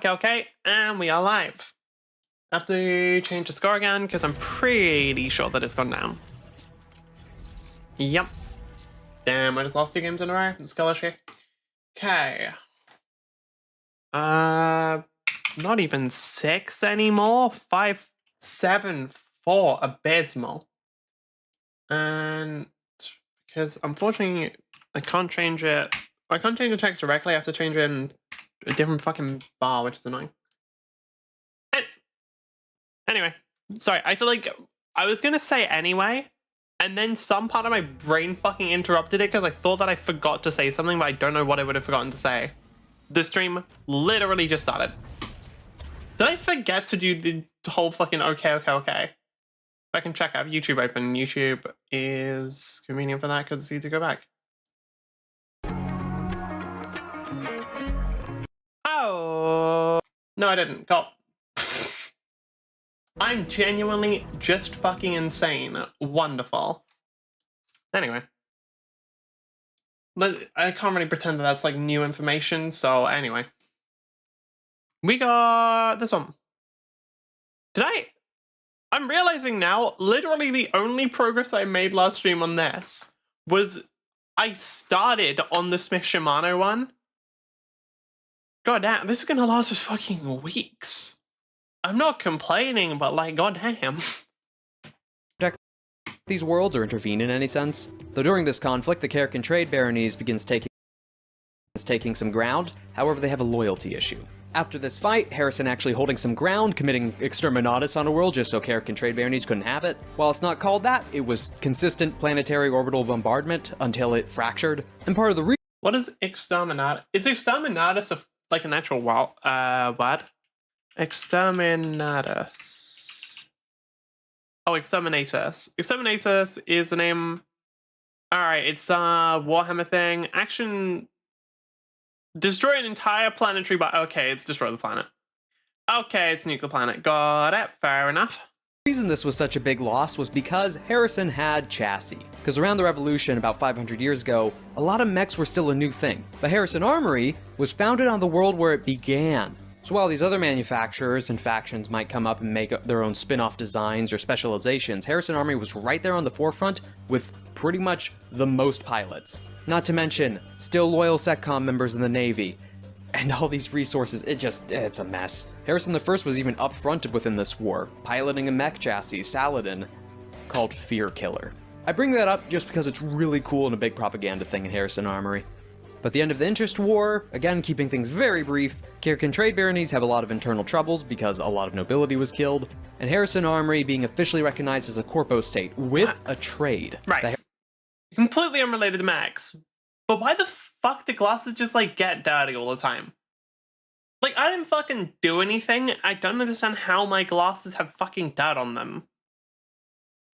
Okay, and we are live. I have to change the score again because I'm pretty sure that it's gone down. Yep. Damn, I just lost 2 games in a row. Skill issue. Okay. Not even 6 anymore. 5, 7, 4. Abysmal. And because unfortunately I can't change it. I can't change the text directly. I have to change it in a different fucking bar, which is annoying. Anyway, sorry, I feel like I was gonna say anyway, and then some part of my brain fucking interrupted it because I thought that I forgot to say something, but I don't know what I would have forgotten to say. The stream literally just started. Did I forget to do the whole fucking okay? If I can check, I have YouTube open. YouTube is convenient for that because it's easy to go back. Oh, no, I didn't. Go. I'm genuinely just fucking insane. Wonderful. Anyway. But I can't really pretend that that's like new information, so anyway. We got this one. I'm realizing now, literally the only progress I made last stream on this was I started on the Smith Shimano one. God damn, this is gonna last us fucking weeks. I'm not complaining, but like, goddamn. Protect these worlds or intervene in any sense. Though during this conflict, the Karrakin trade baronies begins taking some ground. However, they have a loyalty issue. After this fight, Harrison actually holding some ground, committing exterminatus on a world just so Karrakin trade baronies couldn't have it. While it's not called that, it was consistent planetary orbital bombardment until it fractured. And part of the what is exterminatus? Is exterminatus like an actual word? Exterminatus. Oh, exterminatus. Exterminatus is the name. Alright, it's Warhammer thing. Action. Destroy an entire planetary okay, it's destroy the planet. Okay, it's nuke the planet. Got it. Fair enough. The reason this was such a big loss was because Harrison had chassis. Because around the Revolution about 500 years ago, a lot of mechs were still a new thing. The Harrison Armory was founded on the world where it began. So while these other manufacturers and factions might come up and make their own spin-off designs or specializations, Harrison Armory was right there on the forefront with pretty much the most pilots. Not to mention, still loyal SecCom members in the Navy. And all these resources, it's a mess. Harrison I was even upfronted within this war, piloting a mech chassis, Saladin, called Fear Killer. I bring that up just because it's really cool and a big propaganda thing in Harrison Armory. But at the end of the Interest War, again keeping things very brief, Karrakin trade baronies have a lot of internal troubles because a lot of nobility was killed, and Harrison Armory being officially recognized as a corpo state with a trade. Right. Completely unrelated to Max. But why the fuck do glasses just like get dirty all the time? Like, I didn't fucking do anything. I don't understand how my glasses have fucking dirt on them.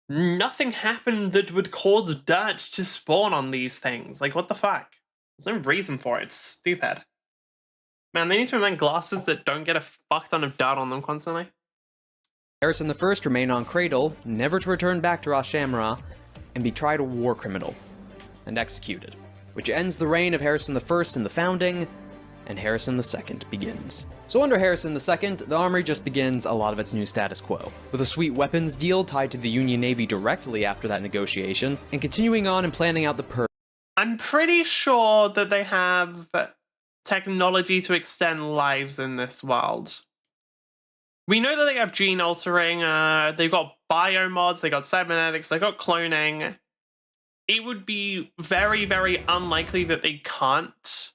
Nothing happened that would cause dirt to spawn on these things. Like, what the fuck? There's no reason for it. It's stupid. Man, they need to invent glasses that don't get a fuck ton of dirt on them constantly. Harrison I remained on Cradle, never to return back to Rosh Shamra, and be tried a war criminal, and executed, which ends the reign of Harrison I in the founding, and Harrison II begins. So under Harrison II, the Armory just begins a lot of its new status quo, with a sweet weapons deal tied to the Union Navy directly after that negotiation, and continuing on and planning out the purge. I'm pretty sure that they have technology to extend lives in this world. We know that they have gene altering, they've got biomods, they got cybernetics, they got cloning. It would be very, very unlikely that they can't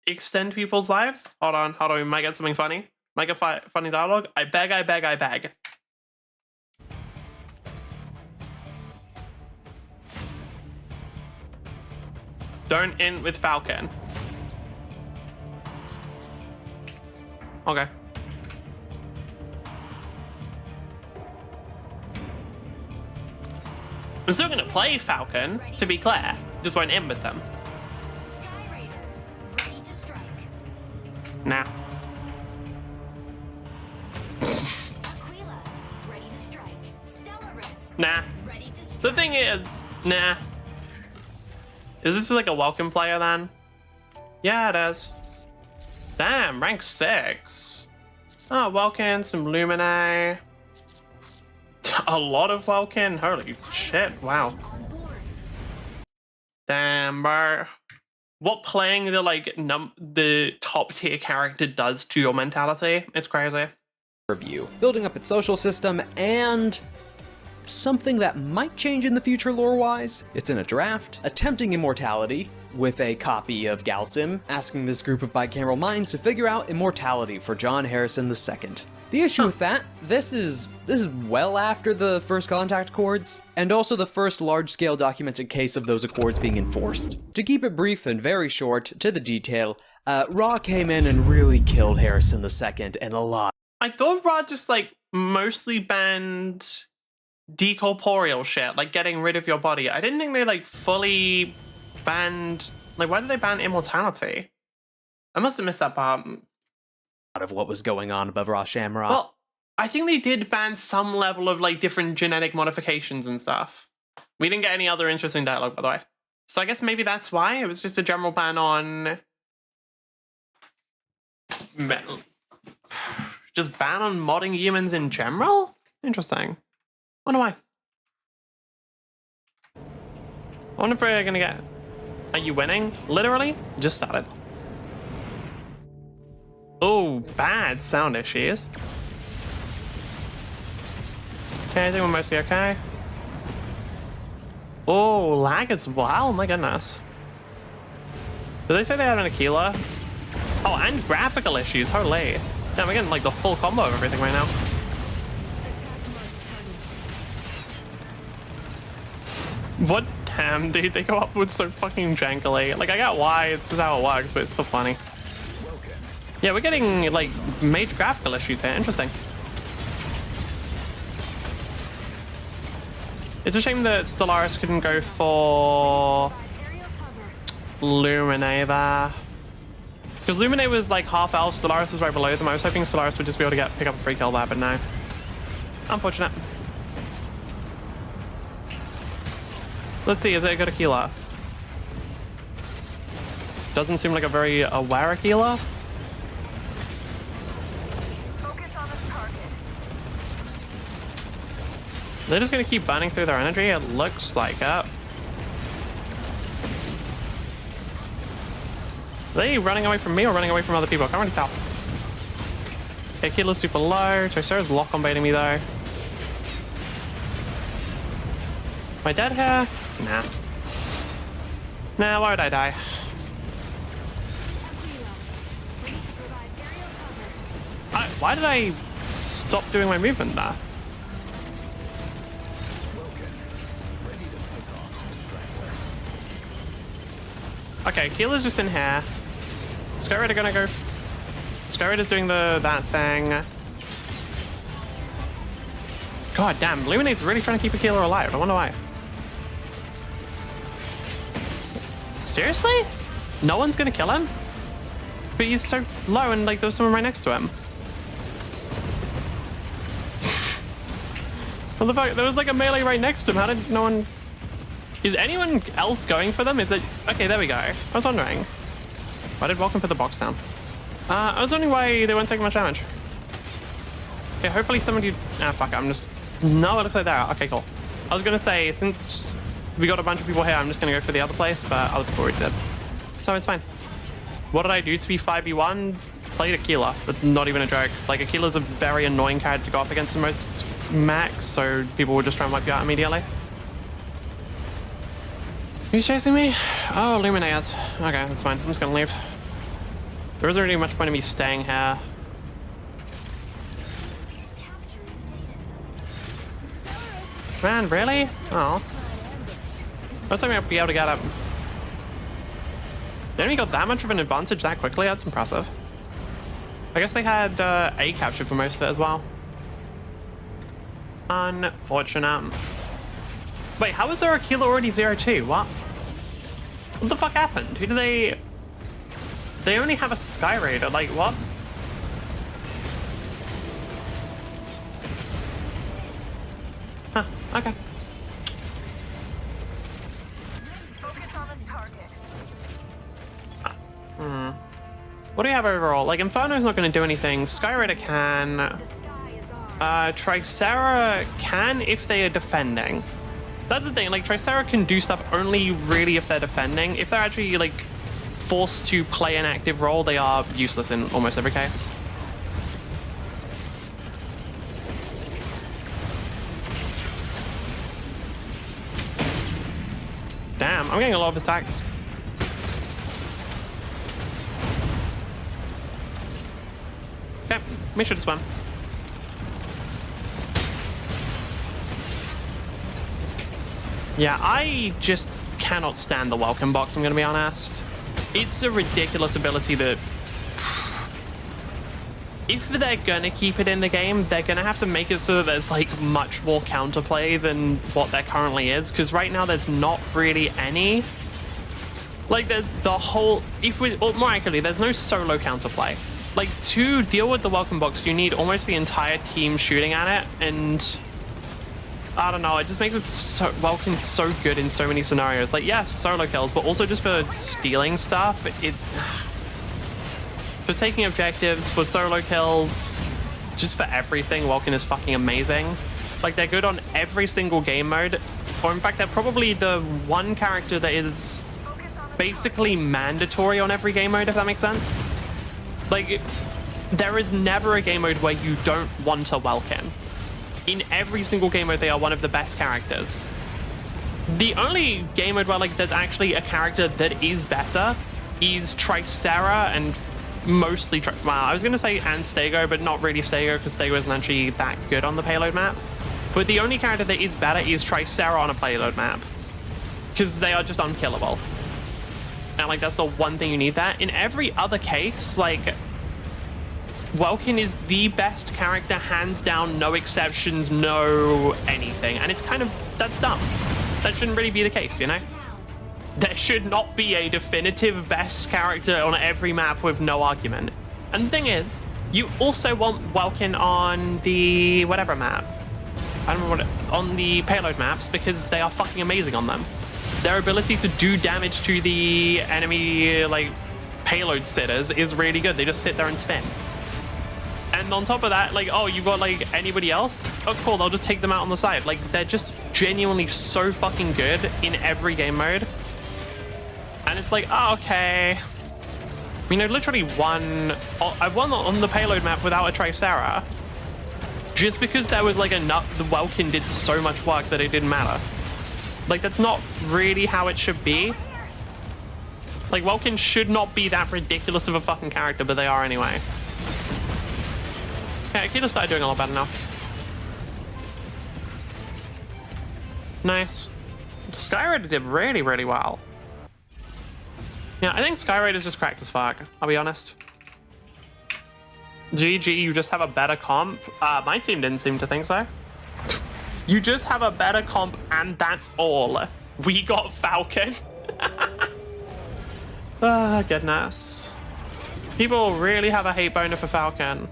extend people's lives. Hold on, we might get something funny. Might get funny dialogue. I beg, I beg, I beg. Don't end with Falcon. Okay. I'm still gonna play Falcon, to be clear. Just won't end with them. Nah. Nah. The thing is, nah. Is this like a welcome player then? Yeah, it is. Damn, rank 6. Oh, Welkin, some Lumine. A lot of Welkin. Holy shit, wow. Damn, bro. What playing the the top tier character does to your mentality, it's crazy. Review, building up its social system, and something that might change in the future lore-wise. It's in a draft, attempting immortality with a copy of Galsim, asking this group of bicameral minds to figure out immortality for John Harrison II. The issue with that, this is well after the first contact accords, and also the first large-scale documented case of those accords being enforced. To keep it brief and very short, to the detail, Ra came in and really killed Harrison II, and a lot. I thought Ra just mostly banned decorporeal shit, like getting rid of your body. I didn't think they fully banned, why did they ban immortality? I must have missed that part. Of what was going on above Rosh Shamra. Well, I think they did ban some level of different genetic modifications and stuff. We didn't get any other interesting dialogue, by the way. So I guess maybe that's why it was just a general ban on just ban on modding humans in general? Interesting. Wonder why. I wonder if we're gonna get... Are you winning? Literally? Just started. Oh, bad sound issues. Okay, I think we're mostly okay. Oh, lag as well? My goodness. Did they say they had an Aquila? Oh, and graphical issues. Holy. Damn, we're getting the full combo of everything right now. What? Damn, dude, they go upwards so fucking jankily. I got why, it's just how it works, but it's still funny. Yeah, we're getting, major graphical issues here. Interesting. It's a shame that Stellaris couldn't go for Lumine there. Because Lumine was, half elf, Stellaris was right below them. I was hoping Stellaris would just be able to pick up a free kill there, but no. Unfortunate. Let's see, is it a good Aquila? Doesn't seem like a very aware Aquila. They're just gonna keep burning through their energy, it looks like it. Are they running away from me or running away from other people? I can't really tell. Okay, Aquila's super low. Tricera's lock on baiting me though. Am I dead here? Nah. Nah, why would I die? Why did I stop doing my movement there? Okay, Keeler's just in here. Skyraid are gonna go... Skyraid is doing that thing. God damn, Luminate's really trying to keep a Keeler alive. I wonder why. Seriously? No one's gonna kill him? But he's so low and like there's someone right next to him. What the fuck? There was like a melee right next to him. How did no one... Is anyone else going for them? Is it... Okay, there we go. I was wondering. Why did Welcome put the box down? I was wondering why they weren't taking much damage. Okay, hopefully somebody... fuck it, I'm just... No, it looks like they're... Okay, cool. I was gonna say, since we got a bunch of people here, I'm just gonna go for the other place, but other people already did. So it's fine. What did I do to be 5v1? Played Aquila. That's not even a joke. Like, Aquila's a very annoying character to go up against in most max, so people will just try and wipe you out immediately. Who's chasing me? Oh, Luminators. Okay, that's fine. I'm just gonna leave. There isn't really much point in me staying here. Man, really? Oh. I was hoping I'd be able to get up. They only got that much of an advantage that quickly? That's impressive. I guess they had A captured for most of it as well. Unfortunate. Wait, how was there Aquila already 0-2? What? What the fuck happened? Who do they... They only have a Sky Raider, like what? Huh, okay. What do we have overall? Like, Inferno's not going to do anything. Sky Raider can. Tricera can if they are defending. That's the thing, like, Tricera can do stuff only really if they're defending. If they're actually, like, forced to play an active role, they are useless in almost every case. Damn, I'm getting a lot of attacks. Okay, make sure to swim. Yeah, I just cannot stand the welcome box, I'm gonna be honest. It's a ridiculous ability that... If they're gonna keep it in the game, they're gonna have to make it so that there's like much more counterplay than what there currently is, because right now there's not really any. Like, there's the whole... or more accurately, there's no solo counterplay. Like, to deal with the welcome box, you need almost the entire team shooting at it, and... I don't know, it just makes it so... Welkin's so good in so many scenarios. Like, yes, solo kills, but also just for stealing stuff, for taking objectives, for solo kills, just for everything, Welkin is fucking amazing. Like, they're good on every single game mode, or in fact, they're probably the one character that is basically mandatory on every game mode, if that makes sense. Like, there is never a game mode where you don't want a Welkin. In every single game mode, they are one of the best characters. The only game mode where like there's actually a character that is better is Tricera and mostly... Well, I was going to say and Stego, but not really Stego, because Stego isn't actually that good on the payload map. But the only character that is better is Tricera on a payload map, because they are just unkillable. And like that's the one thing you need that. In every other case, like... Welkin is the best character, hands down, no exceptions, no anything. And it's kind of, that's dumb. That shouldn't really be the case, you know? There should not be a definitive best character on every map with no argument. And the thing is, you also want Welkin on the whatever map. I don't remember what on the payload maps, because they are fucking amazing on them. Their ability to do damage to the enemy, like, payload sitters is really good. They just sit there and spin. And on top of that, like, oh, you've got, like, anybody else? Oh, cool, they'll just take them out on the side. Like, they're just genuinely so fucking good in every game mode. And it's like, oh, okay. I mean, I literally won... I won on the payload map without a Tricera. Just because there was, like, enough... The Welkin did so much work that it didn't matter. Like, that's not really how it should be. Like, Welkin should not be that ridiculous of a fucking character, but they are anyway. Okay, Akita started doing a lot better now. Nice. Sky Raider did really, really well. Yeah, I think Sky Raider's just cracked as fuck, I'll be honest. GG, you just have a better comp? My team didn't seem to think so. You just have a better comp and that's all. We got Falcon. Oh, goodness. People really have a hate boner for Falcon.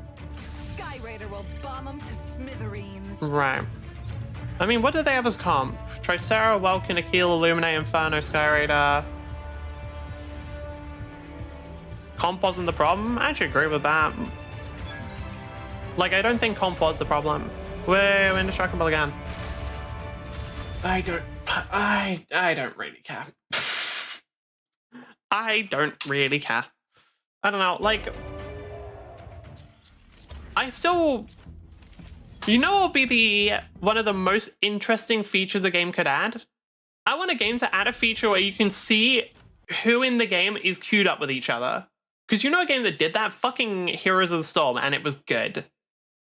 Sky Raider will bomb them to smithereens. Right. I mean, what do they have as comp? Tricera, Welkin, Akil, Illuminate, Inferno, Sky Raider. Comp wasn't the problem? I actually agree with that. Like, I don't think comp was the problem. We're indestructible again. I don't really care. I don't really care. I don't know, like... I still... You know what would be one of the most interesting features a game could add? I want a game to add a feature where you can see who in the game is queued up with each other. Because you know a game that did that? Fucking Heroes of the Storm, and it was good.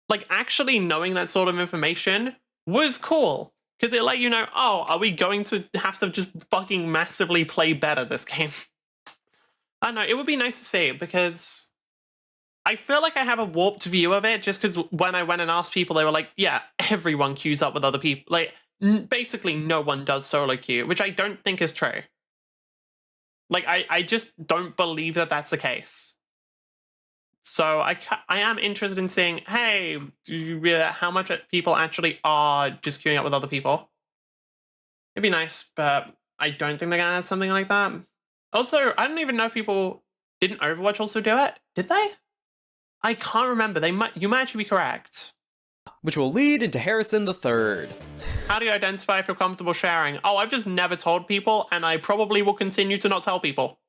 Like, actually knowing that sort of information was cool. Because it let you know, oh, are we going to have to just fucking massively play better this game? I don't know, it would be nice to see, because I feel like I have a warped view of it, just because when I went and asked people, they were like, yeah, everyone queues up with other people. Like, basically no one does solo queue, which I don't think is true. Like, I just don't believe that that's the case. So I am interested in seeing, hey, how much people actually are just queuing up with other people. It'd be nice, but I don't think they're gonna add something like that. Also, I don't even know if people didn't Overwatch also do it. Did they? I can't remember. You might actually be correct. Which will lead into Harrison III. How do you identify if you're comfortable sharing? Oh, I've just never told people, and I probably will continue to not tell people.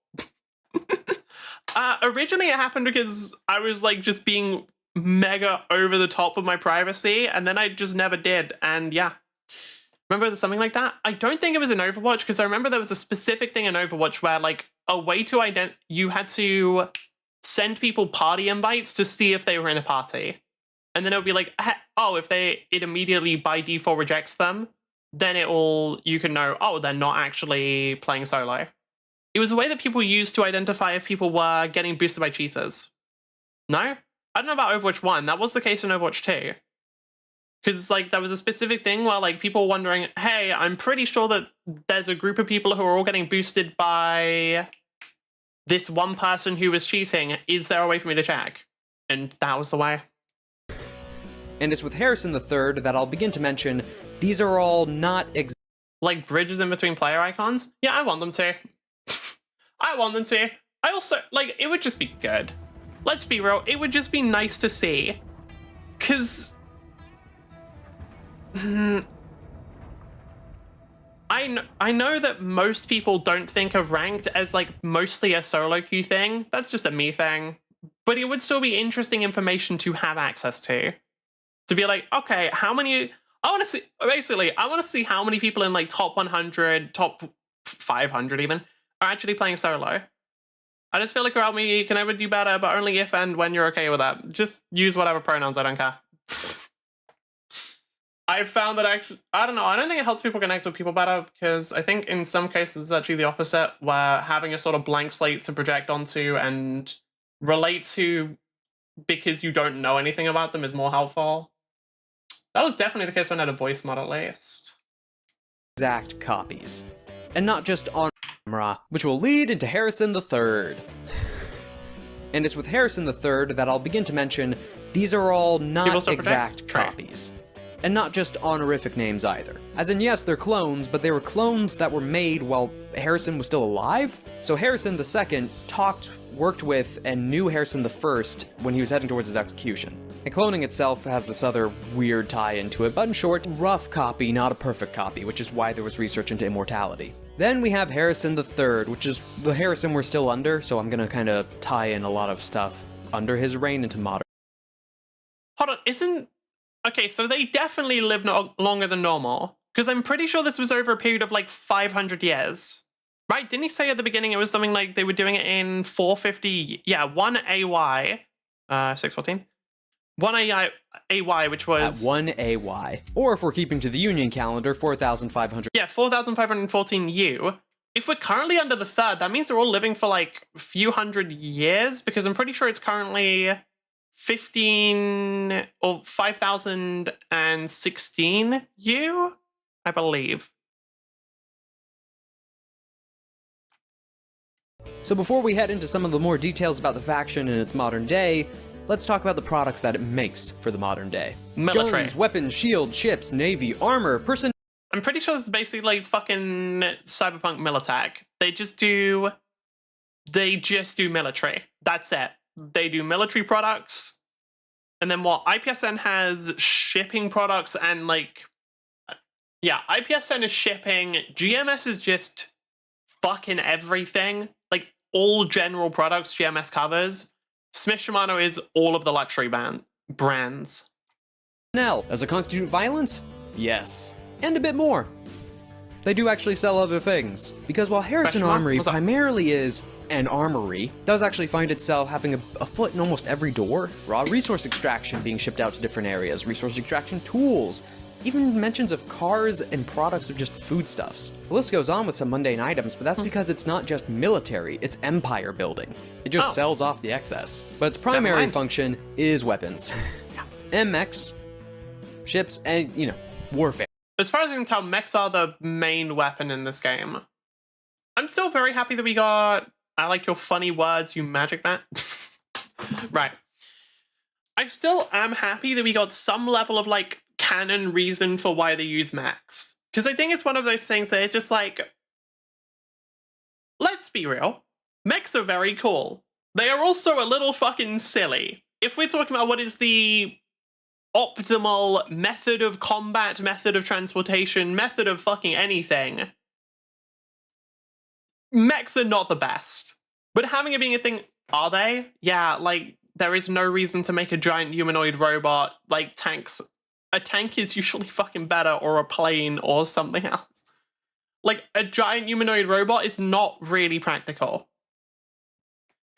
Originally it happened because I was like just being mega over the top with my privacy, and then I just never did, and yeah. Remember something like that? I don't think it was in Overwatch, because I remember there was a specific thing in Overwatch where like a way to you had to send people party invites to see if they were in a party. And then it would be like, oh, if it immediately by default rejects them, then you can know, oh, they're not actually playing solo. It was a way that people used to identify if people were getting boosted by cheaters. No? I don't know about Overwatch 1. That was the case in Overwatch 2. Because like there was a specific thing where like people were wondering, hey, I'm pretty sure that there's a group of people who are all getting boosted by this one person who was cheating. Is there a way for me to check? And that was the way. And it's with Harrison III that I'll begin to mention these are all not like bridges in between player icons? Yeah, I want them to. I want them to. I also, like, it would just be good. Let's be real, it would just be nice to see. Because... I know that most people don't think of ranked as, like, mostly a solo queue thing. That's just a me thing. But it would still be interesting information to have access to. To be like, okay, how many... I want to see... Basically, I want to see how many people in, like, top 100, top 500 even, are actually playing solo. I just feel like around me, you can never do better, but only if and when you're okay with that. Just use whatever pronouns, I don't care. I've found that actually, I don't know, I don't think it helps people connect with people better, because I think in some cases it's actually the opposite, where having a sort of blank slate to project onto and relate to because you don't know anything about them is more helpful. That was definitely the case when I had a voice mod at least. exact copies. And not just on camera, which will lead into Harrison III. And it's with Harrison III that I'll begin to mention these are all not exact copies. And not just honorific names either. As in, yes, they're clones, but they were clones that were made while Harrison was still alive. So Harrison II worked with, and knew Harrison I when he was heading towards his execution. And cloning itself has this other weird tie into it, but in short, rough copy, not a perfect copy, which is why there was research into immortality. Then we have Harrison III, which is the Harrison we're still under, so I'm gonna kind of tie in a lot of stuff under his reign into modern. Hold on, okay, so they definitely lived longer than normal, because I'm pretty sure this was over a period of like 500 years. Right? Didn't he say at the beginning it was something like they were doing it in 450? Yeah, 1 AY, 614. 1 AY, which was... 1 AY. Or if we're keeping to the Union calendar, 4,500. Yeah, 4,514 U. If we're currently under the third, that means they're all living for like a few hundred years, because I'm pretty sure it's currently 15 or 5,016 U, I believe. So before we head into some of the more details about the faction in its modern day, let's talk about the products that it makes for the modern day. Military. Guns, weapons, shields, ships, navy, armor, I'm pretty sure this is basically like fucking Cyberpunk Militech. They just do military. That's it. They do military products. And then what? IPSN has shipping products and like... Yeah, IPSN is shipping. GMS is just fucking everything. Like all general products GMS covers. Smith Shimano is all of the luxury brands. personnel. Does it constitute violence? Yes. And a bit more. They do actually sell other things. Because while Harrison Armory primarily is an armory, it does actually find itself having a foot in almost every door. Raw resource extraction being shipped out to different areas, resource extraction tools, even mentions of cars and products of just foodstuffs. The list goes on with some mundane items, but that's because it's not just military, it's empire building. It just sells off the excess. But its primary function is weapons. MX, ships, and, you know, warfare. As far as I can tell, mechs are the main weapon in this game. I'm still very happy that we got... I like your funny words, you magic man. Right. I still am happy that we got some level of, like, canon reason for why they use mechs. Because I think it's one of those things that it's just like... Let's be real. Mechs are very cool. They are also a little fucking silly. If we're talking about what is the optimal method of combat, method of transportation, method of fucking anything, mechs are not the best. But having it being a thing, are they? Yeah, like, there is no reason to make a giant humanoid robot like tanks. A tank is usually fucking better, or a plane, or something else. Like, a giant humanoid robot is not really practical.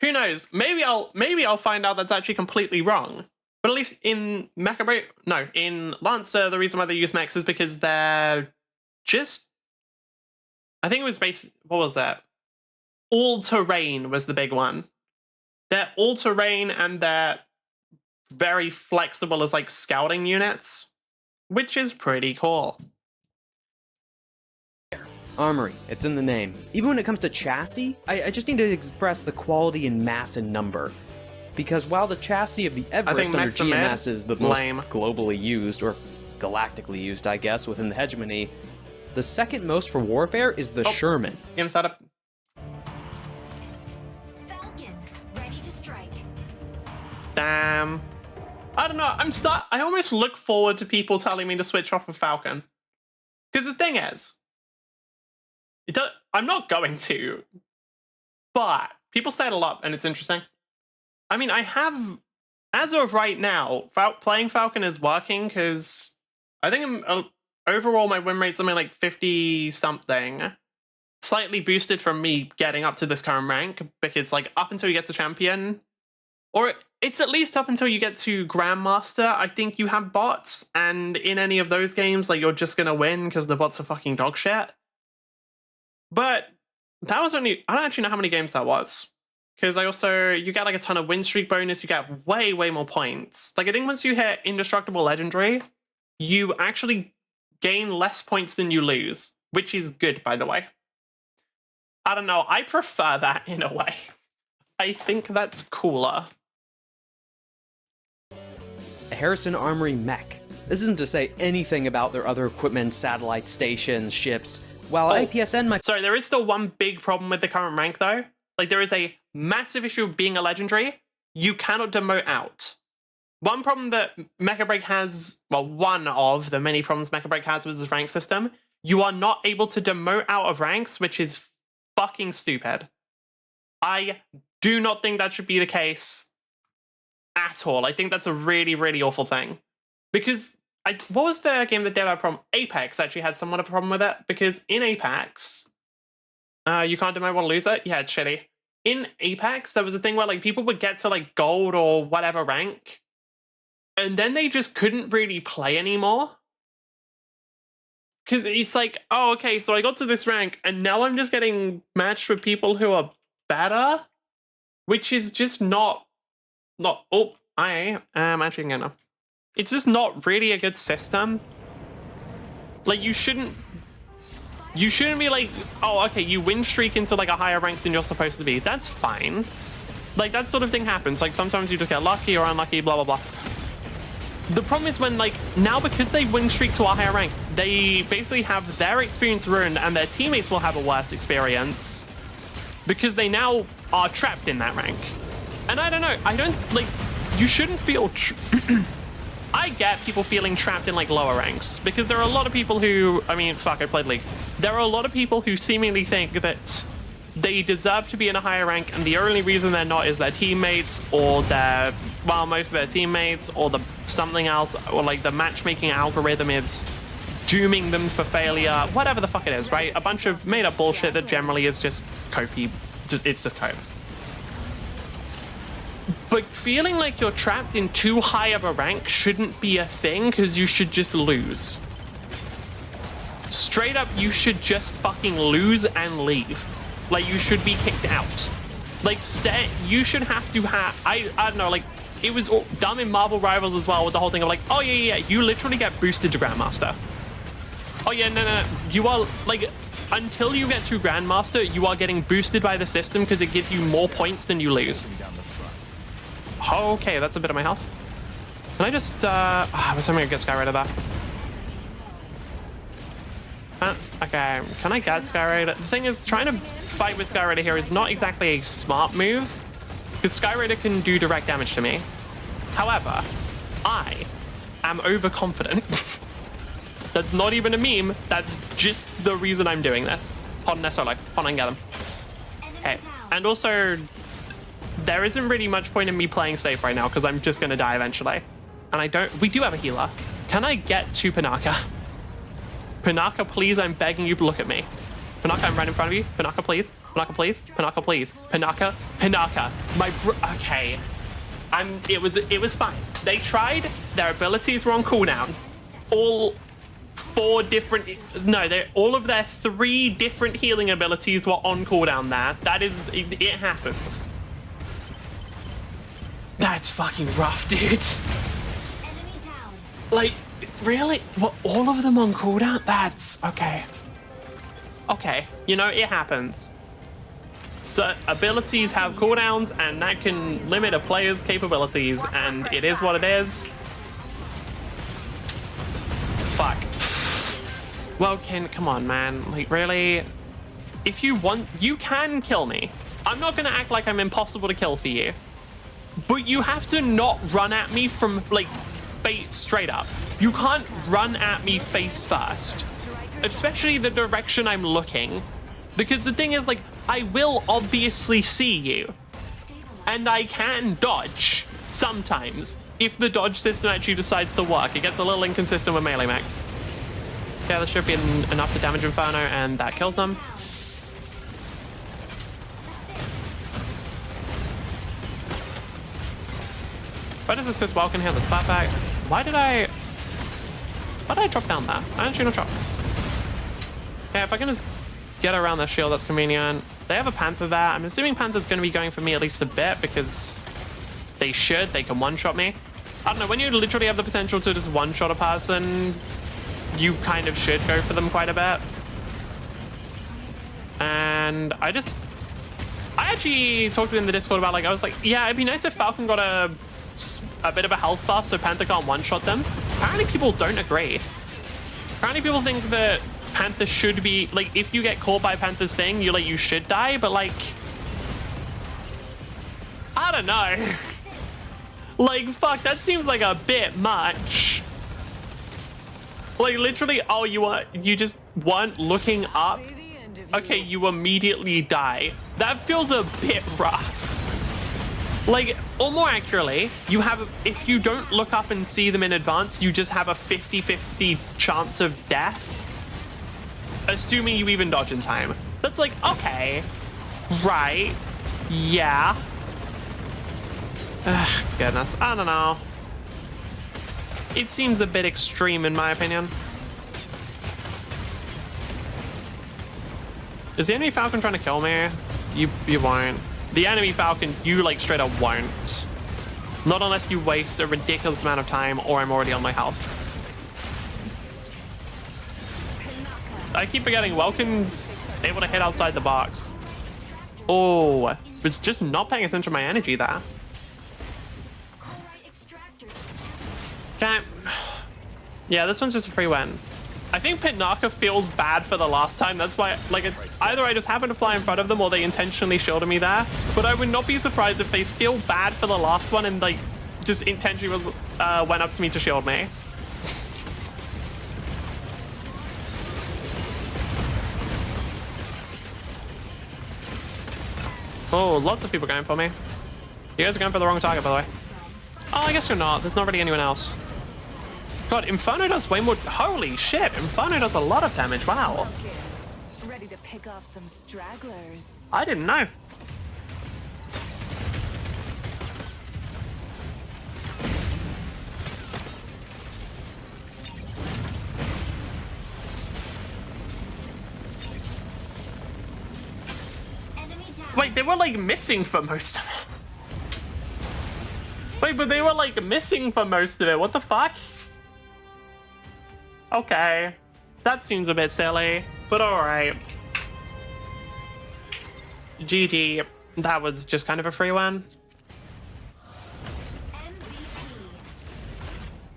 Who knows? Maybe I'll find out that's actually completely wrong. But at least in Mecha Break, no, in Lancer, the reason why they use mechs is because they're just... I think it was what was that? All-terrain was the big one. They're all-terrain and they're very flexible as like scouting units, which is pretty cool. Armory, it's in the name. Even when it comes to chassis, I just need to express the quality in mass and number. Because while the chassis of the Everest under GMS is the most globally used, or galactically used, I guess, within the hegemony, the second most for warfare is the Sherman. Game setup. Falcon, ready to strike. Damn. I don't know. I almost look forward to people telling me to switch off of Falcon. Because the thing is, I'm not going to, but people say it a lot, and it's interesting. I mean, I have, as of right now, playing Falcon is working, because I think overall my win rate's something like 50-something. Slightly boosted from me getting up to this current rank, because like up until you get to champion, or it's at least up until you get to Grandmaster, I think you have bots, and in any of those games, like, you're just gonna win because the bots are fucking dog shit. But that was only, I don't actually know how many games that was. Because you get like a ton of win streak bonus, you get way, way more points. Like, I think once you hit Indestructible Legendary, you actually gain less points than you lose, which is good, by the way. I don't know, I prefer that in a way. I think that's cooler. A Harrison Armory mech. This isn't to say anything about their other equipment, satellite stations, ships. While IPSN might... Sorry, there is still one big problem with the current rank, though. Like, there is a massive issue of being a legendary. You cannot demote out. One problem that Mecha Break has, well, one of the many problems Mecha Break has with this rank system, you are not able to demote out of ranks, which is fucking stupid. I do not think that should be the case at all. I think that's a really, really awful thing. Because, what was the game that did have a problem? Apex actually had somewhat of a problem with it, because in Apex... you can't demote one loser? Yeah, it's shitty. In Apex, there was a thing where like people would get to like gold or whatever rank, and then they just couldn't really play anymore. Because it's like, oh, okay, so I got to this rank, and now I'm just getting matched with people who are better, which is just not... Oh, I am actually gonna... It's just not really a good system. Like, you shouldn't... You shouldn't be like, oh, okay, you win streak into like a higher rank than you're supposed to be. That's fine. Like, that sort of thing happens. Like, sometimes you just get lucky or unlucky, blah, blah, blah. The problem is when, like, now because they win streak to a higher rank, they basically have their experience ruined and their teammates will have a worse experience because they now are trapped in that rank. And I don't know, I don't, like, you shouldn't feel... I get people feeling trapped in, like, lower ranks because there are a lot of people who, I mean, fuck, I played League. There are a lot of people who seemingly think that they deserve to be in a higher rank and the only reason they're not is their teammates or their, well, most of their teammates or the something else, or like the matchmaking algorithm is dooming them for failure, whatever the fuck it is, right? A bunch of made up bullshit that generally is just copy, it's just code. But feeling like you're trapped in too high of a rank shouldn't be a thing because you should just lose. Straight up, you should just fucking lose and leave. Like, you should be kicked out. Like, you should have to have, I don't know, like, it was dumb in Marvel Rivals as well with the whole thing of like, oh yeah, you literally get boosted to Grandmaster. Oh yeah, no. You are, like, until you get to Grandmaster, you are getting boosted by the system because it gives you more points than you lose. Okay, that's a bit of my health. Can I just, I was hoping I'd get Skyraider there. Okay, can I get Skyraider? The thing is, trying to fight with Skyraider here is not exactly a smart move, because Skyraider can do direct damage to me. However, I am overconfident. That's not even a meme, that's just the reason I'm doing this. Hold on, they're solo. Hold on, get them. Okay, and also, there isn't really much point in me playing safe right now, because I'm just gonna die eventually. And we do have a healer. Can I get to Panaka? Panaka, please, I'm begging you to look at me. Panaka, I'm right in front of you. Panaka, please. Panaka, please. Panaka, please. Panaka. Okay. It was fine. They tried. Their abilities were on cooldown. All of their 3 different healing abilities were on cooldown there. It happens. That's fucking rough, dude. Like, really? What, all of them on cooldown? That's okay. Okay, you know, it happens. So abilities have cooldowns and that can limit a player's capabilities, and it is what it is. Fuck. Well, come on, man. Like, really? If you want, you can kill me. I'm not gonna act like I'm impossible to kill for you. But you have to not run at me from, like, face straight up. You can't run at me face first. Especially the direction I'm looking. Because the thing is, like, I will obviously see you. And I can dodge sometimes. If the dodge system actually decides to work. It gets a little inconsistent with melee max. Okay, this should be enough to damage Inferno, and that kills them. If I just assist Falcon here, that's perfect. Why did I drop down there? I didn't shoot a drop. Yeah, if I can just get around their shield, that's convenient. They have a Panther there. I'm assuming Panther's going to be going for me at least a bit because they can one-shot me. I don't know, when you literally have the potential to just one-shot a person, you kind of should go for them quite a bit. And I actually talked to him in the Discord about, like, I was like, yeah, it'd be nice if Falcon got a bit of a health buff so Panther can't one-shot them. Apparently people don't agree. Apparently people think that Panther should be, like, if you get caught by Panther's thing, you should die, but, like, I don't know. Like, fuck, that seems like a bit much. Like, literally, oh, you just weren't looking up. Okay, you immediately die. That feels a bit rough. Like, or more accurately, if you don't look up and see them in advance, you just have a 50-50 chance of death. Assuming you even dodge in time. That's like, okay. Right. Yeah. Ugh, goodness. I don't know. It seems a bit extreme in my opinion. Is the enemy Falcon trying to kill me? You won't. The enemy Falcon, you like straight up won't. Not unless you waste a ridiculous amount of time or I'm already on my health. I keep forgetting Welkin's able to hit outside the box. Oh, it's just not paying attention to my energy there. Okay. Yeah, this one's just a free win. I think Pitnaka feels bad for the last time. That's why, like, either I just happen to fly in front of them or they intentionally shielded me there. But I would not be surprised if they feel bad for the last one and, like, just intentionally went up to me to shield me. Oh, lots of people going for me. You guys are going for the wrong target, by the way. Oh, I guess you're not. There's not really anyone else. God, Inferno does way more. Holy shit, Inferno does a lot of damage. Wow. Ready to pick off some stragglers. I didn't know. Wait, they were like missing for most of it. Wait, but they were like missing for most of it. What the fuck? Okay. That seems a bit silly, but alright. GG. That was just kind of a free win.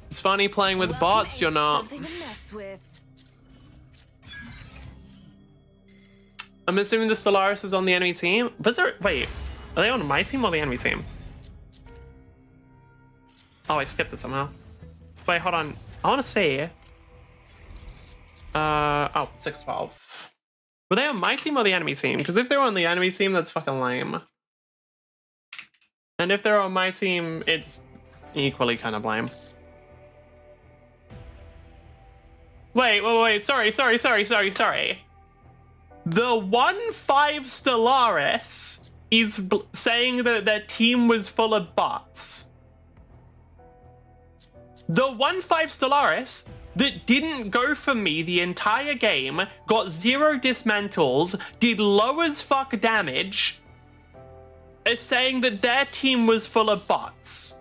It's funny playing with bots, you're not. I'm assuming the Stellaris is on the enemy team. Wait, are they on my team or the enemy team? Oh, I skipped it somehow. Wait, hold on. I want to see. Oh, 6-12. Were they on my team or the enemy team? Because if they're on the enemy team, that's fucking lame. And if they're on my team, it's equally kind of lame. Wait. Sorry. The 1-5 Stellaris is saying that their team was full of bots. The 1-5 Stellaris that didn't go for me the entire game, got 0 dismantles, did low as fuck damage, is saying that their team was full of bots.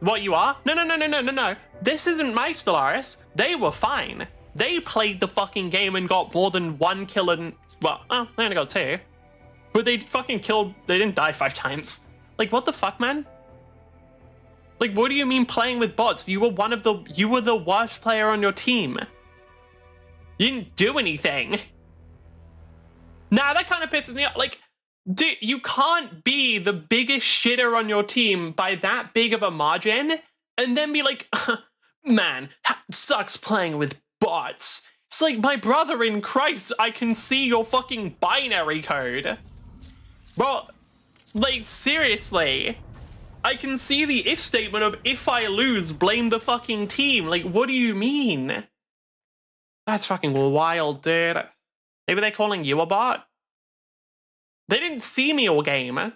What you are? No. This isn't my Stellaris. They were fine. They played the fucking game and got more than 1 kill and... Well, oh, they only got 2. But they fucking killed... They didn't die 5 times. Like, what the fuck, man? Like, what do you mean playing with bots? You were you were the worst player on your team. You didn't do anything. Nah, that kind of pisses me off. Like, dude, you can't be the biggest shitter on your team by that big of a margin and then be like, man, it sucks playing with bots. It's like, my brother in Christ, I can see your fucking binary code. Bro, like, seriously. I can see the if statement of if I lose, blame the fucking team. Like, what do you mean? That's fucking wild, dude. Maybe they're calling you a bot? They didn't see me all game.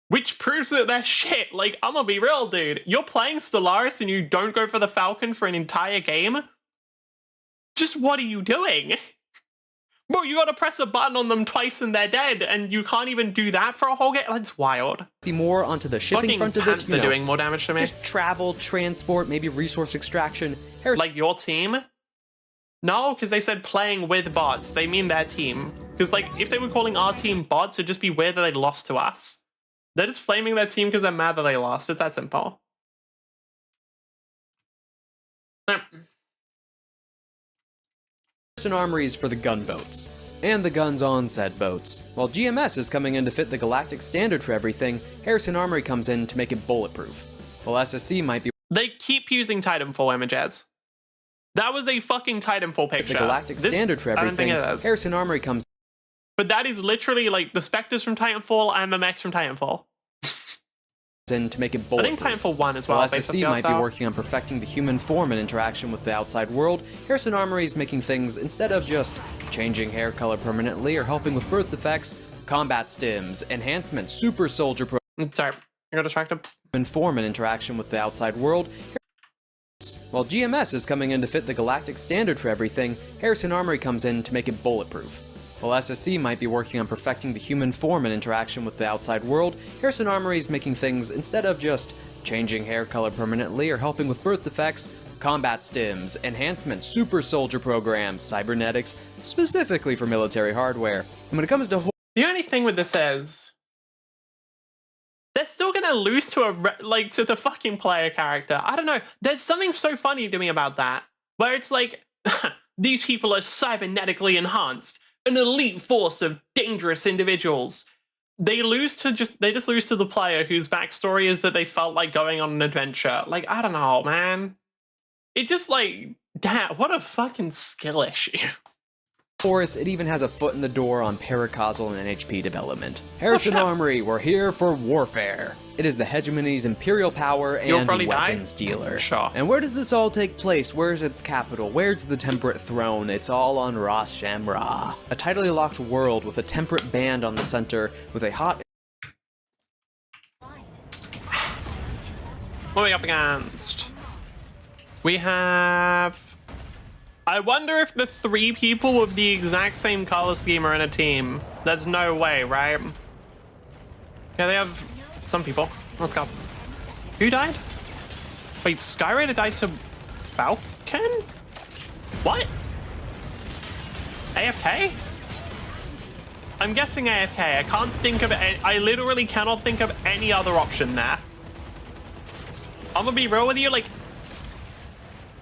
Which proves that they're shit. Like, I'm gonna be real, dude. You're playing Stellaris and you don't go for the Falcon for an entire game? Just what are you doing? Bro, you gotta press a button on them twice and they're dead, and you can't even do that for a whole game? That's wild. Be more onto the shipping front of it. They're doing more damage to me. Just travel, transport, maybe resource extraction. Like your team? No, because they said playing with bots. They mean their team. Because, like, if they were calling our team bots, it'd just be weird that they lost to us. They're just flaming their team because they're mad that they lost. It's that simple. Armories for the gunboats, and the guns on said boats. While GMS is coming in to fit the galactic standard for everything, Harrison Armory comes in to make it bulletproof. While SSC might be... They keep using Titanfall images. That was a fucking Titanfall picture. The galactic standard for everything, Harrison Armory comes... But that is literally like the Spectres from Titanfall and the mechs from Titanfall. in to make it bulletproof. I think Titanfall 1 as well. While SSC might be working on perfecting the human form and interaction with the outside world, Harrison Armory is making things, instead of just changing hair color permanently or helping with birth defects, combat stims, enhancements, super soldier pro... Sorry, I got distracted. Human form and interaction with the outside world. While GMS is coming in to fit the galactic standard for everything, Harrison Armory comes in to make it bulletproof. While SSC might be working on perfecting the human form and interaction with the outside world, Harrison Armory is making things, instead of just changing hair color permanently or helping with birth defects, combat stims, enhancements, super soldier programs, cybernetics, specifically for military hardware. And when it comes to the only thing with this is they're still gonna lose to to the fucking player character. I don't know. There's something so funny to me about that, where it's like these people are cybernetically enhanced, an elite force of dangerous individuals. They just lose to the player whose backstory is that they felt like going on an adventure. Like, I don't know, man. It just like, damn, what a fucking skill issue. Horus, it even has a foot in the door on paracausal and NHP development. Harrison Armory, we're here for warfare. It is the hegemony's imperial power and weapons dealer. Sure. And where does this all take place? Where's its capital? Where's the temperate throne? It's all on Ras Shamra, a tidally locked world with a temperate band on the center with a hot... What are we up against? We have... I wonder if the 3 people with the exact same color scheme are in a team. There's no way, right? Yeah, they have some people. Let's go. Who died? Wait, Skyraider died to Falcon? What? AFK? I'm guessing AFK. I can't think of it. I literally cannot think of any other option there. I'm gonna be real with you, like,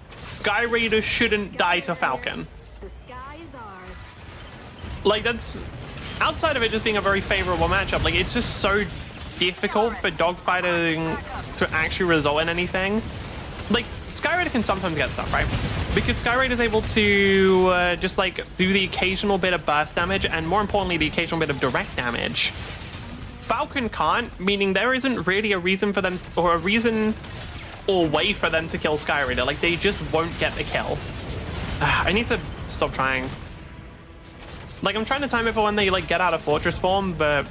Skyraider shouldn't die to Falcon. The sky is ours. Like, that's outside of it just being a very favorable matchup. Like, it's just so difficult for dogfighting to actually result in anything. Like, Skyraider can sometimes get stuff, right? Because Skyraider is able to just like do the occasional bit of burst damage and, more importantly, the occasional bit of direct damage. Falcon can't, meaning there isn't really a reason for them, or a reason or way for them to kill Skyraider. Like, they just won't get the kill. I need to stop trying. Like, I'm trying to time it for when they, like, get out of Fortress form, but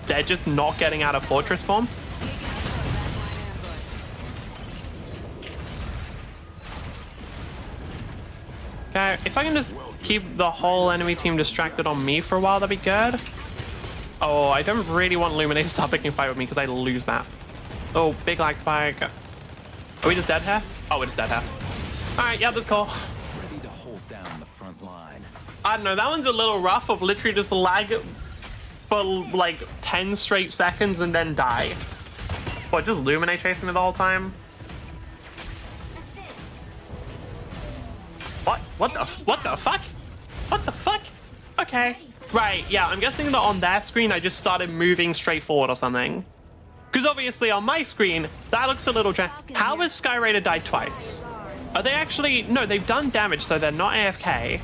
they're just not getting out of Fortress form. Okay, if I can just keep the whole enemy team distracted on me for a while, that'd be good. Oh, I don't really want Luminate to start picking fight with me because I lose that. Oh, big lag spike. Are we just dead here? Oh, we're just dead here. Alright, yeah, that's cool. Ready to hold down the front line. I don't know, that one's a little rough of literally just lag for like 10 straight seconds and then die. What, just Luminate chasing me the whole time? What? What the fuck? What the fuck? Okay. Right, yeah, I'm guessing that on that screen I just started moving straight forward or something. Because obviously on my screen, that looks a little... How has Skyraider died twice? Are they actually... No, they've done damage, so they're not AFK.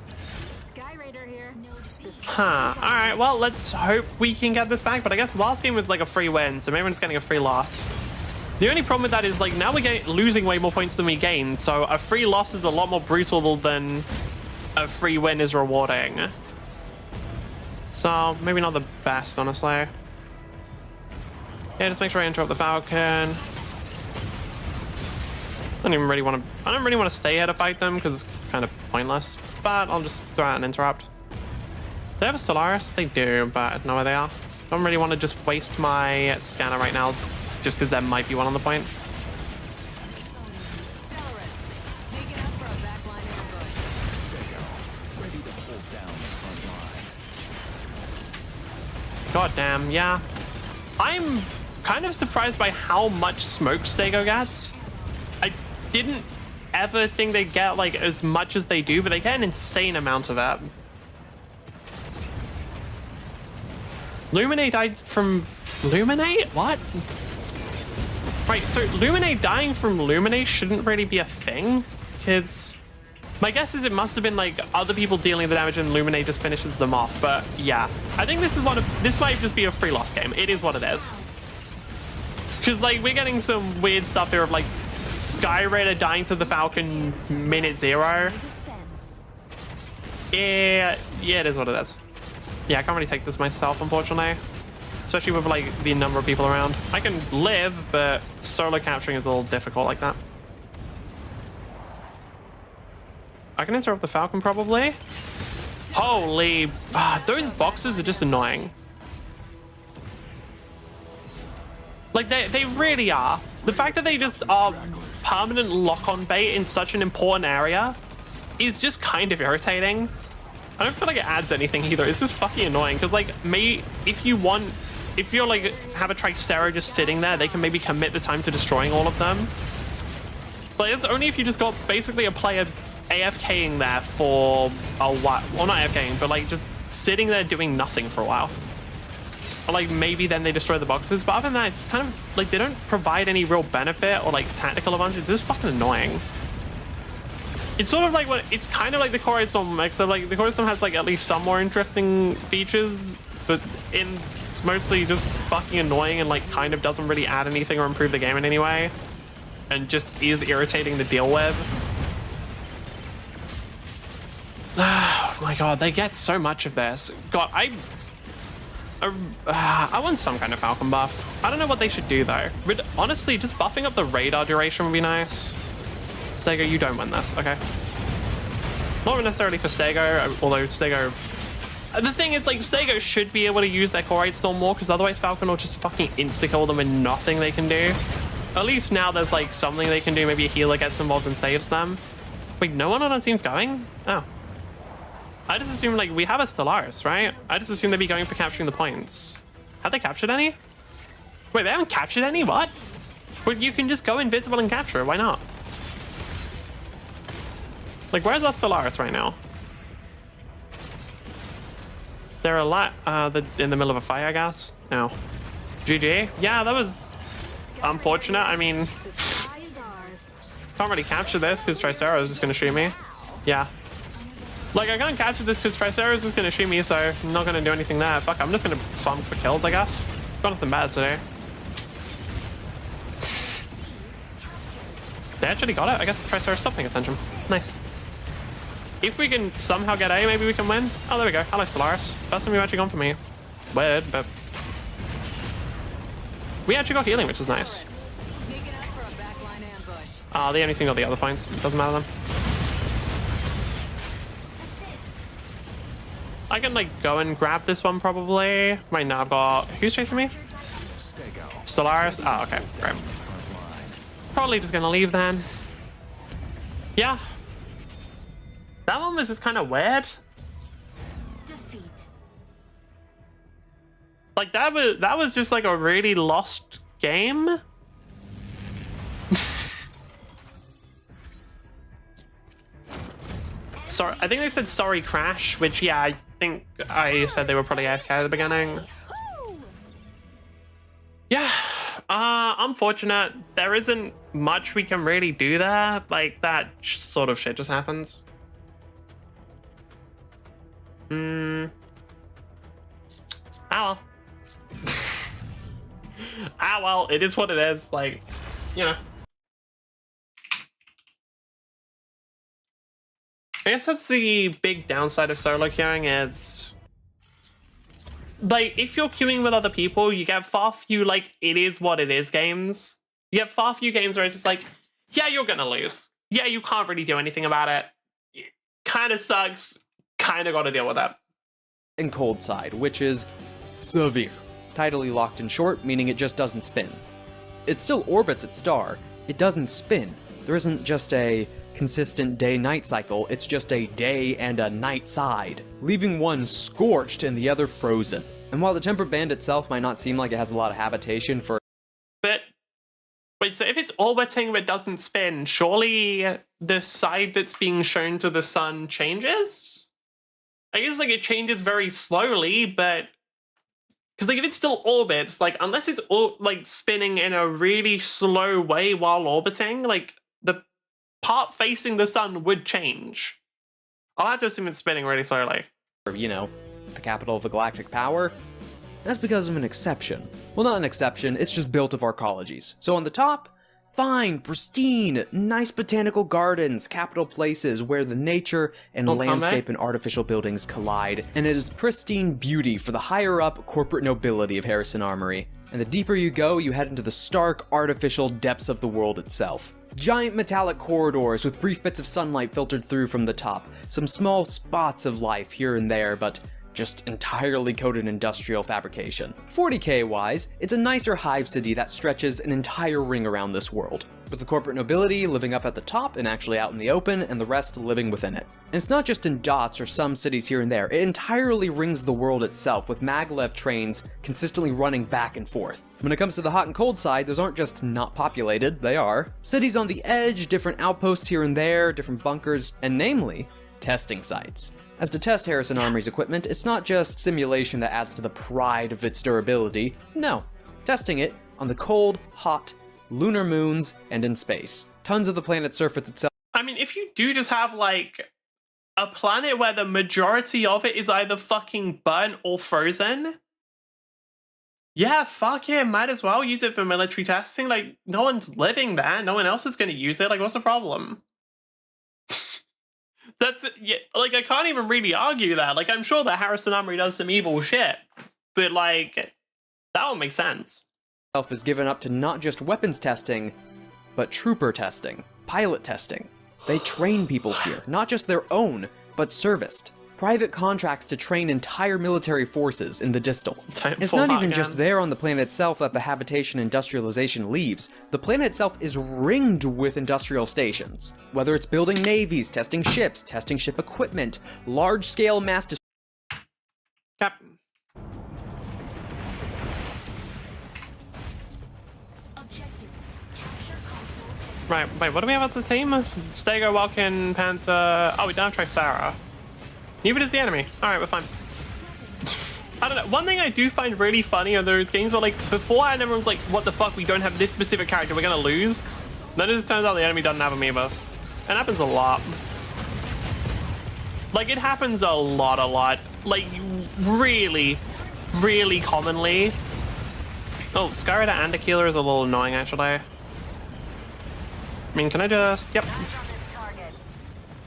Skyraider here. Huh. Alright, well, let's hope we can get this back. But I guess last game was like a free win, so maybe we're just getting a free loss. The only problem with that is, like, now we're losing way more points than we gain, so a free loss is a lot more brutal than a free win is rewarding. So, maybe not the best, honestly. Yeah, just make sure I interrupt the Falcon. I don't really want to stay here to fight them because it's kind of pointless. But I'll just throw out an interrupt. Do they have a Stellaris? They do, but I don't know where they are. I don't really want to just waste my scanner right now, just because there might be one on the point. God damn, yeah. I'm kind of surprised by how much smoke Stego gets. I didn't ever think they'd get like as much as they do, but they get an insane amount of that. Luminate died from Luminate? What? Right, so Luminate dying from Luminate shouldn't really be a thing, because my guess is it must have been like other people dealing the damage and Luminate just finishes them off. But yeah, I think this might just be a free loss game. It is what it is. Because like we're getting some weird stuff here of like Skyraider dying to the Falcon minute 0. Yeah, it is what it is. Yeah, I can't really take this myself, unfortunately. Especially with like the number of people around. I can live, but solo capturing is a little difficult like that. I can interrupt the Falcon probably. Holy, those boxes are just annoying. Like they really are. The fact that they just are permanent lock-on bait in such an important area is just kind of irritating. I don't feel like it adds anything either. It's just fucking annoying because, like, if you're like have a Tricera just sitting there, they can maybe commit the time to destroying all of them. But it's only if you just got basically a player AFKing there for a while. Well, not AFKing, but like just sitting there doing nothing for a while. Or like maybe then they destroy the boxes. But other than that, it's kind of like they don't provide any real benefit or like tactical advantage. It's just fucking annoying. It's sort of like it's kind of like the Core Storm, except like the Core Storm has like at least some more interesting features, but it's mostly just fucking annoying and like kind of doesn't really add anything or improve the game in any way, and just is irritating to deal with. Oh my god, they get so much of this. God, I want some kind of Falcon buff. I don't know what they should do though. But honestly, just buffing up the radar duration would be nice. Stego, you don't win this, okay? Not necessarily for Stego, although Stego... The thing is, like, Stego should be able to use their Core 8 Storm more, because otherwise Falcon will just fucking insta-kill them with nothing they can do. At least now there's, like, something they can do. Maybe a healer gets involved and saves them. Wait, no one on our team's going? Oh. I just assume, like, we have a Stellaris, right? I just assume they'd be going for capturing the points. Have they captured any? Wait, they haven't captured any? What? But you can just go invisible and capture it. Why not? Like, where's our Stellaris right now? They're a lot in the middle of a fire, I guess. No. GG. Yeah, that was unfortunate. I mean, can't really capture this because Tricera is just going to shoot me. Yeah. Like, I can't capture this because Tricera is just going to shoot me, so I'm not going to do anything there. Fuck, I'm just going to farm for kills, I guess. Got nothing bad today. They actually got it. I guess Tricera stopped paying attention. Nice. If we can somehow get A, maybe we can win. Oh, there we go. Hello, Stellaris. First time you've actually gone for me. Weird, but... We actually got healing, which is nice. Oh, they only single the other points. Doesn't matter then. I can, like, go and grab this one, probably. Right now I've got... Who's chasing me? Stellaris? Oh, okay. Great. Probably just gonna leave then. Yeah. That one was just kind of weird. Defeat. Like that was just like a really lost game. Sorry, I think they said sorry crash, which yeah, I think I said they were probably AFK at the beginning. Yeah, unfortunate. There isn't much we can really do there. Like that sort of shit just happens. Ah well. Ah well, it is what it is. Like, you know. I guess that's the big downside of solo queuing is, like, if you're queuing with other people, you get far few, like, it is what it is games. You get far few games where it's just like, yeah, you're gonna lose. Yeah, you can't really do anything about it. It kind of sucks. Kind of got to deal with that. And cold side, which is severe. Tidally locked in short, meaning it just doesn't spin. It still orbits its star, it doesn't spin. There isn't just a consistent day-night cycle, it's just a day and a night side, leaving one scorched and the other frozen. And while the temper band itself might not seem like it has a lot of habitation for... But, wait, so if it's orbiting but doesn't spin, surely the side that's being shown to the sun changes? I guess, like, it changes very slowly, but... Because, like, if it still orbits, like, unless it's, like, spinning in a really slow way while orbiting, like, the part facing the sun would change. I'll have to assume it's spinning really slowly. You know, the capital of the galactic power? That's because of an exception. Well, not an exception, it's just built of arcologies. So on the top, fine, pristine, nice botanical gardens, capital places where the nature and landscape and artificial buildings collide, and it is pristine beauty for the higher up corporate nobility of Harrison Armory. And the deeper you go, you head into the stark, artificial depths of the world itself. Giant metallic corridors with brief bits of sunlight filtered through from the top, some small spots of life here and there, but just entirely coated industrial fabrication. 40k wise, it's a nicer hive city that stretches an entire ring around this world. with the corporate nobility living up at the top and actually out in the open, and the rest living within it. And it's not just in dots or some cities here and there, it entirely rings the world itself, with maglev trains consistently running back and forth. When it comes to the hot and cold side, those aren't just not populated, they are. Cities on the edge, different outposts here and there, different bunkers, and namely, testing sites. As to test Harrison Armory's equipment, it's not just simulation that adds to the pride of its durability. No, testing it on the cold, hot, lunar moons and in space. Tons of the planet's surface itself. I mean, if you do just have, like, a planet where the majority of it is either fucking burnt or frozen, yeah, fuck it, might as well use it for military testing. Like, no one's living there, no one else is gonna use it, like, what's the problem? That's, yeah, like, I can't even really argue that. Like, I'm sure that Harrison Armory does some evil shit, but, like, that would make sense. Is given up to not just weapons testing, but trooper testing, pilot testing. They train people here, not just their own, but serviced. Private contracts to train entire military forces in the distal. It's not even just there on the planet itself that the habitation industrialization leaves. The planet itself is ringed with industrial stations. Whether it's building navies, testing ship equipment, large-scale mass Cap. Right, wait, what do we have as a team? Stego, Vulcan, Panther... Oh, we don't have Tricera. Neither does the enemy. Alright, we're fine. I don't know. One thing I do find really funny are those games where, like, beforehand everyone's like, what the fuck, we don't have this specific character, we're gonna lose. Then it just turns out the enemy doesn't have him either. And it happens a lot. Like, it happens a lot. Like, really, really commonly. Oh, Skyrider and Aquila is a little annoying, actually. I mean, can I just... Yep.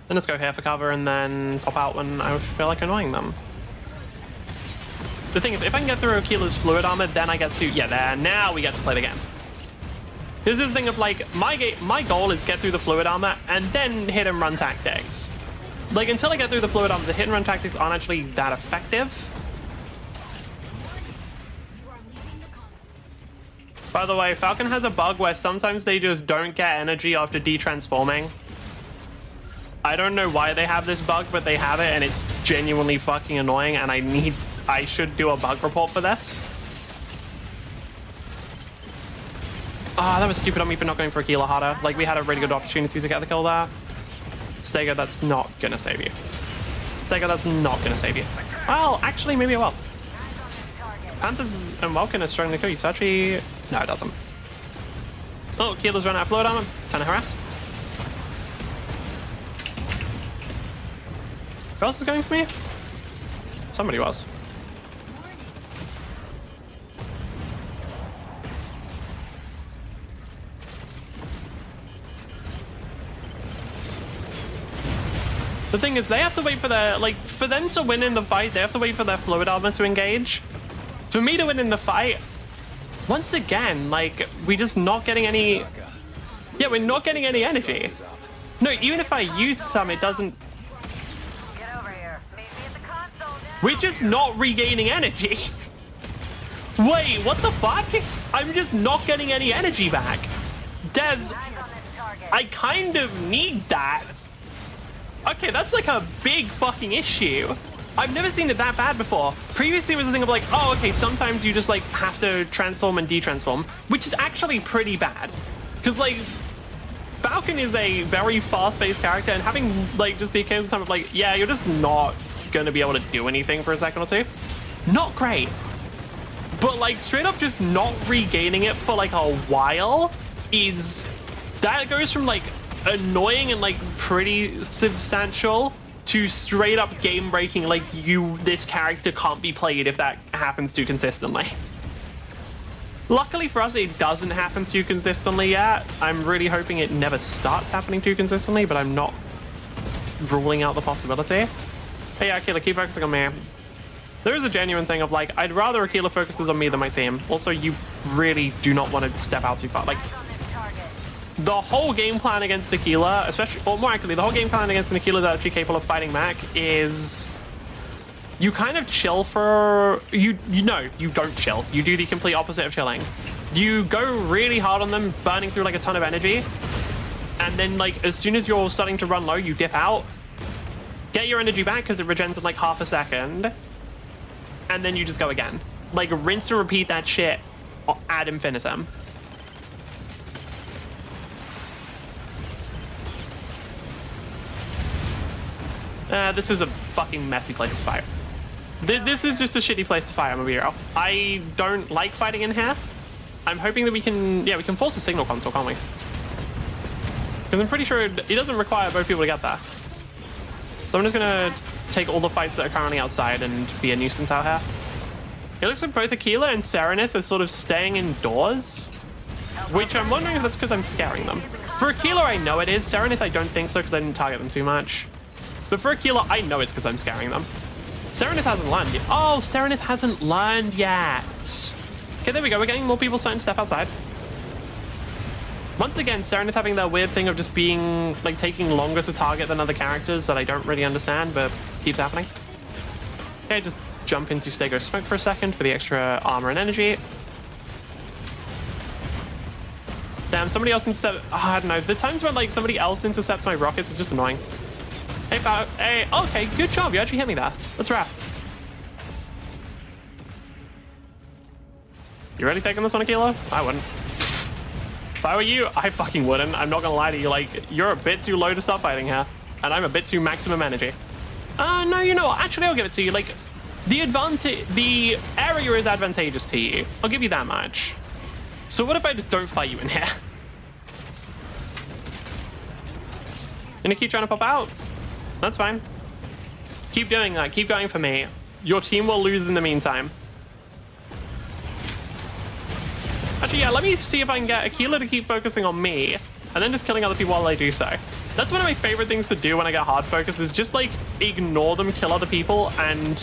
Then let's go here for cover and then pop out when I feel like annoying them. The thing is, if I can get through Aquila's fluid armor, then I get to... Yeah, there. Now we get to play the game. This is the thing of, like, my goal is get through the fluid armor and then hit and run tactics. Like, until I get through the fluid armor, the hit and run tactics aren't actually that effective. By the way, Falcon has a bug where sometimes they just don't get energy after detransforming. I don't know why they have this bug, but they have it, and it's genuinely fucking annoying, and I should do a bug report for this. Ah, that was stupid on me for not going for Aquila harder. Like, we had a really good opportunity to get the kill there. Stego, that's not gonna save you. Stego, that's not gonna save you. Well, actually, maybe it will. Panthers and Vulcan are struggling to kill you, so actually... No, it doesn't. Oh, Aquila's run out of fluid armor. Time to harass. Who else is going for me? Somebody was. The thing is, they have to wait for their, like, for them to win in the fight, they have to wait for their fluid armor to engage. For me to win in the fight, once again, like, we're just not getting any... Yeah, we're not getting any energy. No, even if I use some, it doesn't... We're just not regaining energy. Wait, what the fuck? I'm just not getting any energy back. Devs, I kind of need that. Okay, that's like a big fucking issue. I've never seen it that bad before. Previously it was a thing of like, oh, okay, sometimes you just like have to transform and detransform, which is actually pretty bad. Because like, Falcon is a very fast-paced character, and having like just the occasional time of like, yeah, you're just not gonna be able to do anything for a second or two. Not great. But like straight up just not regaining it for like a while is, that goes from like annoying and like pretty substantial to straight up game breaking, like this character can't be played if that happens too consistently. Luckily for us, it doesn't happen too consistently yet. I'm really hoping it never starts happening too consistently, but I'm not ruling out the possibility. Hey, Aquila, keep focusing on me. There is a genuine thing of like, I'd rather Aquila focuses on me than my team. Also, you really do not want to step out too far. Like, the whole game plan against Aquila, especially, or more accurately, the whole game plan against an Aquila that's actually capable of fighting Mac is you kind of chill for, you don't chill. You do the complete opposite of chilling. You go really hard on them, burning through like a ton of energy. And then like as soon as you're starting to run low, you dip out. Get your energy back because it regens in like half a second. And then you just go again. Like rinse and repeat that shit ad infinitum. This is a fucking messy place to fight. This is just a shitty place to fight, I'm gonna be real. I don't like fighting in here. I'm hoping that we can, yeah, we can force a signal console, can't we? Because I'm pretty sure it doesn't require both people to get there. So I'm just gonna take all the fights that are currently outside and be a nuisance out here. It looks like both Aquila and Serenith are sort of staying indoors, which I'm wondering if that's because I'm scaring them. For Aquila, I know it is. Serenith, I don't think so because I didn't target them too much. But for Aquila, I know it's because I'm scaring them. Serenith hasn't learned yet. Oh, Serenith hasn't learned yet. Okay, there we go. We're getting more people starting to step outside. Once again, Serenith having that weird thing of just being, like, taking longer to target than other characters that I don't really understand, but keeps happening. Okay, just jump into Stego Smoke for a second for the extra armor and energy. Damn, somebody else intercepts. Oh, I don't know. The times when, like, somebody else intercepts my rockets is just annoying. Hey, hey, okay, good job. You actually hit me there. Let's wrap. You ready taking this one, Aquila? I wouldn't. If I were you, I fucking wouldn't. I'm not gonna lie to you. Like, you're a bit too low to start fighting here, and I'm a bit too maximum energy. No, you know what? Actually, I'll give it to you. Like, the area is advantageous to you. I'll give you that much. So what if I just don't fight you in here? Gonna keep trying to pop out. That's fine. Keep doing that. Keep going for me. Your team will lose in the meantime. Actually, yeah, let me see if I can get Aquila to keep focusing on me and then just killing other people while I do so. That's one of my favorite things to do when I get hard focused is just like ignore them, kill other people, and...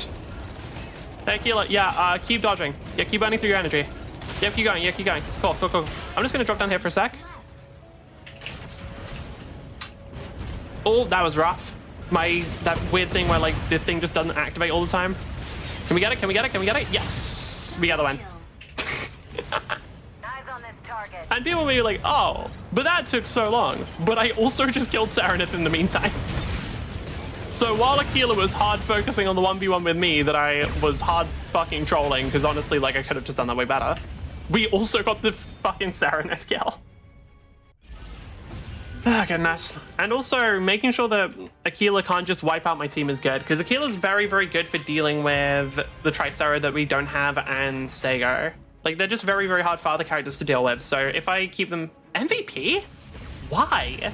Hey, Aquila, yeah, keep dodging. Yeah, keep burning through your energy. Yeah, keep going. Yeah, keep going. Cool, cool, cool. I'm just gonna drop down here for a sec. Oh, that was rough. That weird thing where like the thing just doesn't activate all the time. Can we get it? Can we get it? Can we get it? Yes! We got the win. And people will be like, oh, but that took so long. But I also just killed Serenith in the meantime. So while Aquila was hard focusing on the 1v1 with me that I was hard fucking trolling, because honestly, like I could have just done that way better, we also got the fucking Serenith kill. Oh, goodness. And also making sure that Aquila can't just wipe out my team is good, because Aquila's very, very good for dealing with the Tricera that we don't have and Stego. Like, they're just very, very hard for other characters to deal with. So if I keep them... MVP? Why?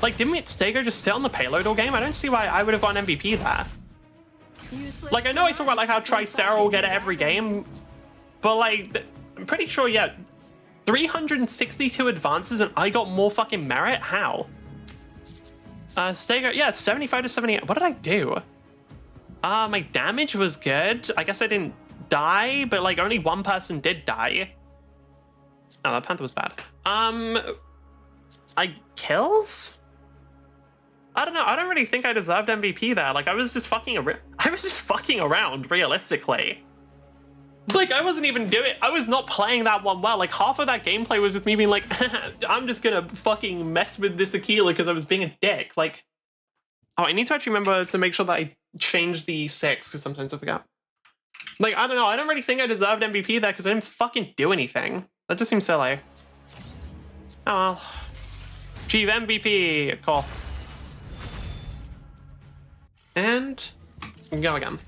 Like, didn't Stego just sit on the payload all game? I don't see why I would have gotten MVP there. Like, I know I talk about, like, how Tricera will get it every game, but, like, I'm pretty sure, yeah, 362 advances and I got more fucking merit? How? Stego, yeah, 75 to 78. What did I do? My damage was good. I guess I didn't die, but like only one person did die. Oh, that Panther was bad. Kills? I don't know. I don't really think I deserved MVP there. Like I was just fucking around realistically. Like I wasn't even doing, I was not playing that one well. Like half of that gameplay was just me being like, I'm just gonna fucking mess with this Aquila because I was being a dick. Like, oh, I need to actually remember to make sure that I change the 6 because sometimes I forget. Like, I don't know. I don't really think I deserved MVP there because I didn't fucking do anything. That just seems silly. Oh well. Achieve MVP. Cool. And go again.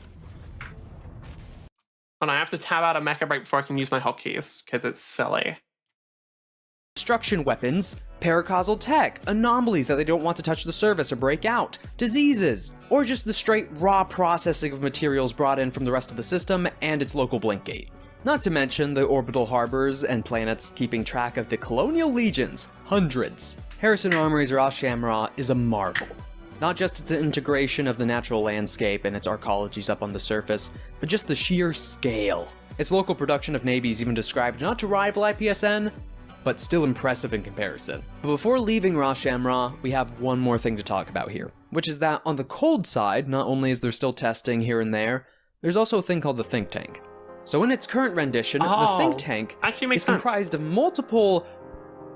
And I have to tab out a Mecha Break before I can use my hotkeys, because it's silly. Destruction weapons, paracausal tech, anomalies that they don't want to touch the surface or break out, diseases, or just the straight raw processing of materials brought in from the rest of the system and its local blink gate. Not to mention the orbital harbors and planets keeping track of the colonial legions, hundreds. Harrison Armory's Rosh Shamra is a marvel. Not just its integration of the natural landscape and its arcologies up on the surface, but just the sheer scale. Its local production of navies even described not to rival IPSN, but still impressive in comparison. But before leaving Rosh Shamra, we have one more thing to talk about here, which is that on the cold side, not only is there still testing here and there, there's also a thing called the think tank. So in its current rendition, the think tank actually makes is sense. comprised of multiple,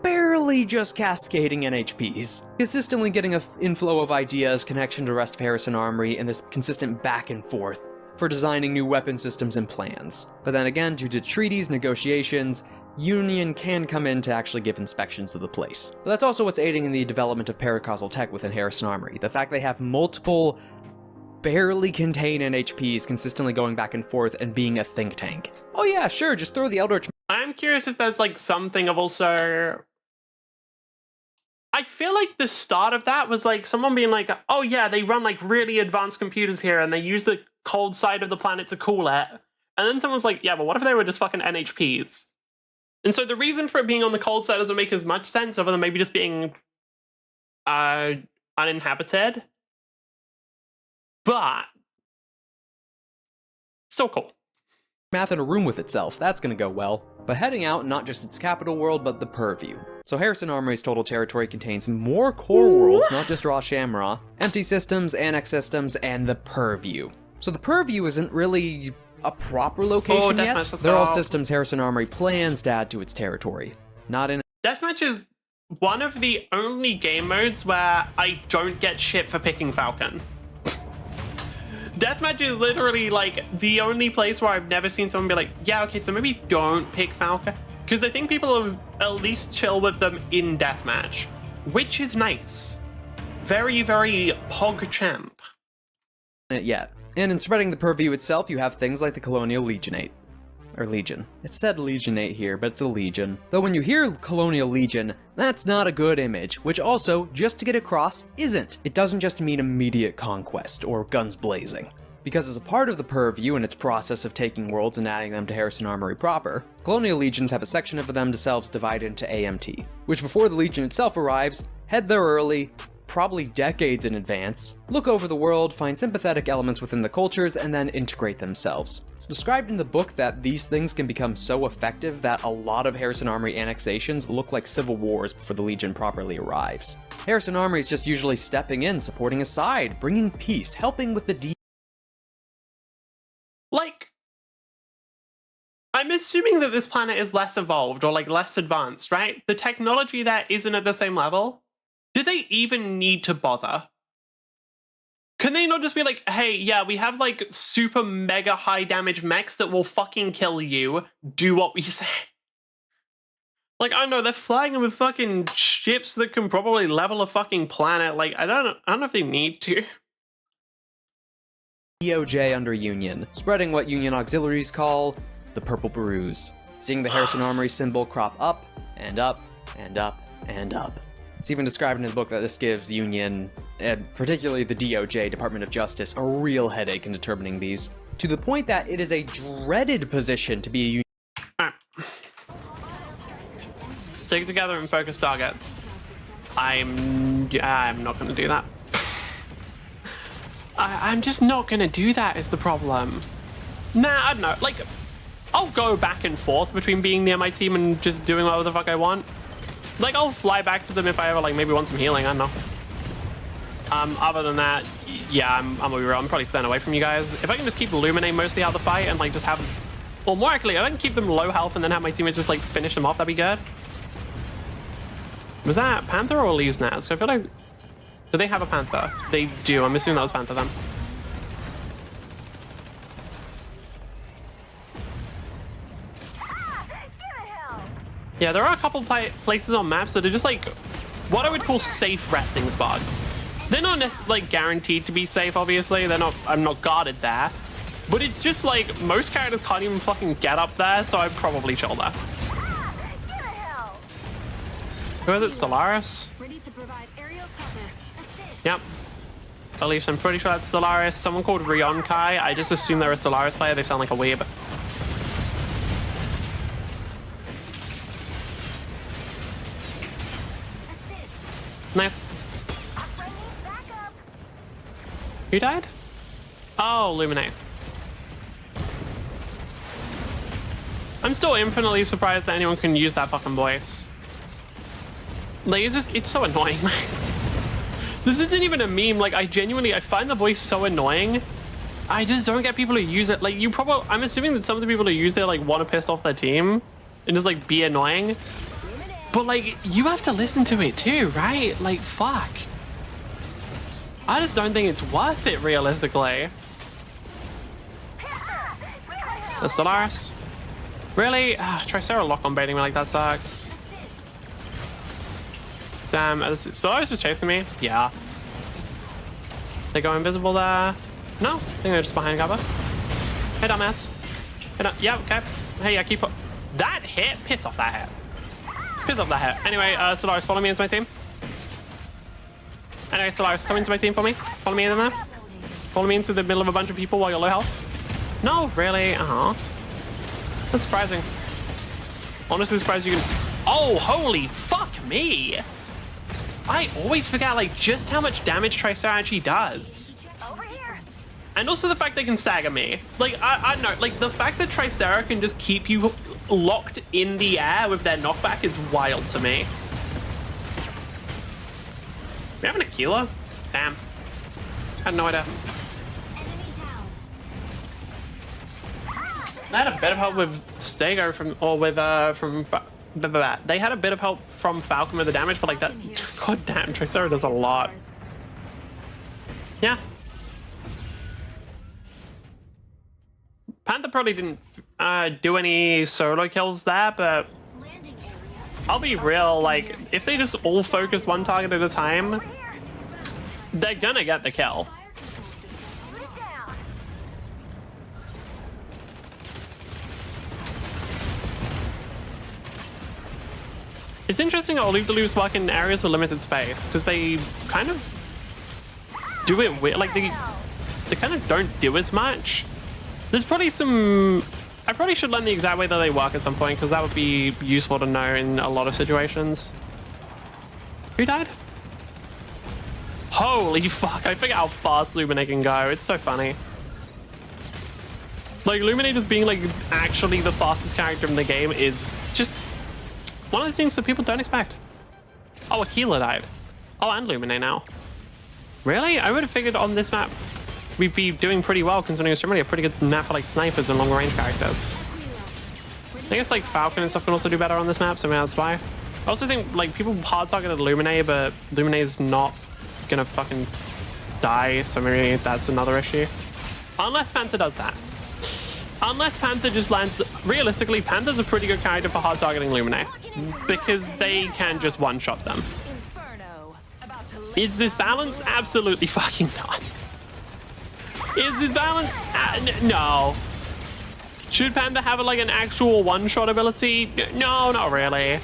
barely just cascading NHPs, consistently getting an inflow of ideas, connection to the rest of Harrison Armory, and this consistent back and forth for designing new weapon systems and plans. But then again, due to treaties, negotiations, Union can come in to actually give inspections of the place. But that's also what's aiding in the development of paracausal tech within Harrison Armory. The fact they have multiple, barely contained NHPs consistently going back and forth and being a think tank. Oh yeah, sure, just throw the Eldritch. I'm curious if there's like something of also... I feel like the start of that was like someone being like, oh yeah, they run like really advanced computers here and they use the cold side of the planet to cool it. And then someone's like, yeah, but what if they were just fucking NHPs? And so the reason for it being on the cold side doesn't make as much sense other than maybe just being uninhabited. But still cool. Math in a room with itself, that's gonna go well. But heading out, not just its capital world, but the Purview. So Harrison Armory's total territory contains more core worlds, not just raw Shamrock, empty systems, annex systems, and the Purview. So the Purview isn't really a proper location yet. They're all systems Harrison Armory plans to add to its territory. Not in... Deathmatch is one of the only game modes where I don't get shit for picking Falcon. Deathmatch is literally like the only place where I've never seen someone be like, yeah, okay, so maybe don't pick Falcon. Because I think people are at least chill with them in Deathmatch, which is nice. Very, very PogChamp. Yet. And in spreading the Purview itself, you have things like the Colonial Legionate. Or Legion. It said Legionate here, but it's a Legion. Though when you hear Colonial Legion, that's not a good image, which also, just to get across, isn't. It doesn't just mean immediate conquest, or guns blazing. Because as a part of the Purview and its process of taking worlds and adding them to Harrison Armory proper, Colonial Legions have a section of them themselves divided into AMT, which before the Legion itself arrives, head there early, probably decades in advance, look over the world, find sympathetic elements within the cultures, and then integrate themselves. It's described in the book that these things can become so effective that a lot of Harrison Armory annexations look like civil wars before the Legion properly arrives. Harrison Armory is just usually stepping in, supporting a side, bringing peace, helping with the Like, I'm assuming that this planet is less evolved or like less advanced, right? The technology there isn't at the same level. Do they even need to bother? Can they not just be like, hey, yeah, we have like super mega high damage mechs that will fucking kill you. Do what we say. Like, I don't know, they're flying with fucking ships that can probably level a fucking planet. Like, I don't know if they need to. DOJ under Union, spreading what Union auxiliaries call the Purple Bruise, seeing the Harrison Armory symbol crop up, and up, and up, and up. It's even described in the book that this gives Union, and particularly the DOJ, Department of Justice, a real headache in determining these, to the point that it is a dreaded position to be a Union. Right. Stick together and focus targets. I'm not gonna do that. I'm just not gonna do that is the problem. Nah, I don't know, like, I'll go back and forth between being near my team and just doing whatever the fuck I want. Like, I'll fly back to them if I ever, like, maybe want some healing, I don't know. Other than that, yeah, I'm gonna be real, I'm probably staying away from you guys. If I can just keep Illuminate mostly out of the fight and, like, just have... Well, more accurately, if I can keep them low health and then have my teammates just, like, finish them off, that'd be good. Was that Panther or Lee's Nats? 'Cause I feel like... Do they have a Panther? They do, I'm assuming that was Panther then. Yeah, there are a couple places on maps that are just like what I would call safe resting spots. They're not necessarily like guaranteed to be safe, obviously. I'm not guarded there. But it's just like most characters can't even fucking get up there, so I'd probably chill there. Who is it? Stellaris? Ready to provide aerial cover. Assist. Yep. At least I'm pretty sure that's Stellaris. Someone called Rionkai. I just assume they're a Stellaris player. They sound like a weeb. Nice. Who died? Oh, Illuminate. I'm still infinitely surprised that anyone can use that fucking voice. Like, it's so annoying. This isn't even a meme. Like, I find the voice so annoying I just don't get people who use it. Like, you probably, I'm assuming that some of the people who use it like want to piss off their team and just like be annoying. But like, you have to listen to it too, right? Like, fuck. I just don't think it's worth it realistically. The Stellaris. Really? Tricera lock-on baiting me like that sucks. Damn, Stellaris just chasing me? Yeah. They go invisible there. No, I think they're just behind cover. Hey, dumbass. Hey, yeah, okay. Hey, yeah, keep... That hit? Piss off that hit. Piss off that hit. Anyway, Stellaris, follow me into my team. Anyway, Stellaris, come into my team for me. Follow me in there. Follow me into the middle of a bunch of people while you're low health. No, really? That's surprising. Honestly surprised you can... Oh, holy fuck me! I always forget, like, just how much damage Tricera actually does. And also the fact they can stagger me. Like, I don't know, like, the fact that Tricera can just keep you locked in the air with their knockback is wild to me. We having a Keeler? Damn. Had no idea. They had a bit of help with Stego they had a bit of help from Falcon with the damage, but like that, god damn, Tricera does a lot. Yeah. Panther probably didn't do any solo kills there, but I'll be real, like, if they just all focus one target at a time, they're gonna get the kill. It's interesting how Loop the Loops work in areas with limited space, because they kind of do it weird, like they kind of don't do as much. There's probably some... I probably should learn the exact way that they work at some point, because that would be useful to know in a lot of situations. Who died? Holy fuck, I forget how fast Lumine can go. It's so funny. Like, Lumine just being, like, actually the fastest character in the game is just one of the things that people don't expect. Oh, Aquila died. Oh, and Lumine now. Really? I would have figured on this map we'd be doing pretty well, considering it's generally a pretty good map for like snipers and long range characters. I guess like Falcon and stuff can also do better on this map, so maybe that's why. I also think like people hard targeted Lumine, but Lumine is not gonna fucking die, so maybe that's another issue. Unless Panther does that. Unless Panther just lands... Realistically, Panther's a pretty good character for hard targeting Lumine, because they can just one-shot them. Is this balanced? Absolutely fucking not. Is this balanced? No. Should Panther have like an actual one-shot ability? No, not really.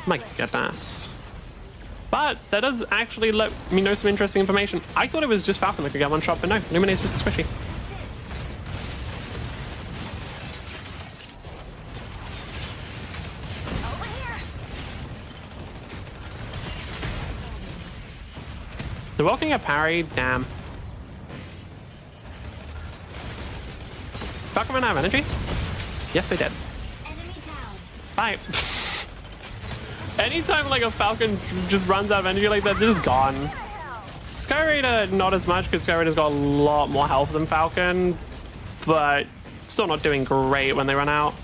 My goodness. But that does actually let me know some interesting information. I thought it was just Falcon that could get one shot, but no, Lumine's just squishy. They're walking a parry, damn. Falcon ran out of energy? Yes, they did. Bye. Anytime like a Falcon just runs out of energy like that, they're just gone. Skyraider, not as much, because Skyraider's got a lot more health than Falcon, but still not doing great when they run out.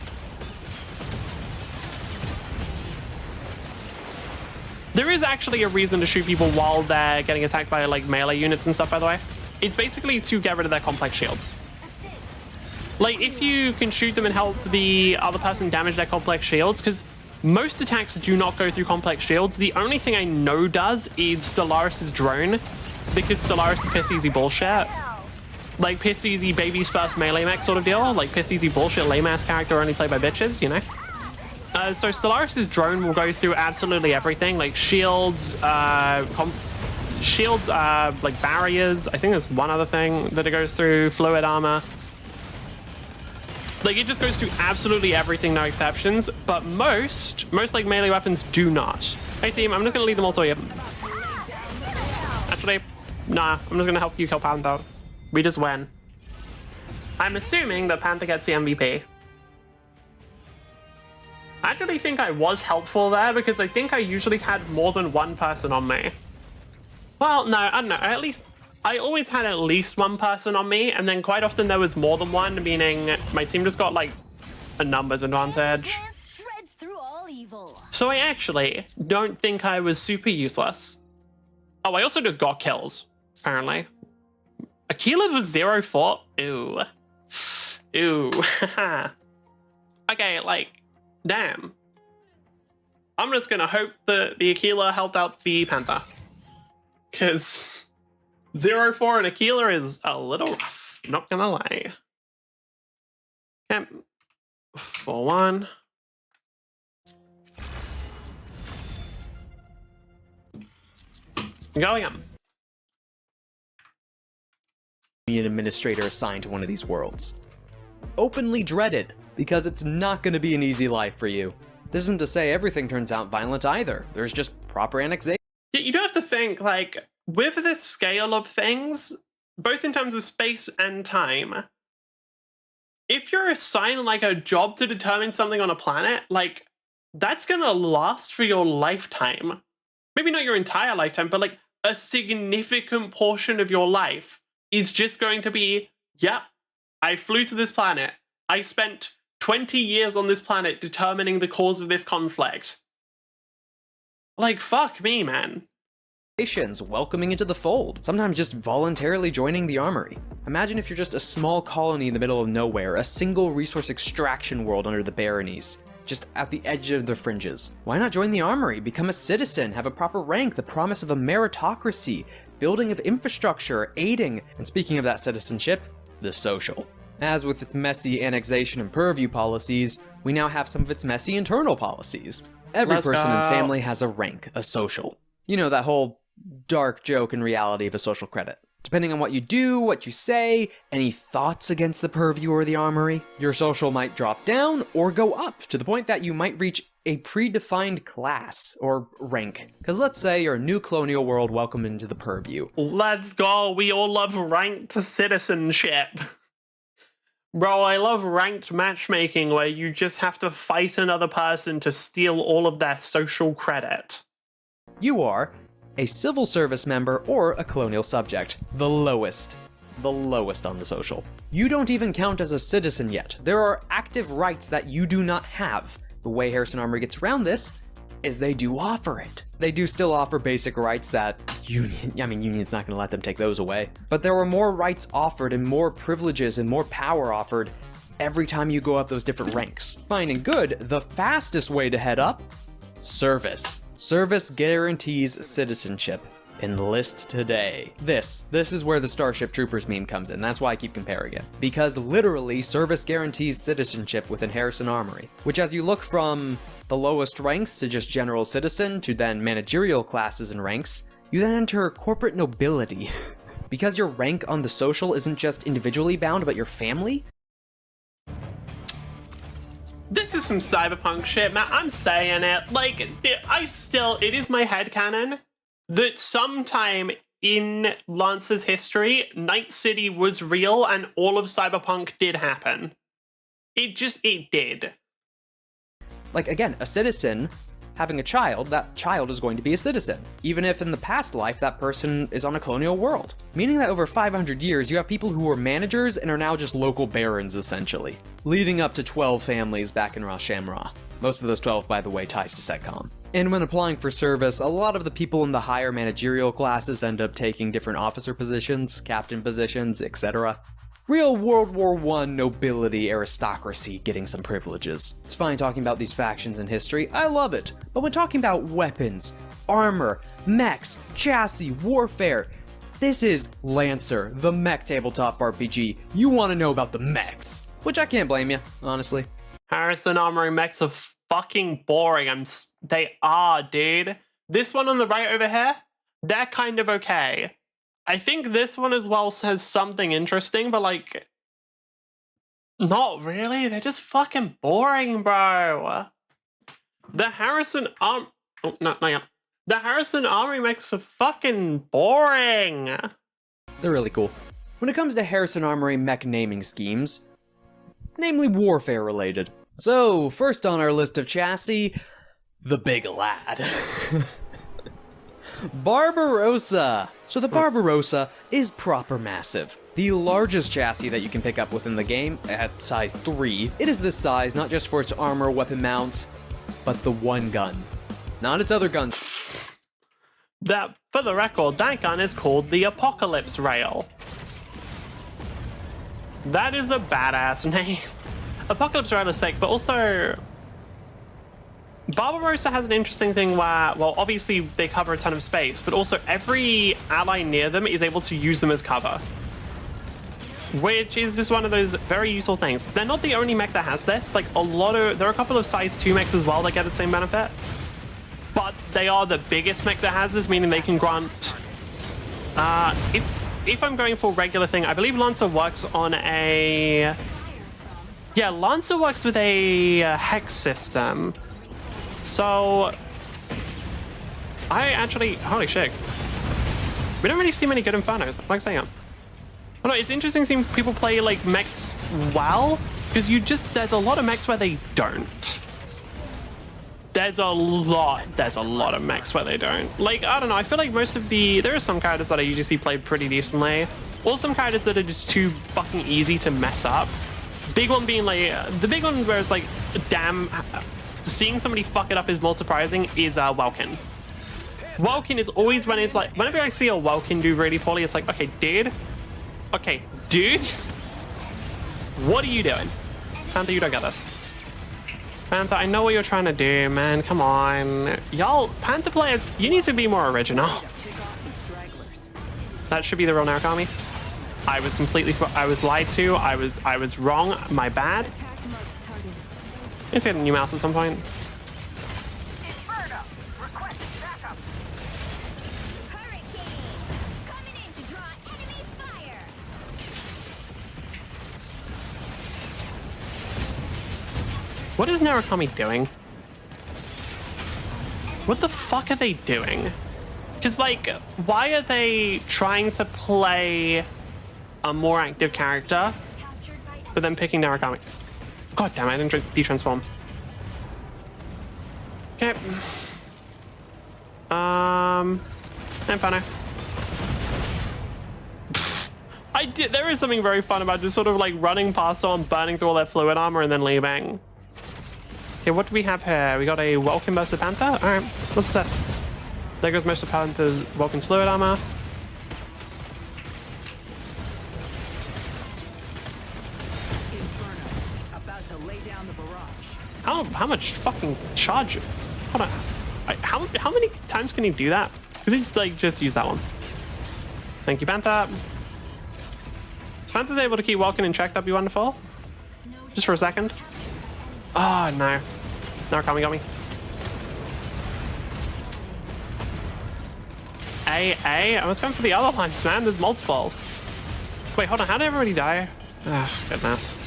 There is actually a reason to shoot people while they're getting attacked by like melee units and stuff, by the way. It's basically to get rid of their complex shields. Like, if you can shoot them and help the other person damage their complex shields, because most attacks do not go through complex shields. The only thing I know does is Stellaris' drone, because Stellaris is piss easy bullshit. Like, piss easy baby's first melee mech sort of deal. Like, piss easy bullshit lame ass character only played by bitches, you know? So Stellaris' drone will go through absolutely everything, like shields, like barriers. I think there's one other thing that it goes through, fluid armor. Like, it just goes through absolutely everything, no exceptions, but most like melee weapons do not. Hey team, I'm just gonna lead them all to you. Actually, nah, I'm just gonna help you kill Panther. We just win. I'm assuming that Panther gets the MVP. I actually think I was helpful there, because I think I usually had more than one person on me. Well, no, I don't know. At least I always had at least one person on me, and then quite often there was more than one, meaning my team just got like a numbers advantage. Shreds through all evil. So I actually don't think I was super useless. Oh, I also just got kills, apparently. Aquila was 0-4. Ooh. Ooh. Okay, like, damn. I'm just gonna hope that the Aquila helped out the Panther. Because 0-4 and Aquila is a little rough, not gonna lie. Okay. 4-1. Going up. Be an administrator assigned to one of these worlds. Openly dreaded, because it's not going to be an easy life for you. This isn't to say everything turns out violent either. There's just proper annexation. Yeah, you do have to think, like, with this scale of things, both in terms of space and time, if you're assigned, like, a job to determine something on a planet, like, that's gonna last for your lifetime. Maybe not your entire lifetime, but, like, a significant portion of your life. It's just going to be, yep, I flew to this planet. I spent 20 years on this planet determining the cause of this conflict. Like, fuck me, man. Welcoming into the fold, sometimes just voluntarily joining the armory. Imagine if you're just a small colony in the middle of nowhere, a single resource extraction world under the baronies, just at the edge of the fringes. Why not join the armory, become a citizen, have a proper rank, the promise of a meritocracy, building of infrastructure, aiding, and speaking of that citizenship, the social. As with its messy annexation and purview policies, we now have some of its messy internal policies. Every person and family has a rank, a social. You know, that whole dark joke and reality of a social credit. Depending on what you do, what you say, any thoughts against the purview or the armory, your social might drop down or go up to the point that you might reach a predefined class or rank. Because let's say you're a new colonial world welcomed into the purview. Let's go, we all love ranked citizenship. Bro, I love ranked matchmaking where you just have to fight another person to steal all of their social credit. You are a civil service member or a colonial subject. The lowest on the social. You don't even count as a citizen yet. There are active rights that you do not have. The way Harrison Armory gets around this is they do offer it. They do still offer basic rights that Union's not gonna let them take those away. But there are more rights offered and more privileges and more power offered every time you go up those different ranks. Fine and good, the fastest way to head up, service. Service guarantees citizenship. Enlist today. This is where the Starship Troopers meme comes in. That's why I keep comparing it. Because literally, service guarantees citizenship within Harrison Armory. Which as you look from the lowest ranks to just general citizen to then managerial classes and ranks, you then enter corporate nobility. Because your rank on the social isn't just individually bound, but your family. This is some cyberpunk shit, man. I'm saying it. Like, it is my headcanon that sometime in Lance's history, Night City was real and all of cyberpunk did happen. It did. Like, again, a citizen having a child, that child is going to be a citizen, even if in the past life that person is on a colonial world. Meaning that over 500 years, you have people who were managers and are now just local barons, essentially. Leading up to 12 families back in Ras Shamra. Most of those 12, by the way, ties to Setcom. And when applying for service, a lot of the people in the higher managerial classes end up taking different officer positions, captain positions, etc. Real World War I nobility aristocracy getting some privileges. It's fine talking about these factions in history, I love it. But when talking about weapons, armor, mechs, chassis, warfare, this is Lancer, the mech tabletop RPG. You want to know about the mechs. Which I can't blame you, honestly. Harrison Armory mechs are fucking boring. They are, dude. This one on the right over here, they're kind of okay. I think this one as well says something interesting, but like, not really. They're just fucking boring, bro. The Harrison The Harrison Armory mechs are fucking boring. They're really cool. When it comes to Harrison Armory mech naming schemes, namely warfare related. So, first on our list of chassis, the Big Lad. Barbarossa! So the Barbarossa is proper massive. The largest chassis that you can pick up within the game, at size 3. It is this size not just for its armor, weapon mounts, but the one gun. Not its other guns. That, for the record, that gun is called the Apocalypse Rail. That is a badass name. Apocalypse Rail is sick, but also Barbarossa has an interesting thing where, well, obviously they cover a ton of space, but also every ally near them is able to use them as cover, which is just one of those very useful things. They're not the only mech that has this. Like there are a couple of size 2 mechs as well that get the same benefit, but they are the biggest mech that has this, meaning they can grant. If I'm going for regular thing, I believe Lancer works on a. Yeah, Lancer works with a hex system. So, I actually, holy shit. We don't really see many good Infernos, like saying. Oh no, it's interesting seeing people play like mechs well, because there's a lot of mechs where they don't. There's a lot of mechs where they don't. Like, I don't know, I feel like there are some characters that I usually see played pretty decently, or some characters that are just too fucking easy to mess up. Big one being like, the big one where it's like, damn, seeing somebody fuck it up is more surprising is Welkin. Welkin is always when it's like, whenever I see a Welkin do really poorly, it's like, okay, dude, what are you doing? Panther, you don't get this. Panther, I know what you're trying to do, man, come on. Y'all, Panther players, you need to be more original. That should be the real Narukami. I was lied to, I was wrong, my bad. Need to get a new mouse at some point. What is Narukami doing? What the fuck are they doing? Because, like, why are they trying to play a more active character, but then picking Narukami? God damn it, I didn't de-transform. Okay. Inferno. There is something very fun about just sort of like running past someone, burning through all their fluid armor, and then leaving. Okay, what do we have here? We got a Welkin burst Panther? Alright, let's assess. There goes most of Panther's Welkin's fluid armor. How much fucking charge? Hold on. How many times can he do that? Could he like just use that one? Thank you, Panther. Panther's able to keep Welkin in check, that'd be wonderful. Just for a second. Oh no. Narukami got me. I was going for the other lines, man. There's multiple. Wait, hold on. How did everybody die? Ugh, goodness.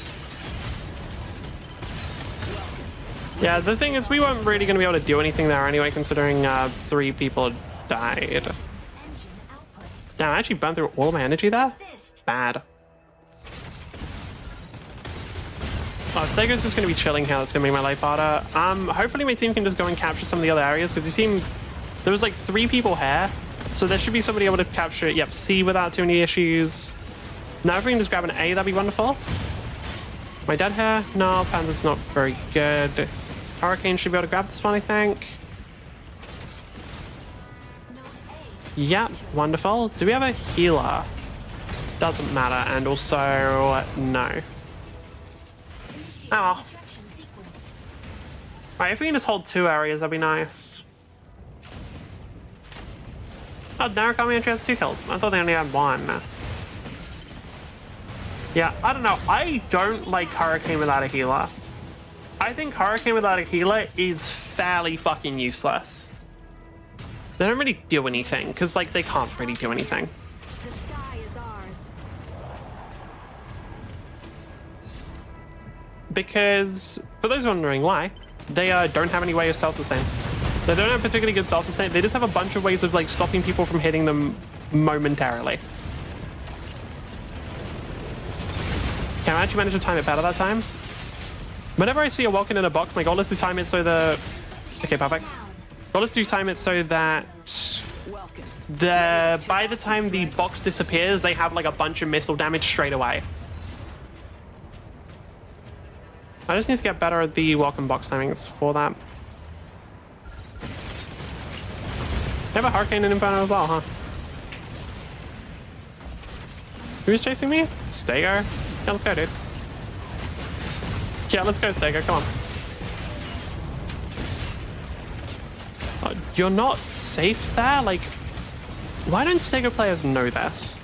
Yeah, the thing is, we weren't really going to be able to do anything there anyway, considering 3 people died. Damn, I actually burned through all my energy there? Bad. Oh, Stego's just going to be chilling here. That's going to make my life harder. Hopefully my team can just go and capture some of the other areas, because you seem... There was like 3 people here, so there should be somebody able to capture it. Yep, C without too many issues. Now if we can just grab an A, that'd be wonderful. Am I dead here? No, Panther's not very good. Hurricane should be able to grab this one, I think. Yep, wonderful. Do we have a healer? Doesn't matter, and also no. Oh well. Alright, if we can just hold 2 areas, that'd be nice. Oh, Narukami actually has 2 kills. I thought they only had 1. Yeah, I don't know. I don't like Hurricane without a healer. I think Hurricane without a healer is fairly fucking useless. They don't really do anything, because, like, they can't really do anything. The sky is ours. Because, for those wondering why, they don't have any way of self-sustain. They don't have particularly good self-sustain. They just have a bunch of ways of, like, stopping people from hitting them momentarily. Can I actually manage to time it better that time? Whenever I see a Welkin in a box, my goal is to time it so the... Okay, perfect. Goal is to time it so that by the time the box disappears, they have like a bunch of missile damage straight away. I just need to get better at the welcome box timings for that. They have a Hurricane and Inferno as well, huh? Who's chasing me? Stego? Yeah, let's go, dude. Yeah, let's go, Stego, come on. You're not safe there? Like, why don't Stego players know this?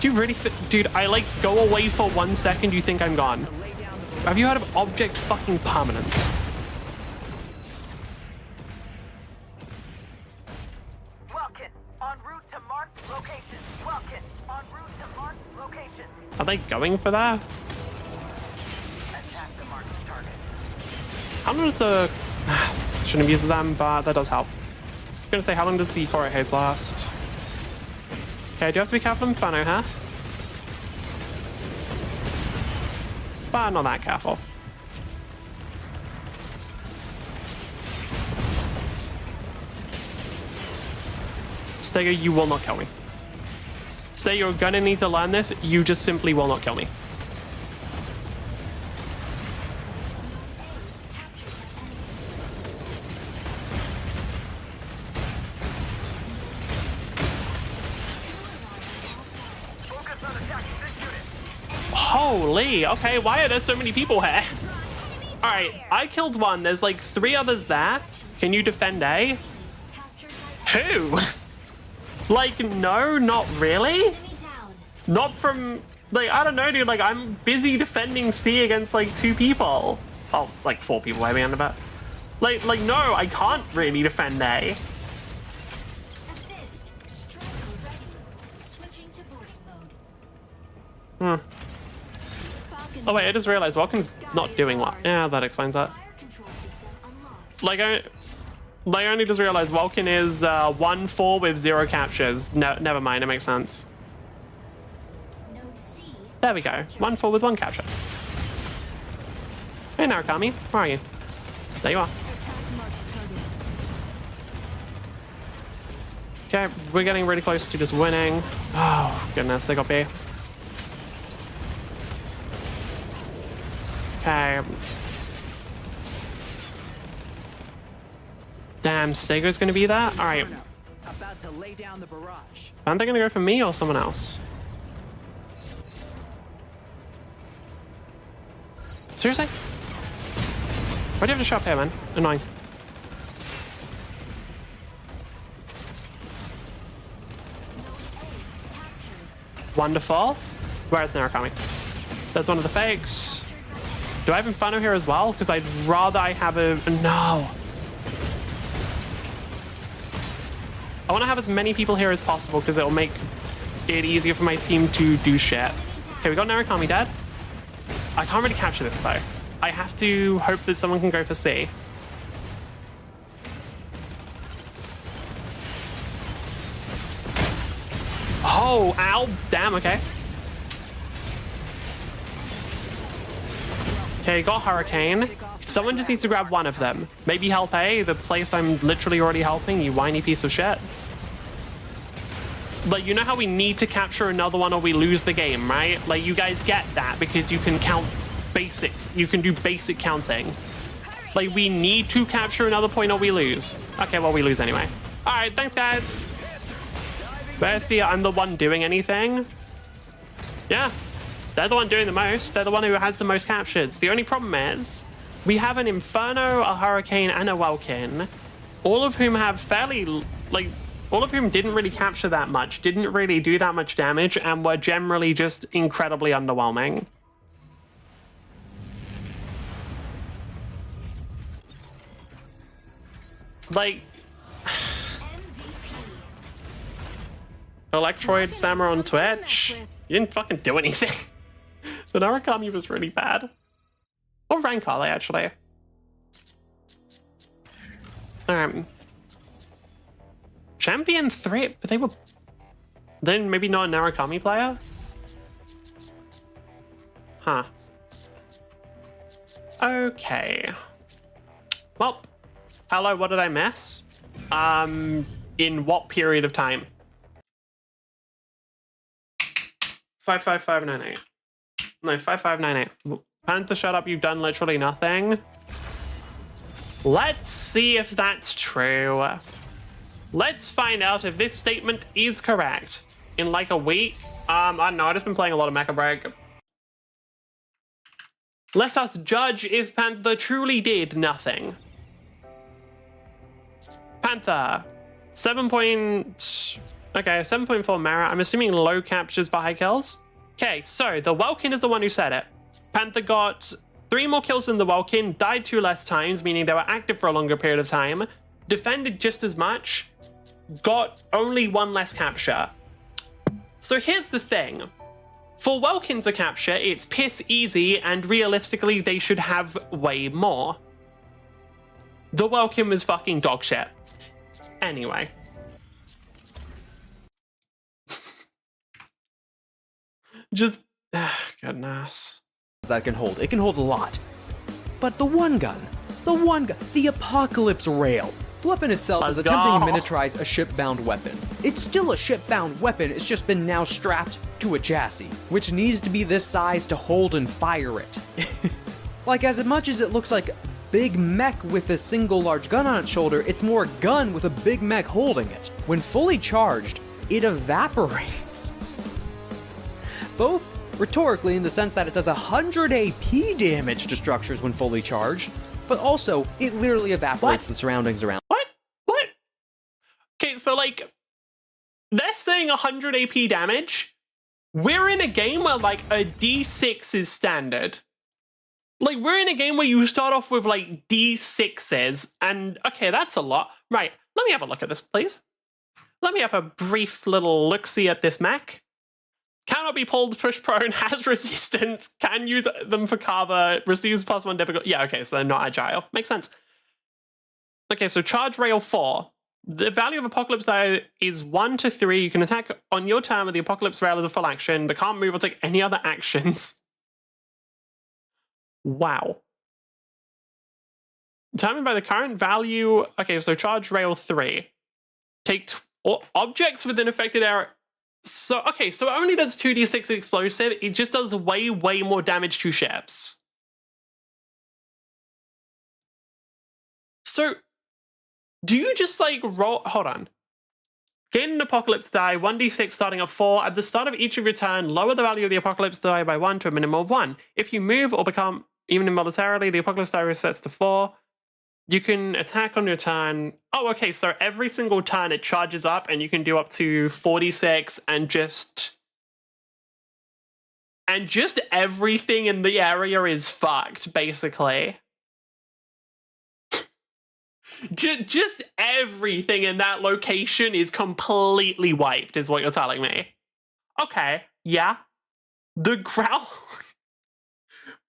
Do you really dude, I like go away for 1 second, you think I'm gone. Have you heard of object fucking permanence? Welcome, en route to marked location. Welcome, en route to marked location. Are they going for that? Attack the marked target. How long does the... Shouldn't have used them, but that does help. I'm gonna say, how long does the Choro Haze last? Okay, do you have to be careful in Inferno, huh? But not that careful. Stego, you will not kill me. Say you're gonna need to learn this, you just simply will not kill me. Holy, okay, why are there so many people here? All right, I killed one. There's like 3 others there. Can you defend A? Who? Like, no, not really. Not from, like, I don't know, dude. Like, I'm busy defending C against like 2 people. Oh, like 4 people, maybe under that. Like, no, I can't really defend A. Oh wait, I just realized Falcon's not doing what? Yeah, that explains that. Like I only just realized Falcon is 1-4 with 0 captures. No, never mind, it makes sense. There we go, 1-4 with 1 capture. Hey Narukami, where are you? There you are. Okay, we're getting really close to just winning. Oh goodness, they got B. Okay. Damn, Stego's gonna be there? Alright. About to lay down the barrage. Aren't they gonna go for me or someone else? Seriously? Why do you have to show up here, man? Annoying. Wonderful. Where's Narukami? That's one of the fakes. Do I have Inferno here as well? Because I'd rather I have a... No. I want to have as many people here as possible because it'll make it easier for my team to do shit. Okay, we got Narukami dead. I can't really capture this though. I have to hope that someone can go for C. Oh, ow. Damn, okay. Okay, got Hurricane. Someone just needs to grab one of them. Maybe help A, the place I'm literally already helping, you whiny piece of shit. Like, you know how we need to capture another one or we lose the game, right? Like, you guys get that because you can count basic, you can do basic counting. Like, we need to capture another point or we lose. Okay, well, we lose anyway. All right, thanks, guys. But see, I'm the one doing anything. Yeah. They're the one doing the most. They're the one who has the most captures. The only problem is we have an Inferno, a Hurricane, and a Welkin, all of whom have fairly, like, all of whom didn't really capture that much, didn't really do that much damage, and were generally just incredibly underwhelming. Like, Electroid Sammer on Twitch, you didn't fucking do anything. The Narukami was really bad. What rank are they, actually? Champion 3, but they were... Then maybe not a Narukami player? Huh. Okay. Well, hello, what did I miss? In what period of time? 55598. No, 5598. Panther, shut up, you've done literally nothing. Let's see if that's true. Let's find out if this statement is correct. In like a week? I don't know, I've just been playing a lot of Mecha Break. Let us judge if Panther truly did nothing. Panther. 7.4 Mara. I'm assuming low captures by high kills. Okay, so the Welkin is the one who said it. Panther got 3 more kills than the Welkin, died 2 less times, meaning they were active for a longer period of time, defended just as much, got only 1 less capture. So here's the thing. For Welkin to capture, it's piss easy, and realistically, they should have way more. The Welkin was fucking dog shit. Anyway. Just, goodness. That can hold. It can hold a lot. But the one gun, the Apocalypse Rail. The weapon itself is attempting to miniaturize a ship-bound weapon. It's still a ship-bound weapon, it's just been now strapped to a chassis, which needs to be this size to hold and fire it. Like, as much as it looks like big mech with a single large gun on its shoulder, it's more gun with a big mech holding it. When fully charged, it evaporates. Both rhetorically in the sense that it does 100 AP damage to structures when fully charged, but also it literally evaporates the surroundings around. What? Okay, so like, they're saying 100 AP damage. We're in a game where like a D6 is standard. Like, we're in a game where you start off with like D6s, and okay, that's a lot. Right, let me have a look at this, please. Let me have a brief little look-see at this mech. Cannot be pulled, push prone, has resistance, can use them for cover, receives +1 difficulty. Yeah, okay, so they're not agile. Makes sense. Okay, so charge rail 4. The value of Apocalypse Die is 1 to 3. You can attack on your turn with the Apocalypse Rail as a full action, but can't move or take any other actions. Wow. Determined by the current value. Okay, so charge rail 3. Take objects within affected area. So, okay, so it only does 2d6 explosive. It just does way, way more damage to ships. So, do you just like roll? Hold on. Gain an Apocalypse Die, 1d6 starting at 4. At the start of each of your turn, lower the value of the Apocalypse Die by 1 to a minimum of 1. If you move or become even involuntarily, the Apocalypse Die resets to 4. You can attack on your turn. Oh, okay, so every single turn it charges up and you can do up to 46 and just everything in the area is fucked, basically. Just everything in that location is completely wiped, is what you're telling me. Okay, yeah. The ground...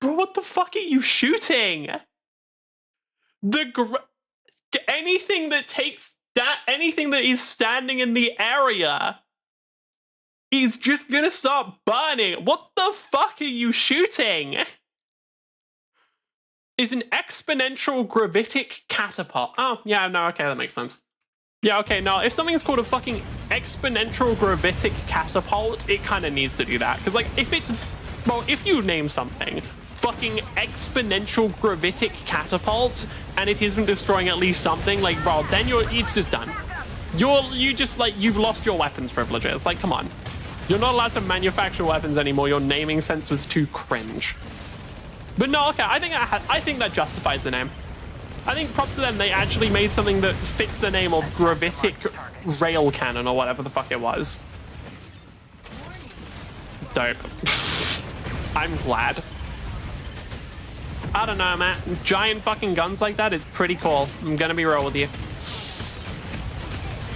Bro, what the fuck are you shooting? Anything that is standing in the area is just gonna start burning. What the fuck are you shooting? Is an exponential gravitic catapult. Oh, yeah, no, okay, that makes sense. Yeah, okay, no, if something's called a fucking exponential gravitic catapult, it kind of needs to do that. Because, like, if you name something fucking exponential gravitic catapult and it isn't destroying at least something, like, bro, then it's just done. You've lost your weapons privileges. Like, come on. You're not allowed to manufacture weapons anymore. Your naming sense was too cringe. But no, okay, I think that justifies the name. I think props to them, they actually made something that fits the name of gravitic rail cannon or whatever the fuck it was. Dope. I'm glad. I don't know, man. Giant fucking guns like that is pretty cool. I'm gonna be real with you.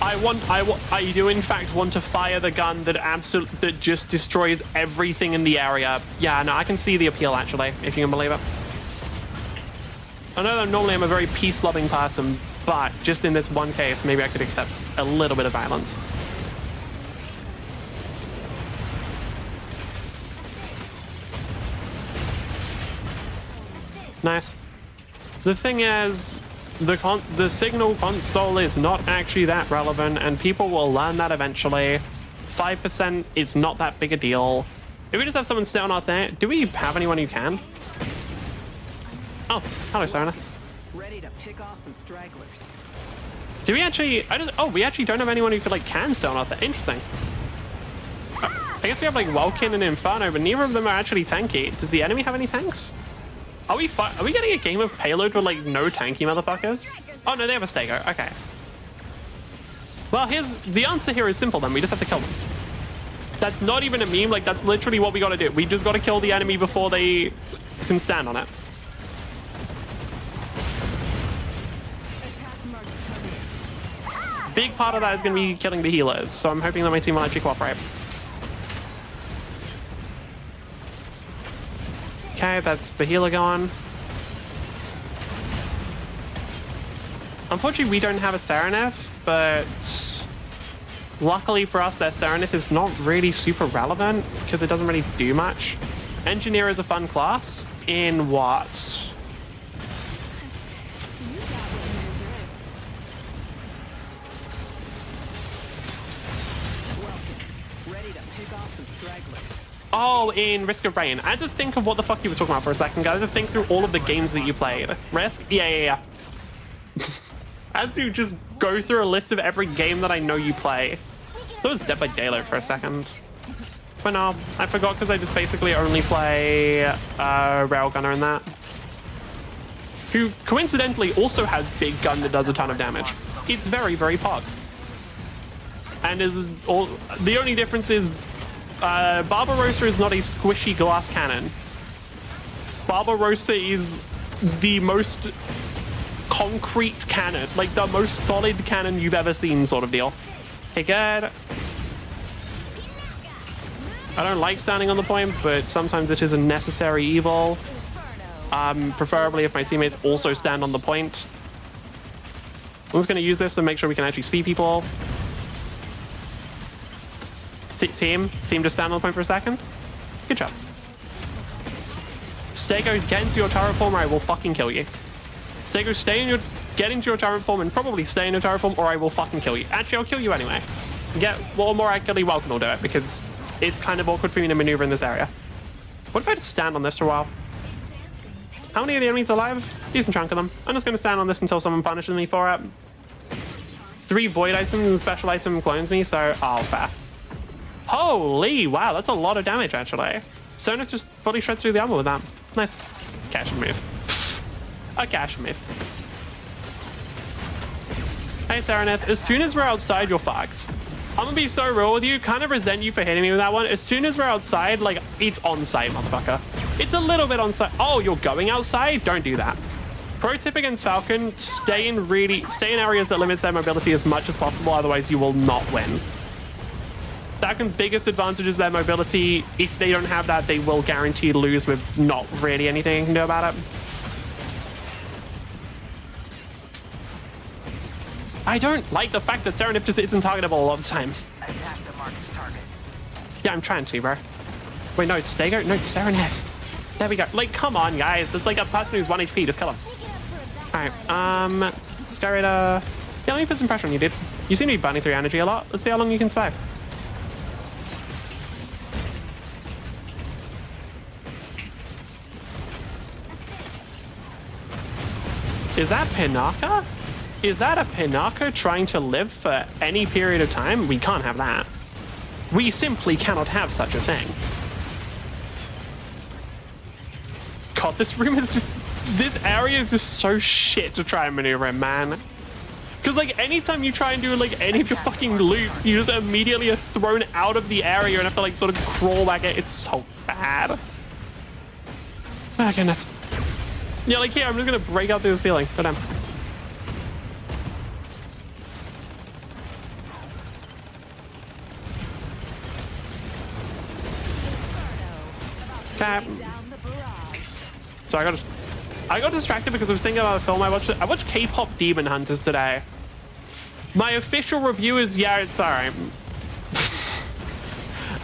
I do in fact want to fire the gun that just destroys everything in the area. Yeah, no, I can see the appeal actually, if you can believe it. I know that normally I'm a very peace-loving person, but just in this one case, maybe I could accept a little bit of violence. Nice. The thing is, the signal console is not actually that relevant, and people will learn that eventually. 5% is not that big a deal. If we just have someone stay on our thing, do we have anyone who can? Oh, hello, Sarah. Ready to pick off some stragglers. Do we actually? We actually don't have anyone who could like can stay on our thing. Interesting. I guess we have like Welkin and Inferno, but neither of them are actually tanky. Does the enemy have any tanks? Are we getting a game of Payload with like no tanky motherfuckers? Oh no, they have a Stego. Okay. Well, the answer here is simple then. We just have to kill them. That's not even a meme. Like, that's literally what we got to do. We just got to kill the enemy before they can stand on it. Big part of that is going to be killing the healers, so I'm hoping that my team will actually cooperate. Okay, that's the healer gone. Unfortunately, we don't have a Sereneth, but luckily for us, their Sereneth is not really super relevant because it doesn't really do much. Engineer is a fun class in what? Oh, in Risk of Rain. I had to think of what the fuck you were talking about for a second. I had to think through all of the games that you played. Risk? Yeah. I had to just go through a list of every game that I know you play. That was Dead by Daylight for a second. But no, I forgot because I just basically only play Railgunner in that. Who coincidentally also has big gun that does a ton of damage. It's very, very pog. And the only difference is Barbarossa is not a squishy glass cannon. Barbarossa is the most concrete cannon, like the most solid cannon you've ever seen, sort of deal. Okay, good. I don't like standing on the point, but sometimes it is a necessary evil. Preferably if my teammates also stand on the point. I'm just going to use this to make sure we can actually see people. Team, just stand on the point for a second. Good job. Stego, get into your turret form or I will fucking kill you. Stego, get into your turret form and probably stay in your turret form or I will fucking kill you. Actually, I'll kill you anyway. More accurately, Welcome will do it because it's kind of awkward for me to maneuver in this area. What if I just stand on this for a while? How many of the enemies are alive? Decent chunk of them. I'm just going to stand on this until someone punishes me for it. 3 void items and special item clones me, so fair. Holy, wow, that's a lot of damage, actually. Sonus just fully shreds through the armor with that. Nice. Cash and move. A cash move. Hey, Sereneth, as soon as we're outside, you're fucked. I'm gonna be so real with you, kind of resent you for hitting me with that one. As soon as we're outside, like, it's on-site, motherfucker. It's a little bit on-site. Oh, you're going outside? Don't do that. Pro tip against Falcon, stay in areas that limits their mobility as much as possible, otherwise you will not win. Falcon's biggest advantage is their mobility. If they don't have that, they will guarantee to lose with not really anything you can do about it. I don't like the fact that Serenif just isn't targetable all the time. Attack the marked target. Yeah, I'm trying to, bro. Wait, no, it's Stego? No, it's Serenif. There we go. Like, come on, guys. There's like a person who's 1 HP. Just kill him. All right, Sky Raider. Yeah, let me put some pressure on you, dude. You seem to be burning through energy a lot. Let's see how long you can survive. Is that Pinaka? Is that a Pinaka trying to live for any period of time? We can't have that. We simply cannot have such a thing. God, this room is just... This area is just so shit to try and maneuver in, man. Because, like, anytime you try and do, like, any of your fucking loops, you just immediately are thrown out of the area and have to, like, sort of crawl back in. It's so bad. Oh, goodness. Yeah, like, here, I'm just gonna break out through the ceiling. Go down. Okay. So I got distracted because I was thinking about a film I watched. I watched K-pop Demon Hunters today. My official review is, yeah, it's alright.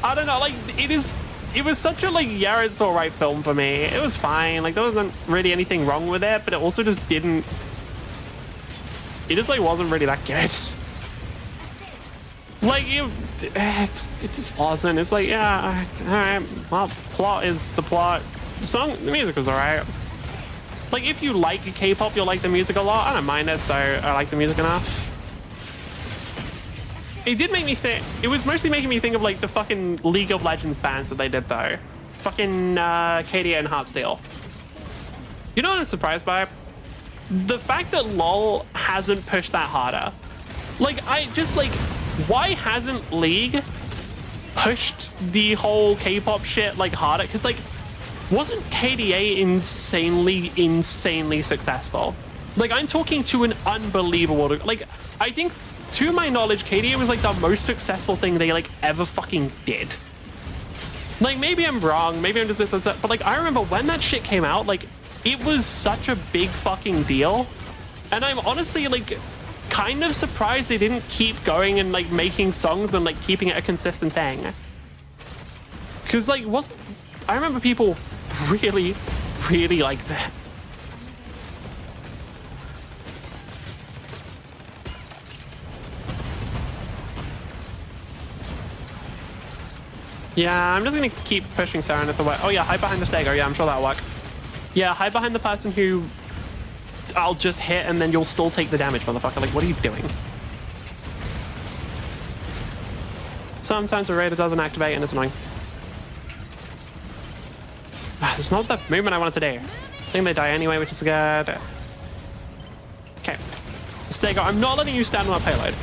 I don't know, like, it was such a, like, yeah, it's alright film for me. It was fine. Like, there wasn't really anything wrong with it, but it also just didn't It just like wasn't really that good. Like it just wasn't. It's like, yeah, all right. Well, plot is the plot. The music was alright. Like if you like K-pop, you'll like the music a lot. I don't mind it, so I like the music enough. It did make me think. It was mostly making me think of like the fucking League of Legends bands that they did though. Fucking KDA and Heartsteel. You know what I'm surprised by? The fact that LOL hasn't pushed that harder. Like I just like, why hasn't League pushed the whole K-pop shit like harder? Because like, wasn't KDA insanely successful? Like I'm talking to an unbelievable, like I think to my knowledge, KDA was like the most successful thing they like ever fucking did. Like maybe I'm wrong, maybe I'm just misunderstood, but like I remember when that shit came out, like it was such a big fucking deal. And I'm honestly like kind of surprised they didn't keep going and like making songs and like keeping it a consistent thing. Cause like I remember people really liked it. Yeah, I'm just gonna keep pushing Serenith away. Oh yeah, hide behind the Stego. Yeah, I'm sure that'll work. Yeah, hide behind the person who I'll just hit and then you'll still take the damage, motherfucker. Like, what are you doing? Sometimes the radar doesn't activate and it's annoying. It's not the movement I wanted to do. I think they die anyway, which is good. Okay. Stego, I'm not letting you stand on our payload.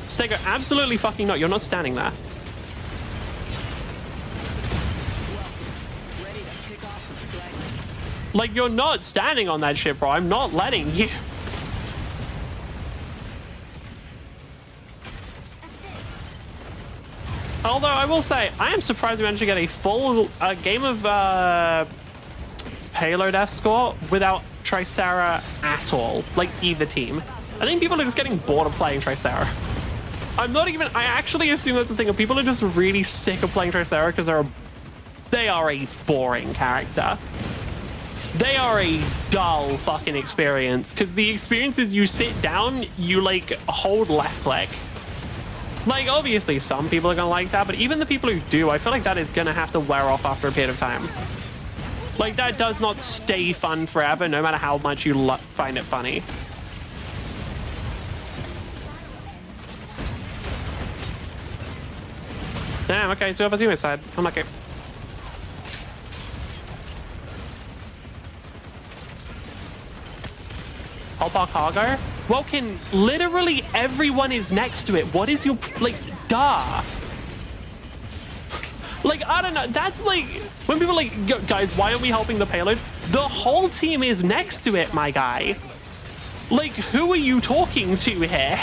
Stego, absolutely fucking not. You're not standing there. Like, you're not standing on that shit, bro. I'm not letting you. Although, I will say, I am surprised we managed to get a full game of payload escort without Tricera at all. Like, either team. I think people are just getting bored of playing Tricera. I'm not even... I actually assume that's the thing. People are just really sick of playing Tricera because they are a boring character. They are a dull fucking experience because the experience is you sit down, you like hold left click. Like obviously some people are gonna like that, but even the people who do, I feel like that is gonna have to wear off after a period of time. Like that does not stay fun forever, no matter how much you find it funny. Damn, okay, so over to his side. I'm lucky. Hop cargo? Well, can literally everyone is next to it. What is your, like, duh. Like, I don't know. That's like, when people are like, guys, why aren't we helping the payload? The whole team is next to it, my guy. Like, who are you talking to here?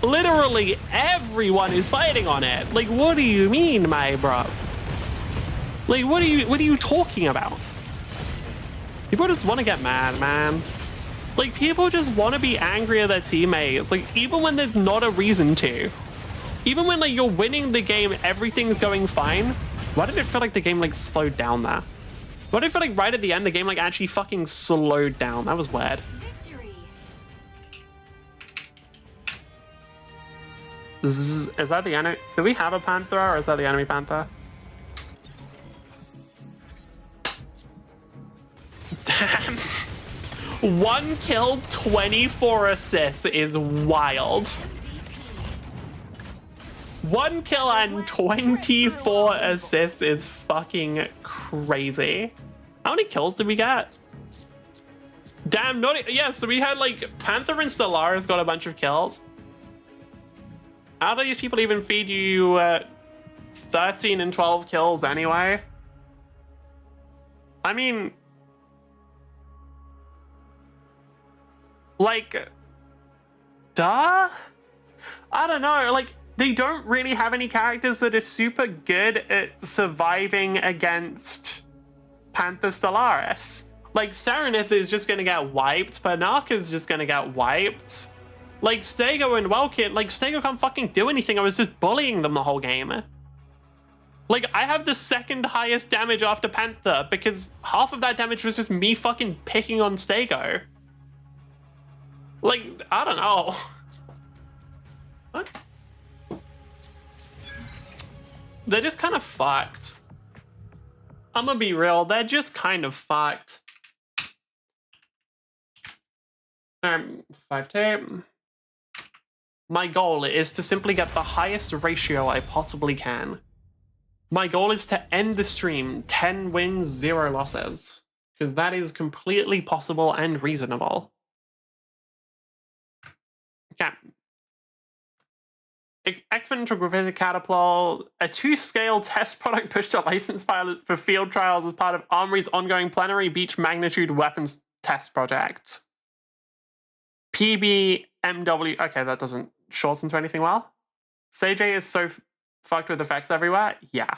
Literally everyone is fighting on it. Like, what do you mean, my bro? Like, what are you talking about? People just want to get mad, man. Like, people just want to be angry at their teammates. Like, even when there's not a reason to. Even when, like, you're winning the game, everything's going fine. Why did it feel like the game, like, slowed down there? Why did it feel like right at the end, the game, like, actually fucking slowed down? That was weird. Victory. Is that the enemy? Do we have a Panther, or is that the enemy Panther? Damn. 1 kill, 24 assists is wild. 1 kill and 24 assists is fucking crazy. How many kills did we get? Damn, yeah, so we had like Panther and Stellaris got a bunch of kills. How do these people even feed you 13 and 12 kills anyway? I mean, like, duh? I don't know, like, they don't really have any characters that are super good at surviving against Panther Stellaris. Like, Serenith is just gonna get wiped, Panaka's just gonna get wiped. Like, Stego and Welkin, like, Stego can't fucking do anything, I was just bullying them the whole game. Like, I have the second highest damage after Panther because half of that damage was just me fucking picking on Stego. Like, I don't know. What? They're just kind of fucked. I'm gonna be real, they're just kind of fucked. 5 tape. My goal is to simply get the highest ratio I possibly can. My goal is to end the stream 10 wins, 0 losses. Because that is completely possible and reasonable. Okay. Exponential gravitic catapult, a 2-scale test product pushed to license pilot for field trials as part of Armory's ongoing plenary beach magnitude weapons test project. PBMW. Okay, that doesn't shorten to anything well. CJ is so fucked with effects everywhere. Yeah.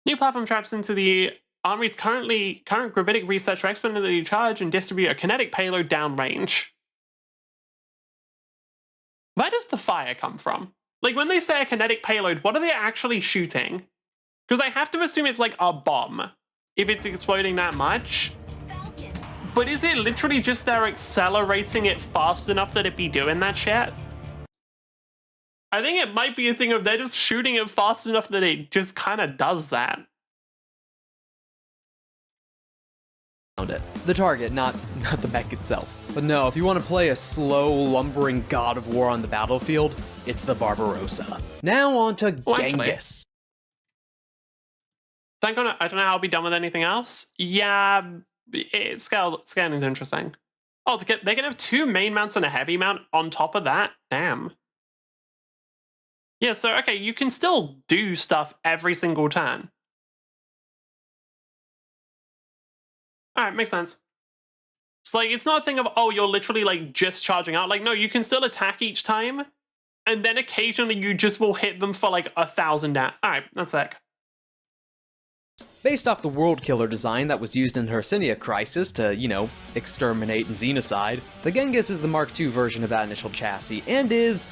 New platform traps into the Armory's current gravitic research to exponentially charge and distribute a kinetic payload downrange. Where does the fire come from? Like, when they say a kinetic payload, what are they actually shooting? Because I have to assume it's like a bomb, if it's exploding that much. Falcon. But is it literally just they're accelerating it fast enough that it be doing that shit? I think it might be a thing of they're just shooting it fast enough that it just kind of does that. It. The target, not the mech itself. But no, if you want to play a slow, lumbering god of war on the battlefield, it's the Barbarossa. Now on to Genghis. Thank God, I don't know how I'll be done with anything else. Yeah, scaling is interesting. Oh, they can have 2 main mounts and a heavy mount on top of that? Damn. Yeah, so, okay, you can still do stuff every single turn. Alright, makes sense. So, like, it's not a thing of, oh, you're literally, like, just charging out. Like, no, you can still attack each time, and then occasionally you just will hit them for, like, 1,000 down. Alright, that's sick. Based off the World Killer design that was used in the Hercynia Crisis to, you know, exterminate and xenocide, the Genghis is the Mark II version of that initial chassis, and is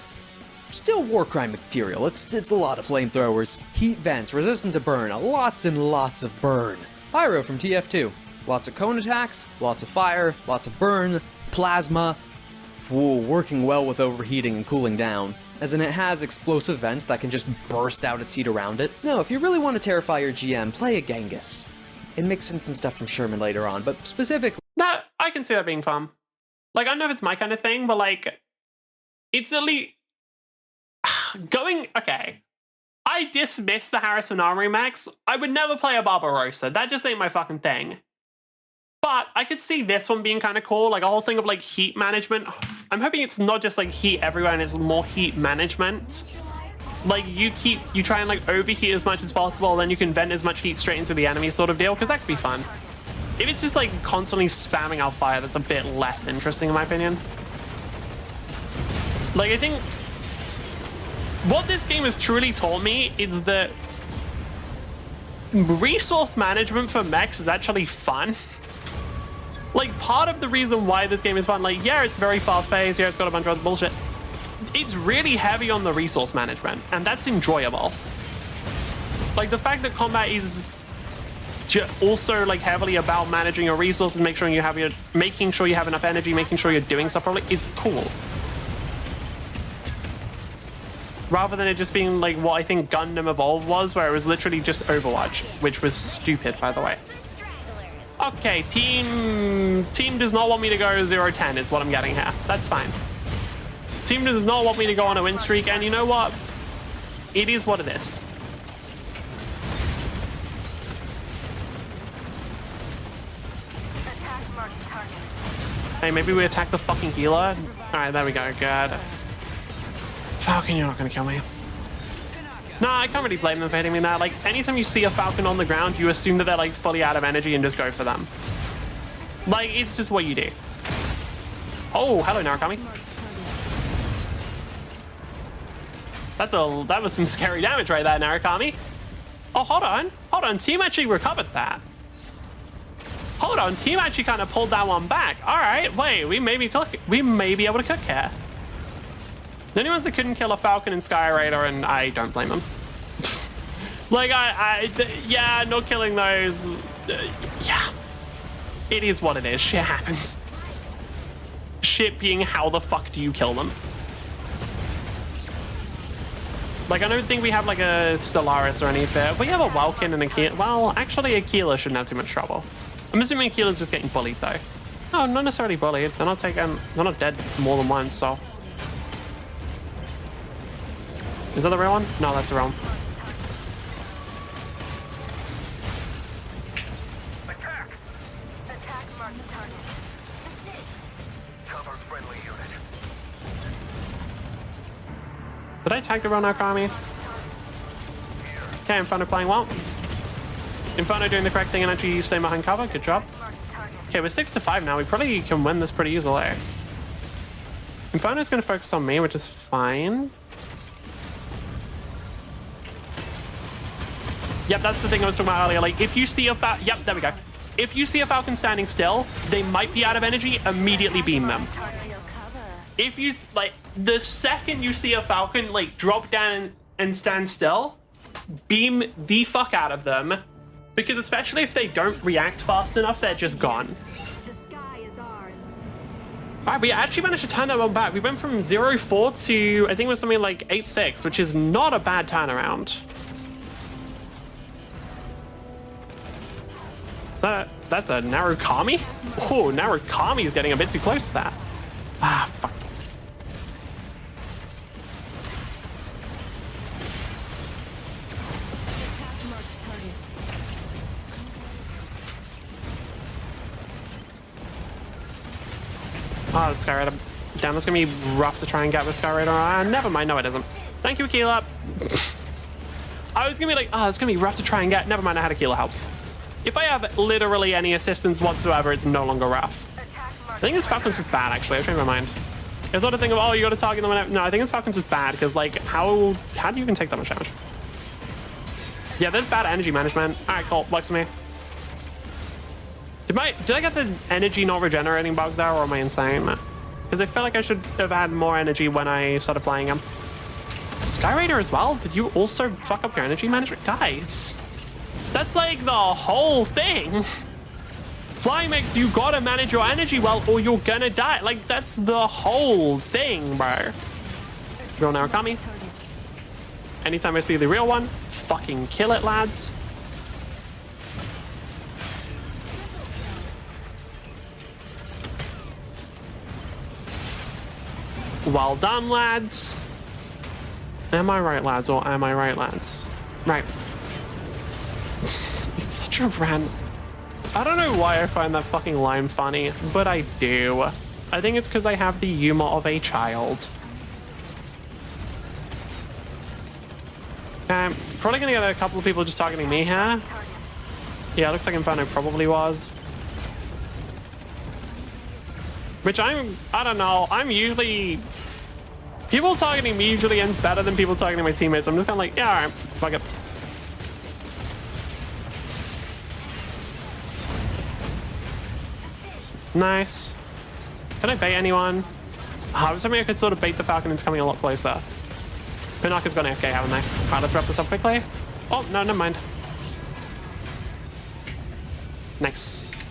still war crime material. It's a lot of flamethrowers, heat vents, resistant to burn, lots and lots of burn. Pyro from TF2. Lots of cone attacks, lots of fire, lots of burn, plasma, working well with overheating and cooling down, as in it has explosive vents that can just burst out its heat around it. No, if you really want to terrify your GM, play a Genghis. And mix in some stuff from Sherman later on, but specifically... That, I can see that being fun. Like, I don't know if it's my kind of thing, but, like, it's at least... Okay. I dismiss the Harrison Armory Max. I would never play a Barbarossa. That just ain't my fucking thing. But I could see this one being kind of cool, like a whole thing of like heat management. I'm hoping it's not just like heat everywhere and it's more heat management. Like you try and like overheat as much as possible, then you can vent as much heat straight into the enemy sort of deal, because that could be fun. If it's just like constantly spamming out fire, that's a bit less interesting in my opinion. Like I think what this game has truly taught me is that resource management for mechs is actually fun. Like, part of the reason why this game is fun, like, yeah, it's very fast-paced, yeah, it's got a bunch of other bullshit. It's really heavy on the resource management, and that's enjoyable. Like, the fact that combat is also, like, heavily about managing your resources, making sure you have enough energy, making sure you're doing stuff properly, it's cool. Rather than it just being, like, what I think Gundam Evolve was, where it was literally just Overwatch, which was stupid, by the way. Okay, team does not want me to go 0-10 is what I'm getting here. That's fine. Team does not want me to go on a win streak, and you know what? It is what it is. Attack marked target. Hey, maybe we attack the fucking healer? Alright, there we go, good. Falcon, you're not gonna kill me. Nah, I can't really blame them for hitting me in that. Like, anytime you see a Falcon on the ground, you assume that they're, like, fully out of energy and just go for them. Like, it's just what you do. Oh, hello, Narukami. That was some scary damage right there, Narukami. Oh, hold on. Team actually recovered that. Hold on, team actually kind of pulled that one back. All right, wait, we may be able to cook here. The only ones that couldn't kill a Falcon and Sky Raider, and I don't blame them. Like, yeah, not killing those. Yeah. It is what it is. Shit happens. shit being how the fuck do you kill them? Like, I don't think we have like a Stellaris or anything. We have a Welkin and a Keela. Well, actually, Aquila shouldn't have too much trouble. I'm assuming Aquila's just getting bullied though. No, not necessarily bullied. They're not dead more than once, so. Is that the real one? No, that's the wrong. Attack! Attack marked target. Assist! Cover friendly unit. Did I tag the wrong Arcami? Okay, Inferno playing well. Inferno doing the correct thing and actually staying behind cover. Good job. Okay, we're 6-5 now. We probably can win this pretty easily. Inferno's going to focus on me, which is fine. Yep, that's the thing I was talking about earlier. Like, if you see a Falcon... Yep, there we go. If you see a Falcon standing still, they might be out of energy. Immediately beam them. If you... Like, the second you see a Falcon, like, drop down and stand still, beam the fuck out of them. Because especially if they don't react fast enough, they're just gone. The sky is ours. All right, we actually managed to turn that one back. We went from 0-4 to, I think it was something like 8-6, which is not a bad turnaround. That's a Narukami? Oh, Narukami is getting a bit too close to that. Ah, fuck. Attack marked target. Oh, Sky Raider. Damn, that's gonna be rough to try and get with Sky Raider. Never mind, no it isn't. Thank you, Aquila. I was gonna be like, oh, it's gonna be rough to try and get. Never mind, I had Aquila help. If I have literally any assistance whatsoever, it's no longer rough. I think this Falcon's just bad, actually. I've changed my mind. There's not a thing of, oh, you gotta target them. No, I think this Falcon's just bad, because, like, how do you even take that much damage? Yeah, there's bad energy management. All right, cool. Works for me. Did I get the energy not regenerating bug there, or am I insane? Because I feel like I should have had more energy when I started playing him. Sky Raider as well? Did you also fuck up your energy management? Guys, that's like the whole thing. Flying makes you gotta manage your energy well or you're gonna die. Like, that's the whole thing, bro. Real Narukami. Anytime I see the real one, fucking kill it, lads. Well done, lads. Am I right, lads, or am I right, lads? Right. It's such a random... I don't know why I find that fucking line funny, but I do. I think it's because I have the humor of a child. Probably gonna get a couple of people just targeting me here. Yeah, it looks like Inferno probably was. Which I don't know, I'm usually... People targeting me usually ends better than people targeting my teammates. I'm just kind of like, yeah, all right, fuck it. Nice. Can I bait anyone? I was hoping I could sort of bait the Falcon into coming a lot closer. Pinocchio's gone AFK, haven't they? All right, let's wrap this up quickly. Oh, no, never mind. Nice.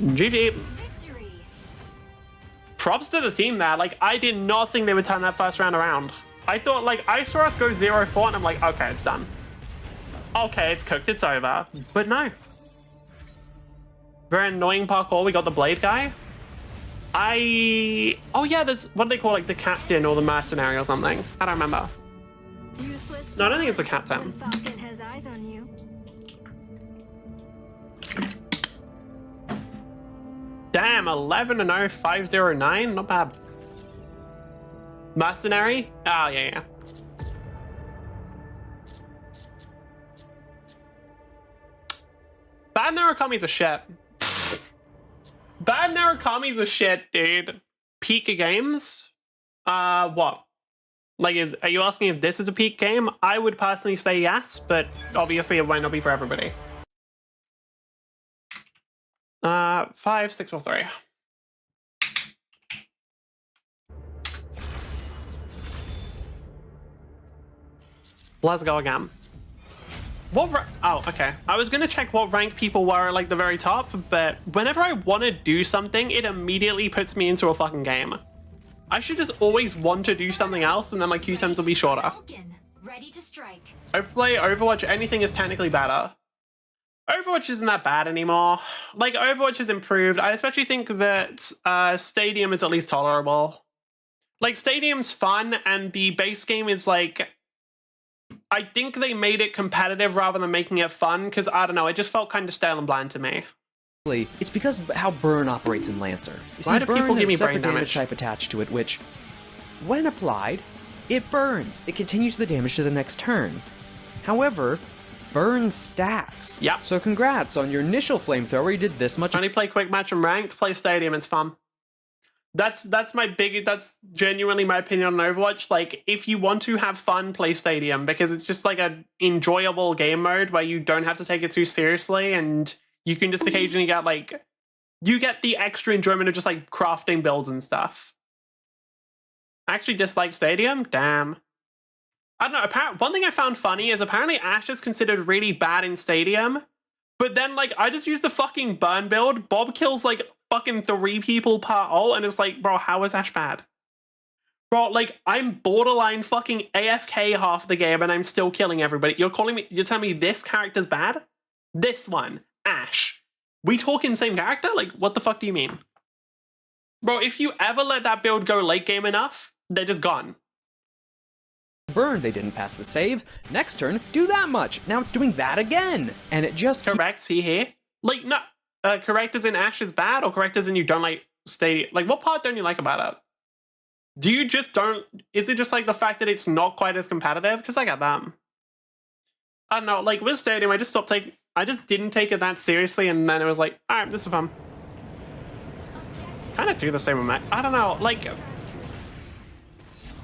GG. Victory. Props to the team there. Like, I did not think they would turn that first round around. I thought, like, I saw us go 0-4 and I'm like, okay, it's done. Okay, it's cooked, it's over. But no. Very annoying parkour. We got the blade guy. Oh yeah, there's, what do they call, like, the captain or the mercenary or something? I don't remember. Useless. No, I don't think it's a captain. When Falcon has eyes on you. Damn, 11-0, 509. Not bad. Mercenary? Oh, yeah. Bad Narukami's a shit. Bad Narukami's a shit, dude. Peak games? What? Like, are you asking if this is a peak game? I would personally say yes, but obviously it might not be for everybody. 5, 6, or 3. Let's go again. Oh, okay. I was gonna check what rank people were at like the very top, but whenever I want to do something, it immediately puts me into a fucking game. I should just always want to do something else, and then my queue times will be shorter. Falcon, ready to strike. I play Overwatch, anything is technically better. Overwatch isn't that bad anymore. Like, Overwatch has improved. I especially think that Stadium is at least tolerable. Like, Stadium's fun, and the base game is like... I think they made it competitive rather than making it fun, because, I don't know, it just felt kind of stale and bland to me. It's because how burn operates in Lancer. You Why see, do people burn give me has a separate brain damage damage? type attached to it, which, when applied, it burns. It continues the damage to the next turn. However, burn stacks. Yep. So congrats on your initial flamethrower. You did this much. Only play quick match and ranked, play Stadium, it's fun. That's genuinely my opinion on Overwatch. Like, if you want to have fun, play Stadium, because it's just like an enjoyable game mode where you don't have to take it too seriously, and you can just occasionally get like, you get the extra enjoyment of just like crafting builds and stuff. I actually dislike Stadium? Damn. I don't know, one thing I found funny is apparently Ashe is considered really bad in Stadium, but then like, I just use the fucking burn build, Bob kills like fucking 3 people per ult, and it's like, bro, how is Ashe bad? Bro, like, I'm borderline fucking AFK half the game and I'm still killing everybody. You're telling me this character's bad? This one, Ashe. We talking same character? Like, what the fuck do you mean? Bro, if you ever let that build go late game enough, they're just gone. Burn, they didn't pass the save. Next turn, do that much. Now it's doing that again. And it just... Correct, see here? Like, no, correct as in Ashe is bad, or correct as in you don't like Stadium? Like, what part don't you like about it? Do you just don't... Is it just like the fact that it's not quite as competitive? Because I got that. I don't know, like with Stadium, I just didn't take it that seriously, and then it was like, alright, this is fun. Kind of do the same with Mech. I don't know, like...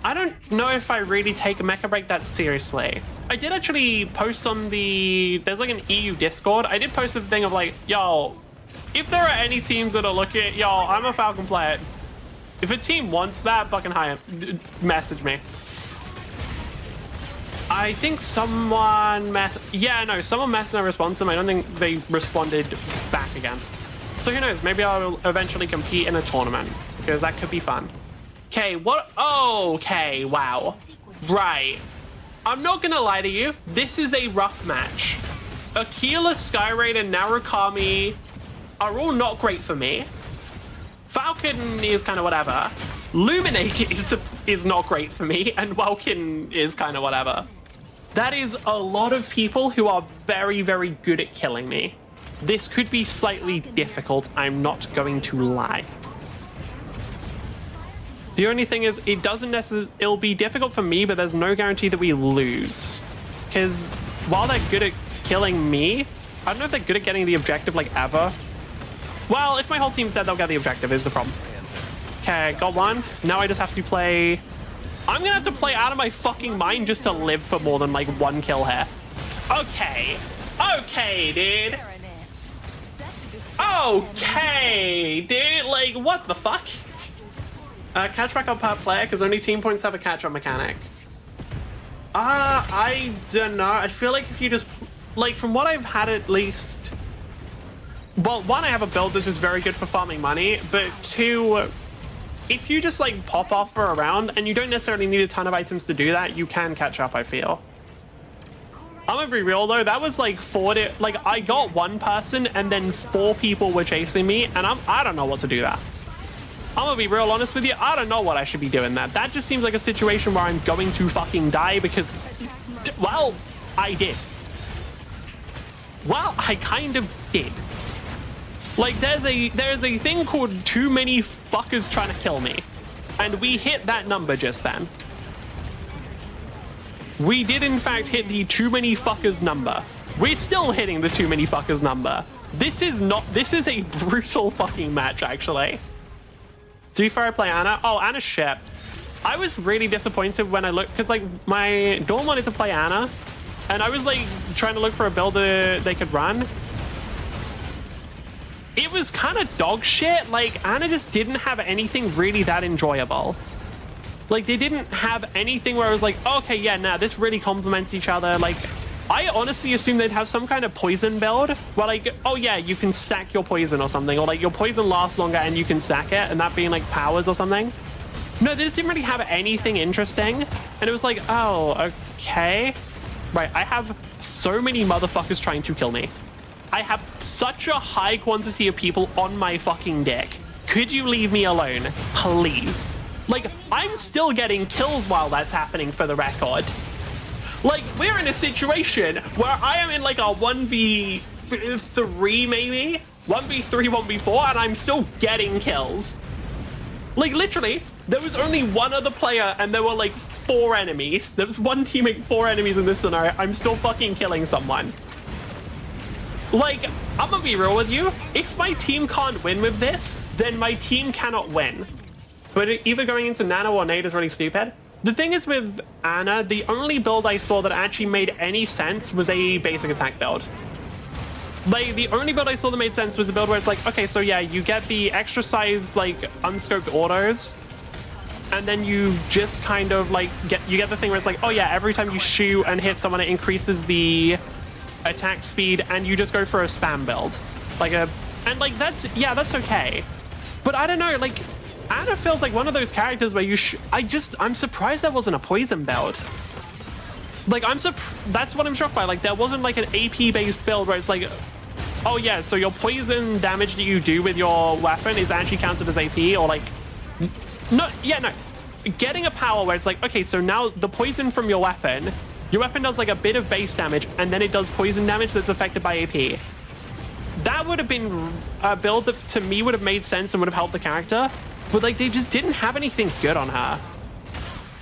I don't know if I really take Mecha Break that seriously. I did actually post on there's like an EU Discord. I did post a thing of like, yo, if there are any teams that are looking at, yo, I'm a Falcon player. If a team wants that, fucking message me. I think someone someone messaged and I responded to them. I don't think they responded back again. So who knows? Maybe I'll eventually compete in a tournament, because that could be fun. Okay, what? Okay, wow. Right. I'm not gonna lie to you. This is a rough match. Aquila, Skyraid, and Narukami are all not great for me. Falcon is kind of whatever. Luminate is not great for me, and Welkin is kind of whatever. That is a lot of people who are very, very good at killing me. This could be slightly difficult, I'm not going to lie. The only thing is, it'll be difficult for me, but there's no guarantee that we lose. Because while they're good at killing me, I don't know if they're good at getting the objective, like, ever. Well, if my whole team's dead, they'll get the objective, is the problem. Okay, got one. Now I just have to play... I'm gonna have to play out of my fucking mind just to live for more than, like, 1 kill here. Okay. Okay, dude. Okay, dude. Like, what the fuck? Catchback up per player, because only team points have a catch-up mechanic. I don't know. I feel like if you just... Like, from what I've had at least... Well, one, I have a build that's just very good for farming money, but two, if you just, like, pop off for a round, and you don't necessarily need a ton of items to do that, you can catch up, I feel. I'm gonna be real, though. That was, like, like, I got 1 person, and then 4 people were chasing me, and I don't know what to do that. I'm gonna be real honest with you, I don't know what I should be doing that. That just seems like a situation where I'm going to fucking die because, well, I did. Well, I kind of did. Like, there's a thing called too many fuckers trying to kill me. And we hit that number just then. We did in fact hit the too many fuckers number. We're still hitting the too many fuckers number. This is a brutal fucking match, actually. To be fair, I play Ana. Oh, Ana's shit. I was really disappointed when I looked, because like my dorm wanted to play Ana, and I was like trying to look for a build they could run. It was kind of dog shit. Like, Ana just didn't have anything really that enjoyable. Like, they didn't have anything where I was like, okay, yeah, nah, this really complements each other. Like, I honestly assumed they'd have some kind of poison build where like, oh yeah, you can sack your poison or something, or like your poison lasts longer and you can sack it, and that being like powers or something. No, they just didn't really have anything interesting. And it was like, oh, okay. Right, I have so many motherfuckers trying to kill me. I have such a high quantity of people on my fucking dick. Could you leave me alone, please? Like, I'm still getting kills while that's happening, for the record. Like, we're in a situation where I am in like a 1v3 maybe? 1v3, 1v4, and I'm still getting kills. Like, literally, there was only one other player and there were like 4 enemies. There was one teammate, 4 enemies in this scenario. I'm still fucking killing someone. Like, I'm gonna be real with you. If my team can't win with this, then my team cannot win. But either going into Nano or Nade is really stupid. The thing is with Anna, the only build I saw that actually made any sense was a basic attack build. Like, the only build I saw that made sense was a build where it's like, okay, so yeah, you get the extra sized, like, unscoped autos, and then you just kind of, like, get the thing where it's like, oh yeah, every time you shoot and hit someone, it increases the attack speed, and you just go for a spam build. And, like, that's okay. But I don't know, like, Anna feels like one of those characters where I'm surprised there wasn't a poison build. Like, that's what I'm shocked by. Like, there wasn't like an AP-based build where it's like, oh yeah, so your poison damage that you do with your weapon is actually counted as AP, or like, no. Getting a power where it's like, okay, so now the poison from your weapon does like a bit of base damage, and then it does poison damage that's affected by AP. That would have been a build that to me would have made sense and would have helped the character. But like, they just didn't have anything good on her.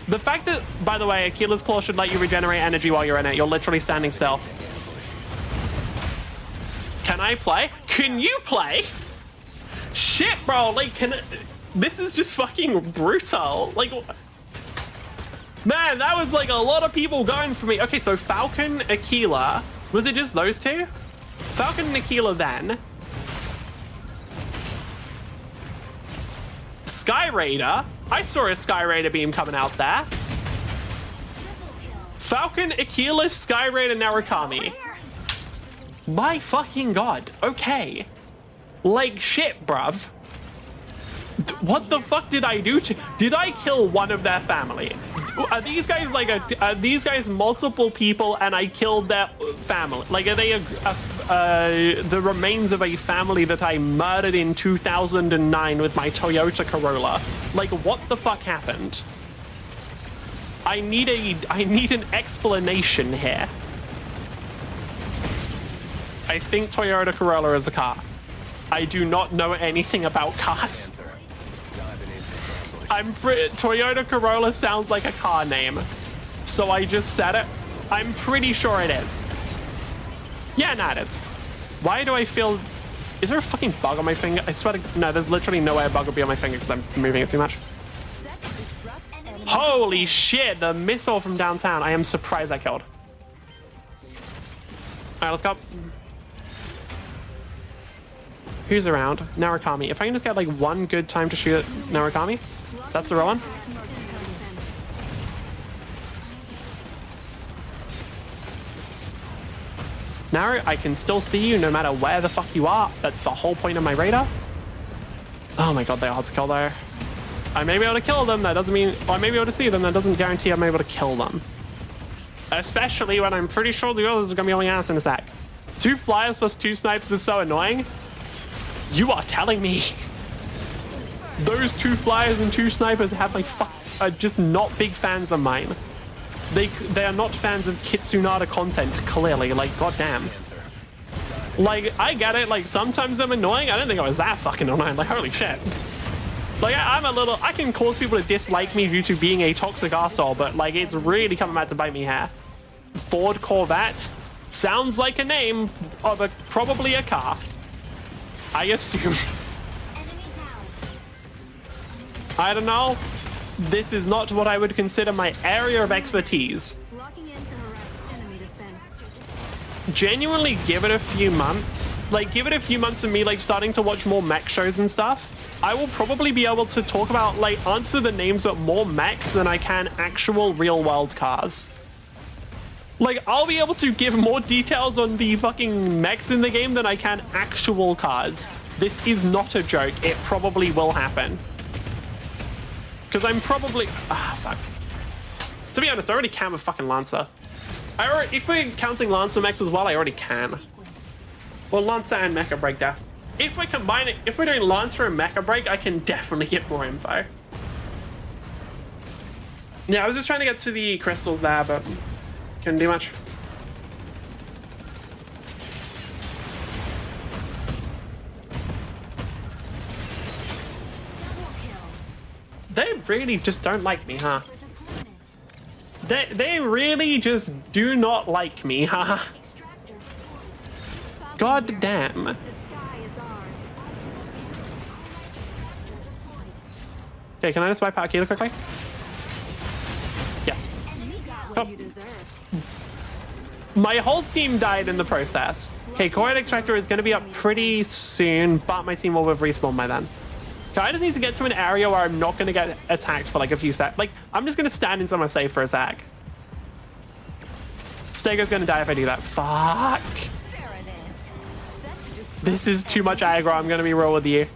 The fact that, by the way, Akila's Claw should let you regenerate energy while you're in it. You're literally standing still. Can I play? Can you play? Shit, bro. Like, this is just fucking brutal. Like, man, that was like a lot of people going for me. Okay, so Falcon, Akila. Was it just those two? Falcon and Akila then. Sky Raider. I saw a Sky Raider beam coming out there. Falcon, Akila, Sky Raider, Narukami. My fucking god. Okay. Like, shit, bruv. What the fuck did I do to... Did I kill one of their family? Are these guys like are these guys multiple people and I killed their family? Like, are they the remains of a family that I murdered in 2009 with my Toyota Corolla? Like, what the fuck happened? I need an explanation here. I think Toyota Corolla is a car. I do not know anything about cars. Toyota Corolla sounds like a car name, so I just said it. I'm pretty sure it is. Yeah, nah, it is. Why do I feel... Is there a fucking bug on my finger? I swear to... No, there's literally no way a bug would be on my finger because I'm moving it too much. Holy shit, the missile from downtown. I am surprised I killed. Alright, let's go. Who's around? Narukami. If I can just get like one good time to shoot at Narukami. That's the real one. Naru, I can still see you no matter where the fuck you are. That's the whole point of my radar. Oh my god, they are hard to kill there. I may be able to kill them, that doesn't mean... Or I may be able to see them, that doesn't guarantee I'm able to kill them. Especially when I'm pretty sure the others are gonna be only ass in a sec. 2 flyers plus 2 snipers is so annoying. You are telling me those 2 flyers and 2 snipers have like are just not big fans of mine. They are not fans of Kitsunada content, clearly. Like, goddamn. Like, I get it. Like, sometimes I'm annoying. I don't think I was that fucking annoying. Like, holy shit. Like, I can cause people to dislike me due to being a toxic arsehole, but like, it's really coming back to bite me here. Ford Corvette sounds like a name of probably a car. I assume. I don't know. This is not what I would consider my area of expertise. Genuinely, give it a few months. Like, give it a few months of me, like, starting to watch more mech shows and stuff. I will probably be able to talk about, like, answer the names of more mechs than I can actual real-world cars. Like, I'll be able to give more details on the fucking mechs in the game than I can actual cars. This is not a joke. It probably will happen. Because I'm probably... fuck. To be honest, I already can with fucking Lancer. If we're counting Lancer mechs as well, I already can. Well, Lancer and Mecha Break, if we combine it, if we're doing Lancer and Mecha Break, I can definitely get more info. Yeah, I was just trying to get to the crystals there, but couldn't do much. They really just don't like me, huh? They really just do not like me, huh? God damn. Okay, can I just wipe out Keela quickly? Yes. Oh. My whole team died in the process. Okay, Coil Extractor is going to be up pretty soon, but my team will have respawned by then. Okay, I just need to get to an area where I'm not going to get attacked for like a few seconds. Like, I'm just going to stand in somewhere safe for a sec. Stego's going to die if I do that. Fuck. This is too much aggro. I'm going to be real with you.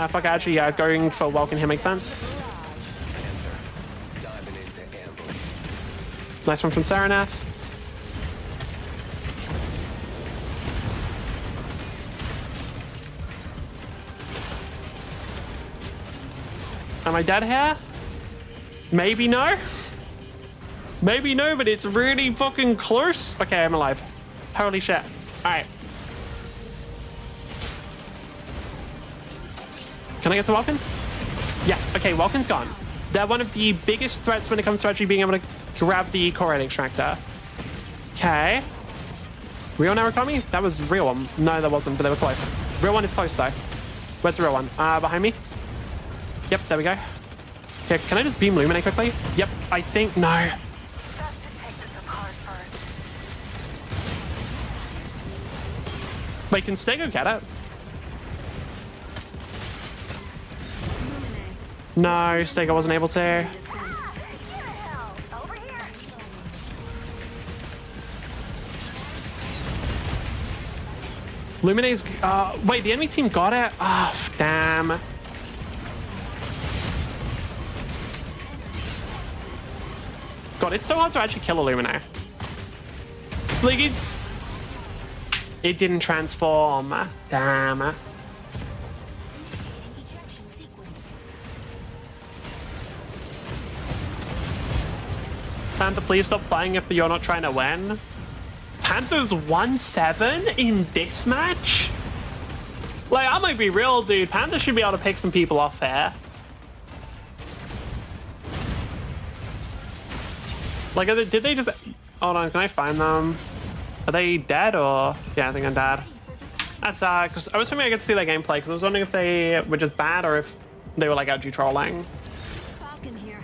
Fuck, actually, yeah, going for Welcome here makes sense. Nice one from Saranath. Am I dead here? Maybe no. Maybe no, but it's really fucking close. Okay, I'm alive. Holy shit. All right. Can I get to Welcome? Yes. Okay, Welcome's gone. They're one of the biggest threats when it comes to actually being able to grab the core extractor. Okay. Real Narukami? That was real one. No, that wasn't, but they were close. Real one is close though. Where's the real one? Behind me? Yep, there we go. Okay, can I just beam Luminate quickly? Yep, I think no. Wait, can Stego get it? No, Stego wasn't able to. Luminate's... wait, the enemy team got it? Oh, damn. God, it's so hard to actually kill a Luminate. Like, it's... It didn't transform. Damn. Panther, please stop playing if you're not trying to win. Panther's 1-7 in this match? Like, I might be real, dude. Panther should be able to pick some people off here. Like, did they just... Hold on, can I find them? Are they dead or... Yeah, I think I'm dead. That's sad, because I was hoping I could see their gameplay, because I was wondering if they were just bad or if they were, like, actually trolling. Falcon here.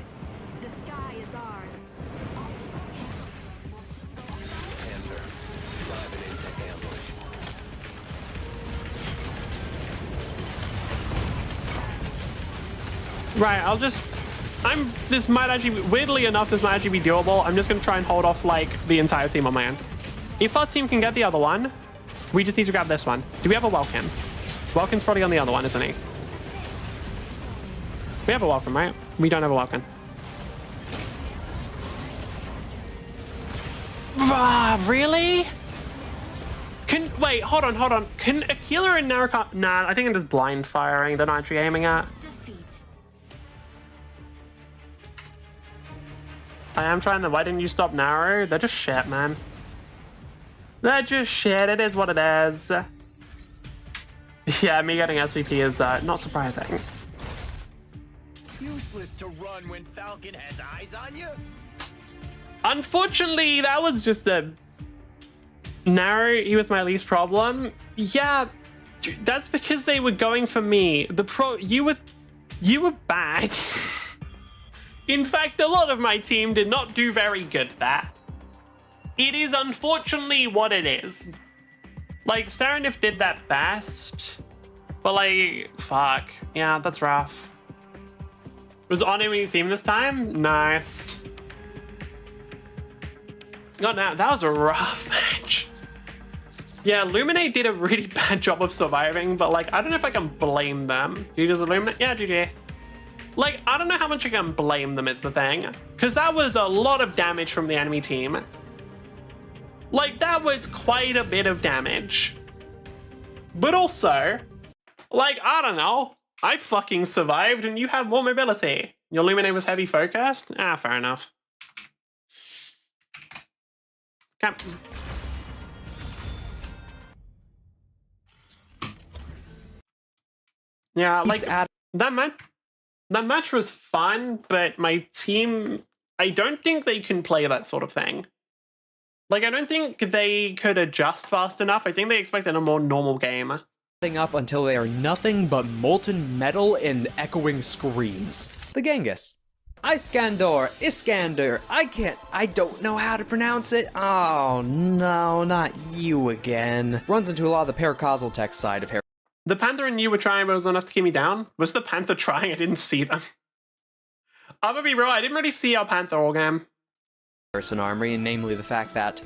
The sky is ours. Right, I'll just... This might actually... Weirdly enough, this might actually be doable. I'm just going to try and hold off, like, the entire team on my end. If our team can get the other one, we just need to grab this one. Do we have a Welcome? Welcome's probably on the other one, isn't he? We have a Welcome, right? We don't have a Welcome. Really? Wait, hold on. Can Aquila and Naraka... Nah, I think I'm just blind firing. They're not actually aiming at. Defeat. I am trying to... Why didn't you stop Naru? They're just shit, man. They're just shit. It is what it is. Yeah, me getting SVP is not surprising. Useless to run when Falcon has eyes on you. Unfortunately, that was just a... Naru, he was my least problem. Yeah, that's because they were going for me. You were bad. In fact, a lot of my team did not do very good there. It is unfortunately what it is. Like, Saranif did that best, but like, fuck. Yeah, that's rough. Was on enemy team this time? Nice. God, now that was a rough match. Yeah, Illuminate did a really bad job of surviving, but like, I don't know if I can blame them. GG's Illuminate? Yeah, GG. Like, I don't know how much I can blame them is the thing. Because that was a lot of damage from the enemy team. Like, that was quite a bit of damage. But also, like, I don't know. I fucking survived and you had more mobility. Your Illuminate was heavy focused? Ah, fair enough. Okay. Yeah, like, that match was fun, but my team, I don't think they can play that sort of thing. Like, I don't think they could adjust fast enough. I think they expected a more normal game. Up until they are nothing but molten metal and echoing screams. The Genghis. Iskandar, I don't know how to pronounce it. Oh no, not you again. Runs into a lot of the paracausal text side of Harry. The Panther and you were trying, but it was enough to keep me down. Was the Panther trying? I didn't see them. I'm gonna be real, I didn't really see our Panther all game. Harrison Armory, and namely the fact that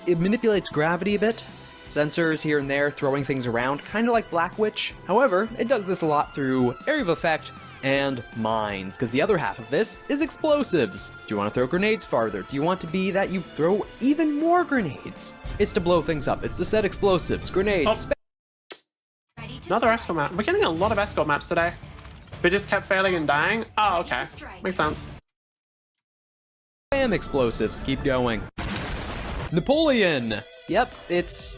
it manipulates gravity a bit. Sensors here and there, throwing things around, kind of like Black Witch. However, it does this a lot through area of effect and mines, because the other half of this is explosives. Do you want to throw grenades farther? Do you want to be that you throw even more grenades? It's to blow things up. It's to set explosives, grenades. Another escort map. We're getting a lot of escort maps today. We just kept failing and dying. Oh, okay. Makes sense. Spam explosives. Keep going. Napoleon! Yep, it's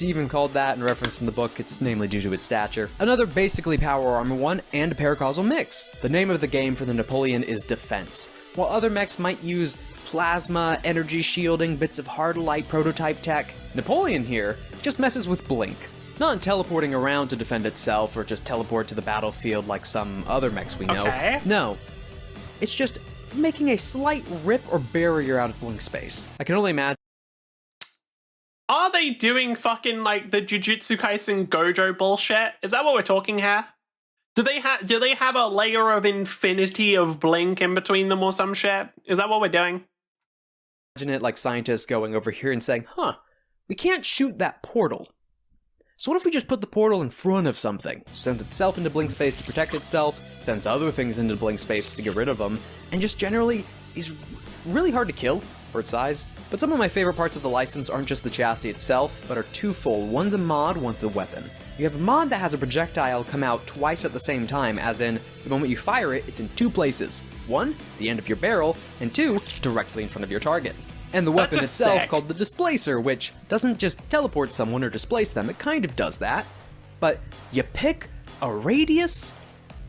even called that in reference in the book. It's namely due to its stature. Another basically power armor one and a paracausal mix. The name of the game for the Napoleon is Defense. While other mechs might use plasma, energy shielding, bits of hard light prototype tech, Napoleon here just messes with blink. Not teleporting around to defend itself or just teleport to the battlefield like some other mechs we know. Okay. No. It's just making a slight rip or barrier out of blink space. I can only imagine. Are they doing fucking like the Jujutsu Kaisen Gojo bullshit? Is that what we're talking here? Do they have a layer of infinity of blink in between them or some shit? Is that what we're doing? Imagine it like scientists going over here and saying, huh, we can't shoot that portal. So what if we just put the portal in front of something? Sends itself into blink space to protect itself, sends other things into blink space to get rid of them, and just generally is really hard to kill for its size. But some of my favorite parts of the license aren't just the chassis itself, but are twofold. One's a mod, one's a weapon. You have a mod that has a projectile come out twice at the same time, as in, the moment you fire it, it's in two places. One, the end of your barrel, and two, directly in front of your target. And the weapon itself, sick. called the Displacer, which doesn't just teleport someone or displace them, it kind of does that. But you pick a radius,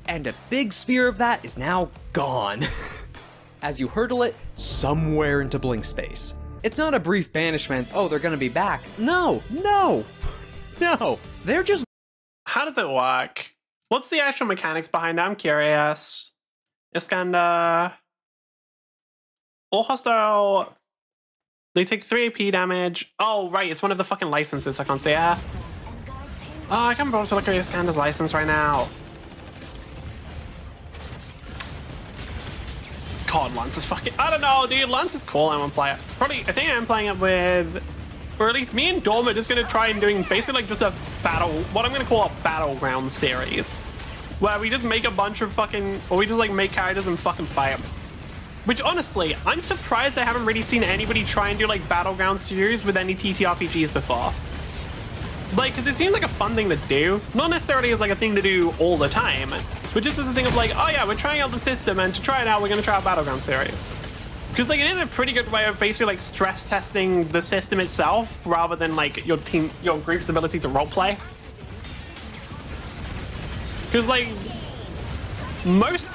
and a big sphere of that is now gone. As you hurtle it somewhere into blink space. It's not a brief banishment, oh, they're gonna be back. No, no, no. They're just... How does it work? What's the actual mechanics behind it? I'm curious. Iskander. All hostile... They take 3 AP damage. Oh, right, it's one of the fucking licenses, I can't see it. Oh, I can't bother to look at Iskander's license right now. God, Lance is fucking... I don't know, dude. Lance is cool. I want to play it. Probably, I think I'm playing it with... Or at least me and Dorm are just going to try and doing basically like just a battle... What I'm going to call a battleground series. Where we just make a bunch of fucking... Or we just like make characters and fucking fight them. Which honestly, I'm surprised I haven't really seen anybody try and do like battleground series with any TTRPGs before. Like, because it seems like a fun thing to do. Not necessarily as like a thing to do all the time, but just as a thing of like, oh yeah, we're trying out the system, and to try it out, we're going to try out battleground series. Because like it is a pretty good way of basically like stress testing the system itself, rather than like your group's ability to roleplay. Because like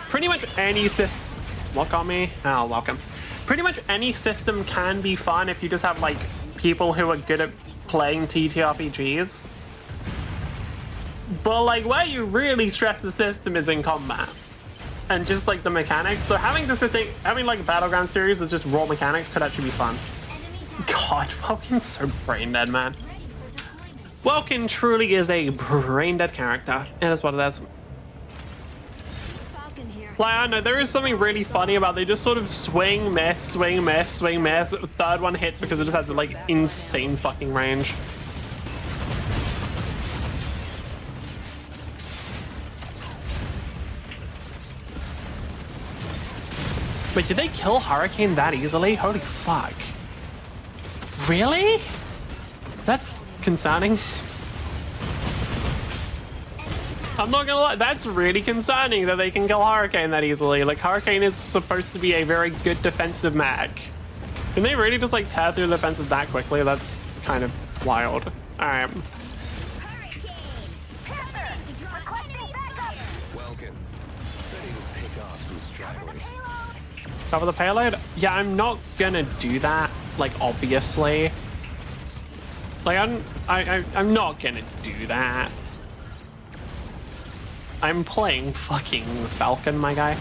pretty much any system. Look on me. Oh, welcome. Pretty much any system can be fun if you just have like people who are good at playing TTRPGs. But like where you really stress the system is in combat and just like the mechanics. So having like a battleground series is just raw mechanics could actually be fun. God, Welkin's so brain dead, man. Welkin truly is a brain dead character. And that's what it is. Falcon here. Like, I don't know, there is something really funny about they just sort of swing, miss, swing, miss, swing, miss. Third one hits because it just has like insane fucking range. Wait, did they kill Hurricane that easily? Holy fuck. Really? That's concerning. I'm not gonna lie, that's really concerning that they can kill Hurricane that easily. Like, Hurricane is supposed to be a very good defensive mech. Can they really just like tear through the defensive that quickly? That's kind of wild. Alright. Welcome. Ready to pick off some stragglers. Cover the payload? Yeah, I'm not gonna do that, like, obviously. Like, I'm not gonna do that. I'm playing fucking Falcon, my guy.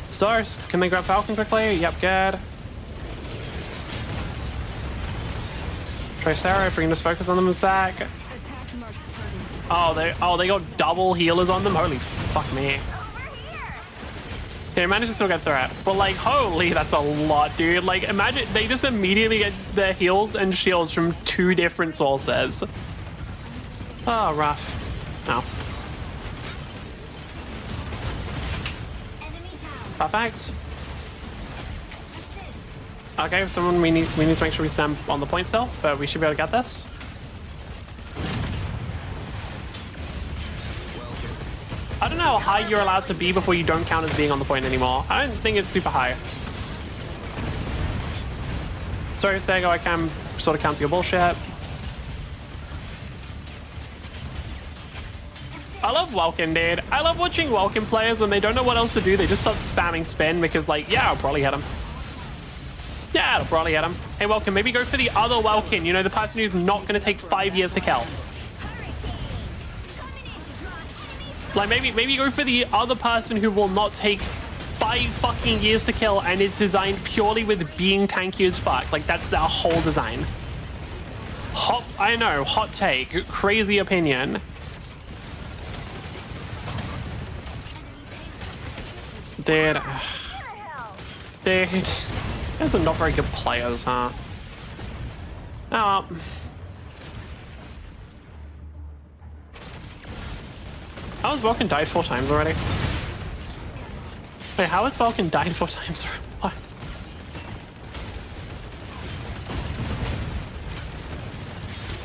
Sourced. Can they grab Falcon quickly? Yep, good. Tricera, if we can just focus on them in a sec. Attack marked target. Oh, they got double healers on them? Holy fuck me. They managed to still get through it. But like, holy, that's a lot, dude. Like, imagine they just immediately get their heals and shields from 2 different sources. Oh, rough. No. Perfect. Okay, someone we need to make sure we stand on the point still, but we should be able to get this. I don't know how high you're allowed to be before you don't count as being on the point anymore. I don't think it's super high. Sorry, Stego, I can sort of counter your bullshit. I love Welkin, dude. I love watching Welkin players when they don't know what else to do. They just start spamming spin because, like, yeah, I'll probably hit him. Yeah, I'll probably hit him. Hey, Welkin, maybe go for the other Welkin. You know, the person who's not going to take 5 years to kill. Like, maybe go for the other person who will not take 5 fucking years to kill and is designed purely with being tanky as fuck. Like, that's their whole design. I know, hot take, crazy opinion. Dude. Dude. Those are not very good players, huh? Oh, well. How has Vulcan died 4 times already? Wait, how has Vulcan died 4 times already? What?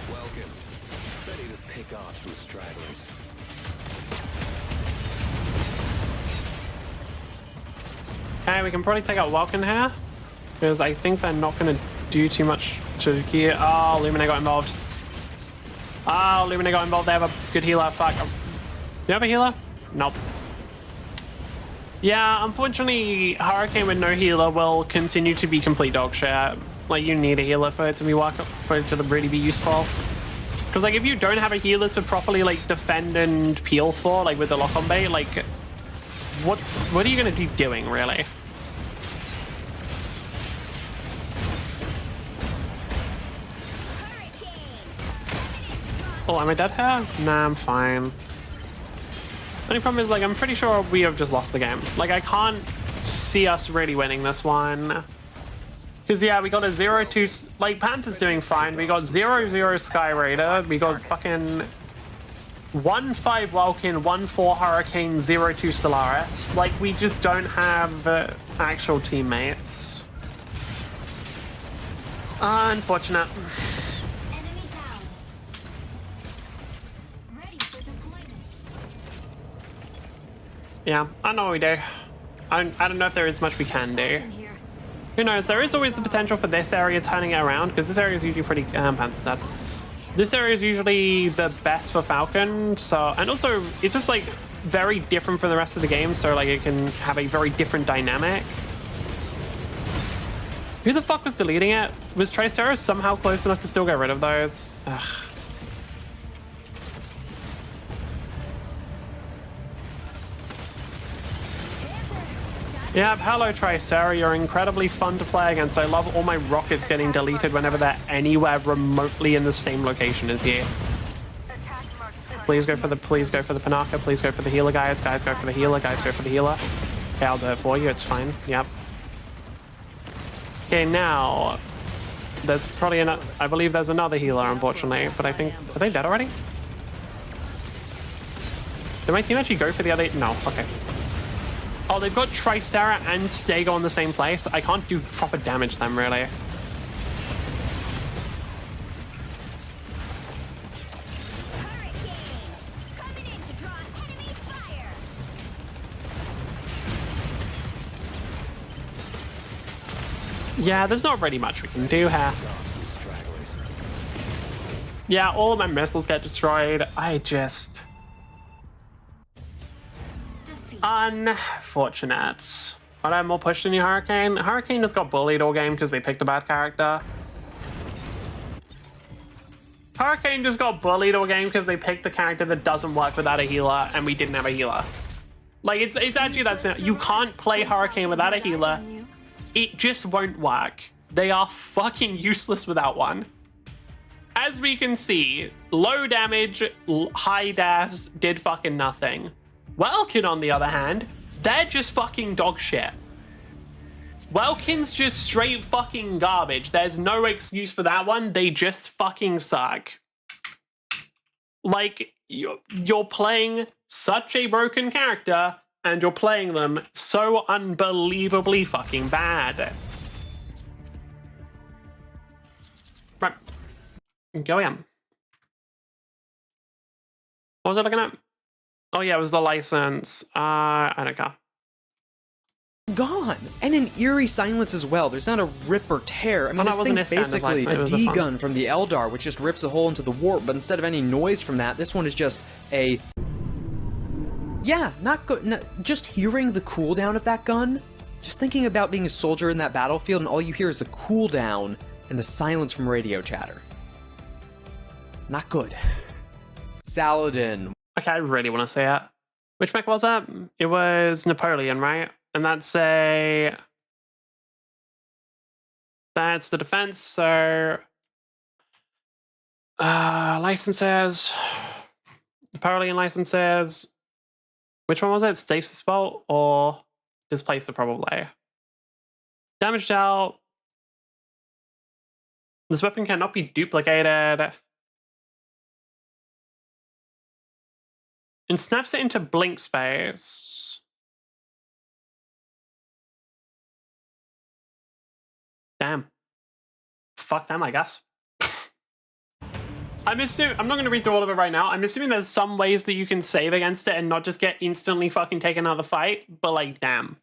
Welcome. Ready to pick off some stragglers. Okay, we can probably take out Vulcan here, because I think they're not going to do too much to gear. Oh, Lumine got involved. Oh, Lumine got involved. They have a good healer. Fuck. Do you have a healer? Nope. Yeah, unfortunately, Hurricane with no healer will continue to be complete dog shit. Like, you need a healer for it to be really be useful. Because, like, if you don't have a healer to properly, like, defend and peel for, like, with the lock-on bait, like, what are you going to be doing, really? Oh, am I dead here? Nah, I'm fine. Only problem is, like, I'm pretty sure we have just lost the game. Like, I can't see us really winning this one. Because, yeah, we got a 0-2... Like, Panther's doing fine. We got 0-0 Sky Raider. We got fucking 1-5 Vulcan, 1-4 Hurricane, 0-2 Stellaris. Like, we just don't have actual teammates. Unfortunate. Enemy down. Ready for deployment. Yeah, I know what we do. I don't know if there is much we can do. In here. Who knows? There is always the potential for this area turning it around, because this area is usually pretty... Panther's dead. This area is usually the best for Falcon, so... And also, it's just, like, very different from the rest of the game, so, like, it can have a very different dynamic. Who the fuck was deleting it? Was Tricera somehow close enough to still get rid of those? Ugh. Yeah, hello Tricera, you're incredibly fun to play against. I love all my rockets getting deleted whenever they're anywhere remotely in the same location as you. Attack marked target. Please go for the Panaka. Please go for the healer, guys. Guys, go for the healer. Guys, go for the healer. Okay, I'll do it for you. It's fine. Yep. Okay, now there's probably another. I believe there's another healer, unfortunately. But I think are they dead already? Did my team actually go for the other? No. Okay. Oh, they've got Tricera and Stego in the same place. I can't do proper damage to them, really. Yeah, there's not really much we can do here. Yeah, all of my missiles get destroyed. I just... Unfortunate. But I'm more pushed than you, Hurricane. Hurricane just got bullied all game because they picked a bad character. Hurricane just got bullied all game because they picked a character that doesn't work without a healer, and we didn't have a healer. Like, it's actually that simple. You can't play Hurricane without a healer. It just won't work. They are fucking useless without one. As we can see, low damage, high deaths did fucking nothing. Welkin, on the other hand, they're just fucking dog shit. Welkin's just straight fucking garbage. There's no excuse for that one. They just fucking suck. Like, you're playing such a broken character, and you're playing them so unbelievably fucking bad. Right. Go in. What was I looking at? Oh yeah, it was the license. I don't care. Gone! And an eerie silence as well. There's not a rip or tear. I mean, this thing's basically a D-gun from the Eldar, which just rips a hole into the warp, but instead of any noise from that, this one is just a... Yeah, not good. No, just hearing the cooldown of that gun, just thinking about being a soldier in that battlefield, and all you hear is the cooldown and the silence from radio chatter. Not good. Saladin. Okay, I really want to say it. Which mech was that? It was Napoleon, right? And that's the defense, so licenses, Napoleon licenses. Which one was it? Stasis bolt or displacer, probably. Damaged out. This weapon cannot be duplicated. And snaps it into blink space. Damn. Fuck them, I guess. I'm not going to read through all of it right now. I'm assuming there's some ways that you can save against it and not just get instantly fucking taken out of the fight, but like, damn.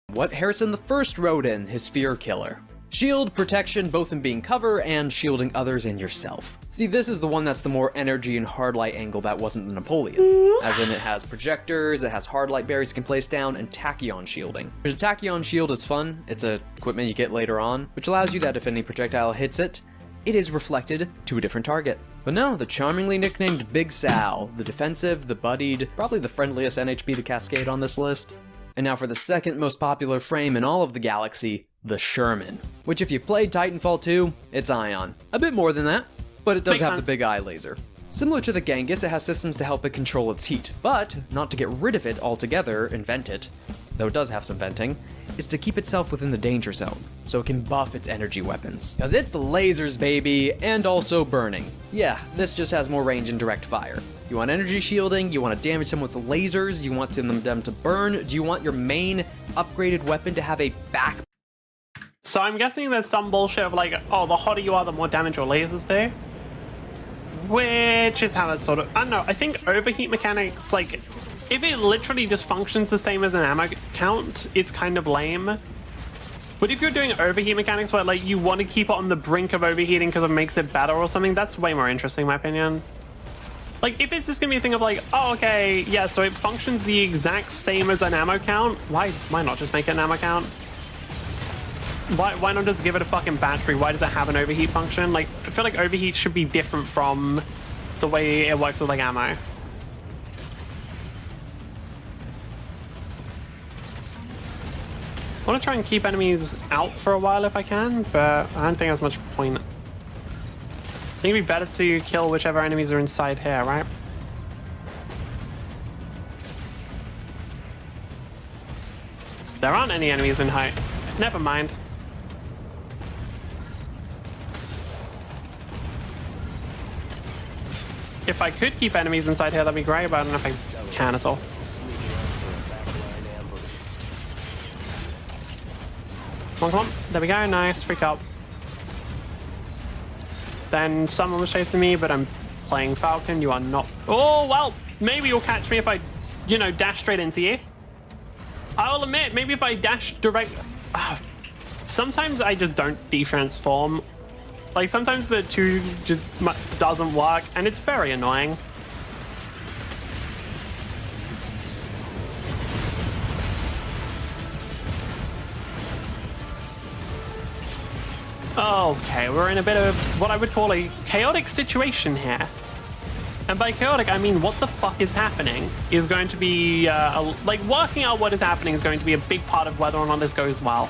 What Harrison the First wrote in his Fear Killer. Shield, protection, both in being cover and shielding others and yourself. See, this is the one that's the more energy and hard light angle that wasn't the Napoleon. As in, it has projectors, it has hard light barriers you can place down, and tachyon shielding. There's a tachyon shield is fun. It's a equipment you get later on, which allows you that if any projectile hits it, it is reflected to a different target. But no, the charmingly nicknamed Big Sal, the defensive, the buddied, probably the friendliest NHP to cascade on this list. And now for the second most popular frame in all of the galaxy, the Sherman. Which if you played Titanfall 2, it's Ion. A bit more than that, but it does have the big eye laser. Similar to the Genghis, it has systems to help it control its heat, but not to get rid of it altogether and vent it, though it does have some venting, is to keep itself within the danger zone, so it can buff its energy weapons. Cause it's lasers, baby, and also burning. Yeah, this just has more range and direct fire. You want energy shielding, you want to damage them with lasers, you want them to burn, do you want your main upgraded weapon to have a back? So I'm guessing there's some bullshit of like, oh, the hotter you are, the more damage your lasers do. Which is how that's sort of, I don't know, I think overheat mechanics, like, if it literally just functions the same as an ammo count, it's kind of lame. But if you're doing overheat mechanics where like you want to keep it on the brink of overheating because it makes it better or something, that's way more interesting in my opinion. Like, if it's just gonna be a thing of like, oh, okay, yeah, so it functions the exact same as an ammo count, why not just make it an ammo count? Why not just give it a fucking battery? Why does it have an overheat function? Like, I feel like overheat should be different from the way it works with like ammo. I want to try and keep enemies out for a while if I can, but I don't think there's much point. I think it'd be better to kill whichever enemies are inside here, right? There aren't any enemies in height. Never mind. If I could keep enemies inside here, that'd be great, but I don't know if I can at all. Come on, come on. There we go. Nice. Freak up. Then someone was chasing me, but I'm playing Falcon. You are not. Oh, well, maybe you'll catch me if I, you know, dash straight into you. I'll admit, maybe if I dash direct... sometimes I just don't de-transform. Like, sometimes the two just doesn't work, and it's very annoying. Okay, we're in a bit of what I would call a chaotic situation here. And by chaotic, I mean what the fuck is happening is going to be, like, working out what is happening is going to be a big part of whether or not this goes well.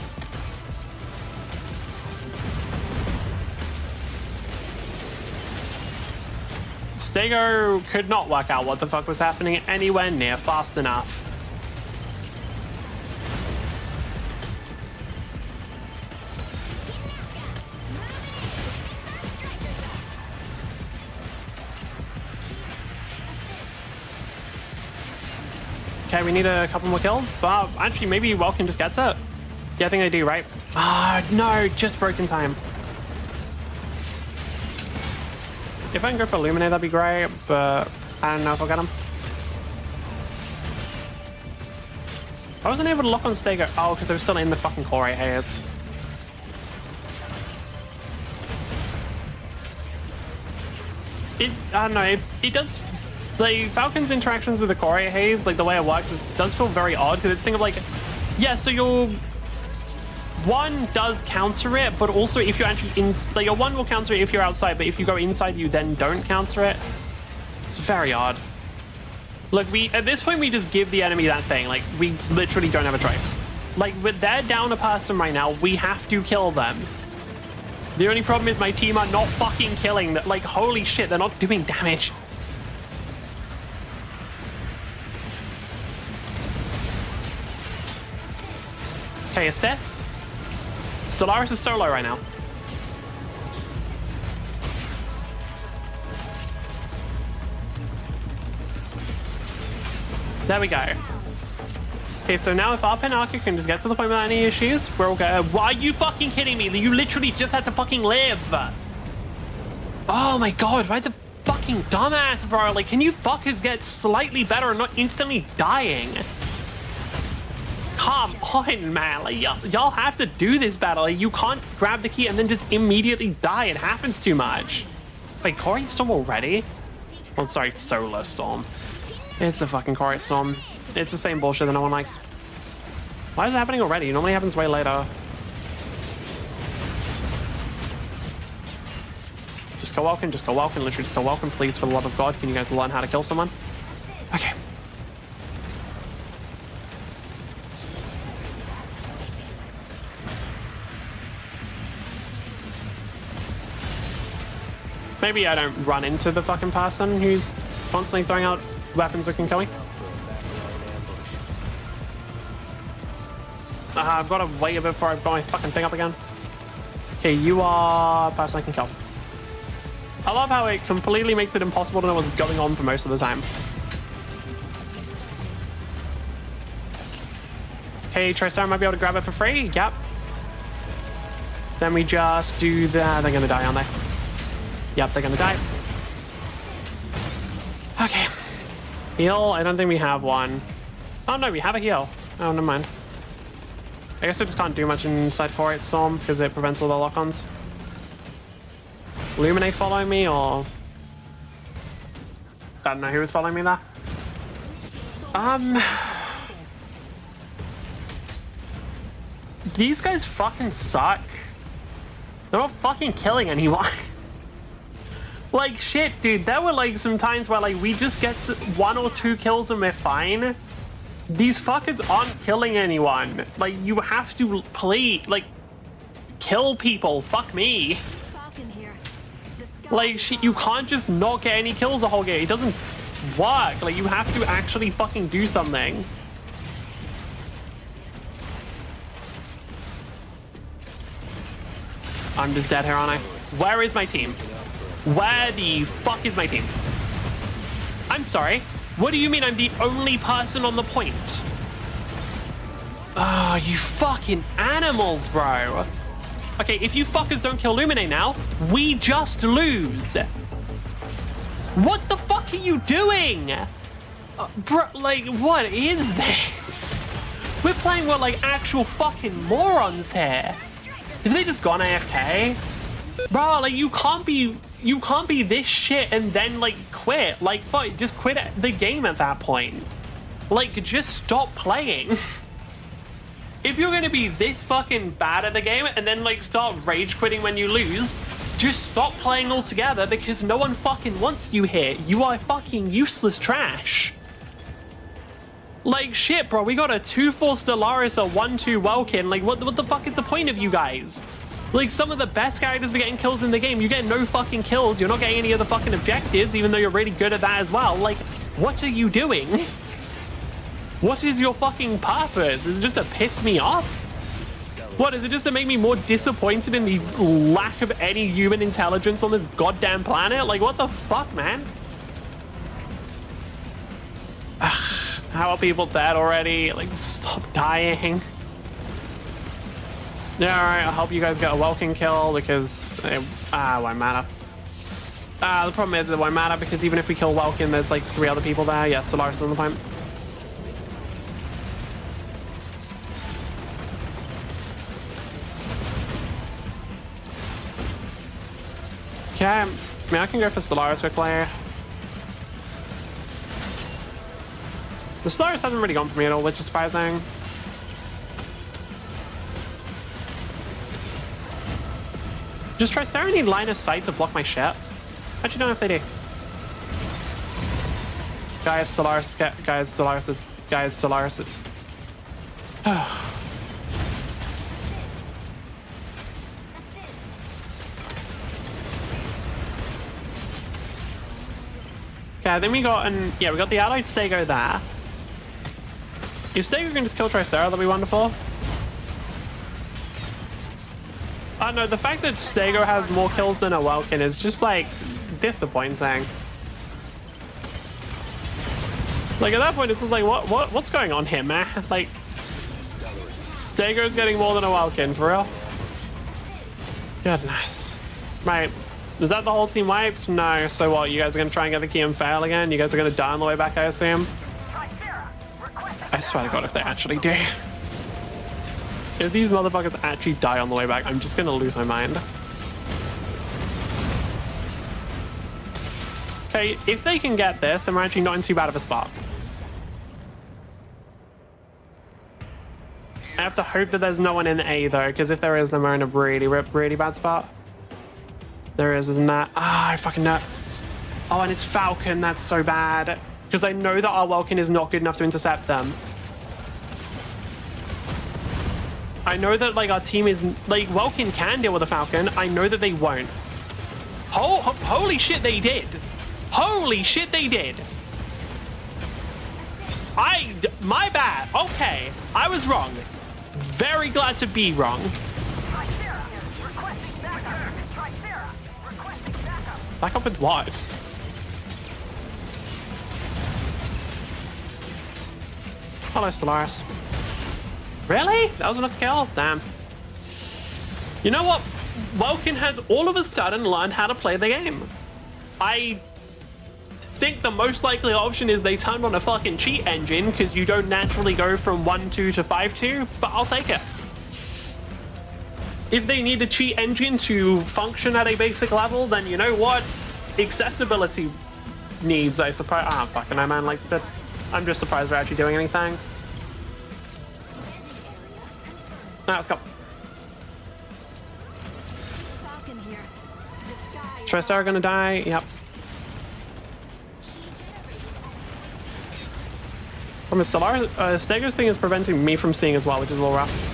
Stego could not work out what the fuck was happening anywhere near fast enough. Okay, we need a couple more kills, but actually maybe Welkin just gets it. Yeah, I think I do, right? Ah, no, just broke in time. If I can go for Illuminate, that'd be great, but I don't know if I'll get him. I wasn't able to lock on Stego. Oh, because they were still in the fucking core heads. I don't know, it does... The Falcon's interactions with the core haze, like the way it works, does feel very odd, because it's think of like, yeah, so your one does counter it, but also if you're actually like your one will counter it if you're outside, but if you go inside, you then don't counter it. It's very odd. Look, at this point we just give the enemy that thing. Like, we literally don't have a choice. Like, they're down a person right now. We have to kill them. The only problem is my team are not fucking killing them. Like, holy shit, they're not doing damage. Okay, assist. Stellaris is solo right now. There we go. Okay, so now if our Pinaka can just get to the point without any issues, we're all good. Why are you fucking kidding me? You literally just had to fucking live. Oh my god, why the fucking dumbass, bro? Like, can you fuckers get slightly better and not instantly dying? Come on, man. Like, y'all have to do this battle. Like, you can't grab the key and then just immediately die. It happens too much. Wait, Corian Storm already? Oh, sorry, Solar Storm. It's a fucking Corian Storm. It's the same bullshit that no one likes. Why is it happening already? It normally happens way later. Just go Welkin, just go Welkin, literally just go Welkin. Please, for the love of God, can you guys learn how to kill someone? Okay. Maybe I don't run into the fucking person who's constantly throwing out weapons that can kill me. I've got to wait a bit before I've got my fucking thing up again. Okay, you are a person I can kill. I love how it completely makes it impossible to know what's going on for most of the time. Okay, Tristar might be able to grab it for free. Yep. Then we just do that. They're gonna die, aren't they? Yep, they're gonna die. Okay. Heal, I don't think we have one. Oh no, we have a heal. Oh, never mind. I guess I just can't do much inside 4-8 Storm because it prevents all the lock-ons. Illuminate following me, or... I don't know who was following me there. These guys fucking suck. They're not fucking killing anyone. Like, shit, dude, there were, like, some times where, like, we just get 1 or 2 kills and we're fine. These fuckers aren't killing anyone. Like, you have to play, like, kill people. Fuck me. Falcon here. Like, shit, you can't just not get any kills the whole game. It doesn't work. Like, you have to actually fucking do something. I'm just dead here, aren't I? Where is my team? Where the fuck is my team? I'm sorry. What do you mean I'm the only person on the point? Oh, you fucking animals, bro. Okay, if you fuckers don't kill Lumine now, we just lose. What the fuck are you doing? Bro, like, what is this? We're playing with, like, actual fucking morons here. Have they just gone AFK? Bro, like, you can't be this shit and then, like, quit. Like, fuck, just quit the game at that point. Like, just stop playing. If you're gonna be this fucking bad at the game and then, like, start rage quitting when you lose, just stop playing altogether because no one fucking wants you here. You are fucking useless trash. Like, shit, bro, we got a 2-4 Stellaris, a 1-2 Welkin. Like, what the fuck is the point of you guys? Like, some of the best characters are getting kills in the game. You get no fucking kills. You're not getting any of the fucking objectives, even though you're really good at that as well. Like, what are you doing? What is your fucking purpose? Is it just to piss me off? What, is it just to make me more disappointed in the lack of any human intelligence on this goddamn planet? Like, what the fuck, man? Ugh, how are people dead already? Like, stop dying. Yeah, alright, I'll help you guys get a Welkin kill because it won't matter. The problem is it won't matter because even if we kill Welkin, there's like 3 other people there. Yeah, Solaris is on the point. Okay, I mean, I can go for Stellaris quickly. The Stellaris hasn't really gone for me at all, which is surprising. Just try Sarah need line of sight to block my shit. Actually, don't know if they do. Guys, Stellaris, guys, Stellaris, guys, Stellaris. Okay, then we got we got the allied Stego there. If Stego can just kill Tricera, that'll be wonderful. Oh no, the fact that Stego has more kills than a Welkin is just like disappointing. Like at that point, it's just like what's going on here, man? Like Stego's getting more than a Welkin, for real. Goodness. Right. Is that the whole team wiped? No. So what? You guys are gonna try and get the key and fail again? You guys are gonna die on the way back, I assume? I swear to God, if they actually do. If these motherfuckers actually die on the way back, I'm just gonna lose my mind. Okay, if they can get this, then we're actually not in too bad of a spot. I have to hope that there's no one in A though, because if there is, then we're in a really bad spot. There is, isn't that? Ah, I fucking know. Oh, and it's Falcon. That's so bad. Because I know that our Welkin is not good enough to intercept them. I know that, like, our team is... Like, Welkin can deal with a Falcon. I know that they won't. Holy shit, they did. Holy shit, they did. My bad. Okay. I was wrong. Very glad to be wrong. Back up with what? Hello, Stellaris. Really? That was enough to kill? Damn. You know what? Welkin has all of a sudden learned how to play the game. I think the most likely option is they turned on a fucking cheat engine because you don't naturally go from 1-2 to 5-2, but I'll take it. If they need the cheat engine to function at a basic level, then you know what? Accessibility needs, I suppose. Ah, fucking I man, like that. I'm just surprised we're actually doing anything. Now let's go. Falcon here. The sky is Tricera gonna die. Yep. From a Stellaris, Stego's thing is preventing me from seeing as well, which is a little rough.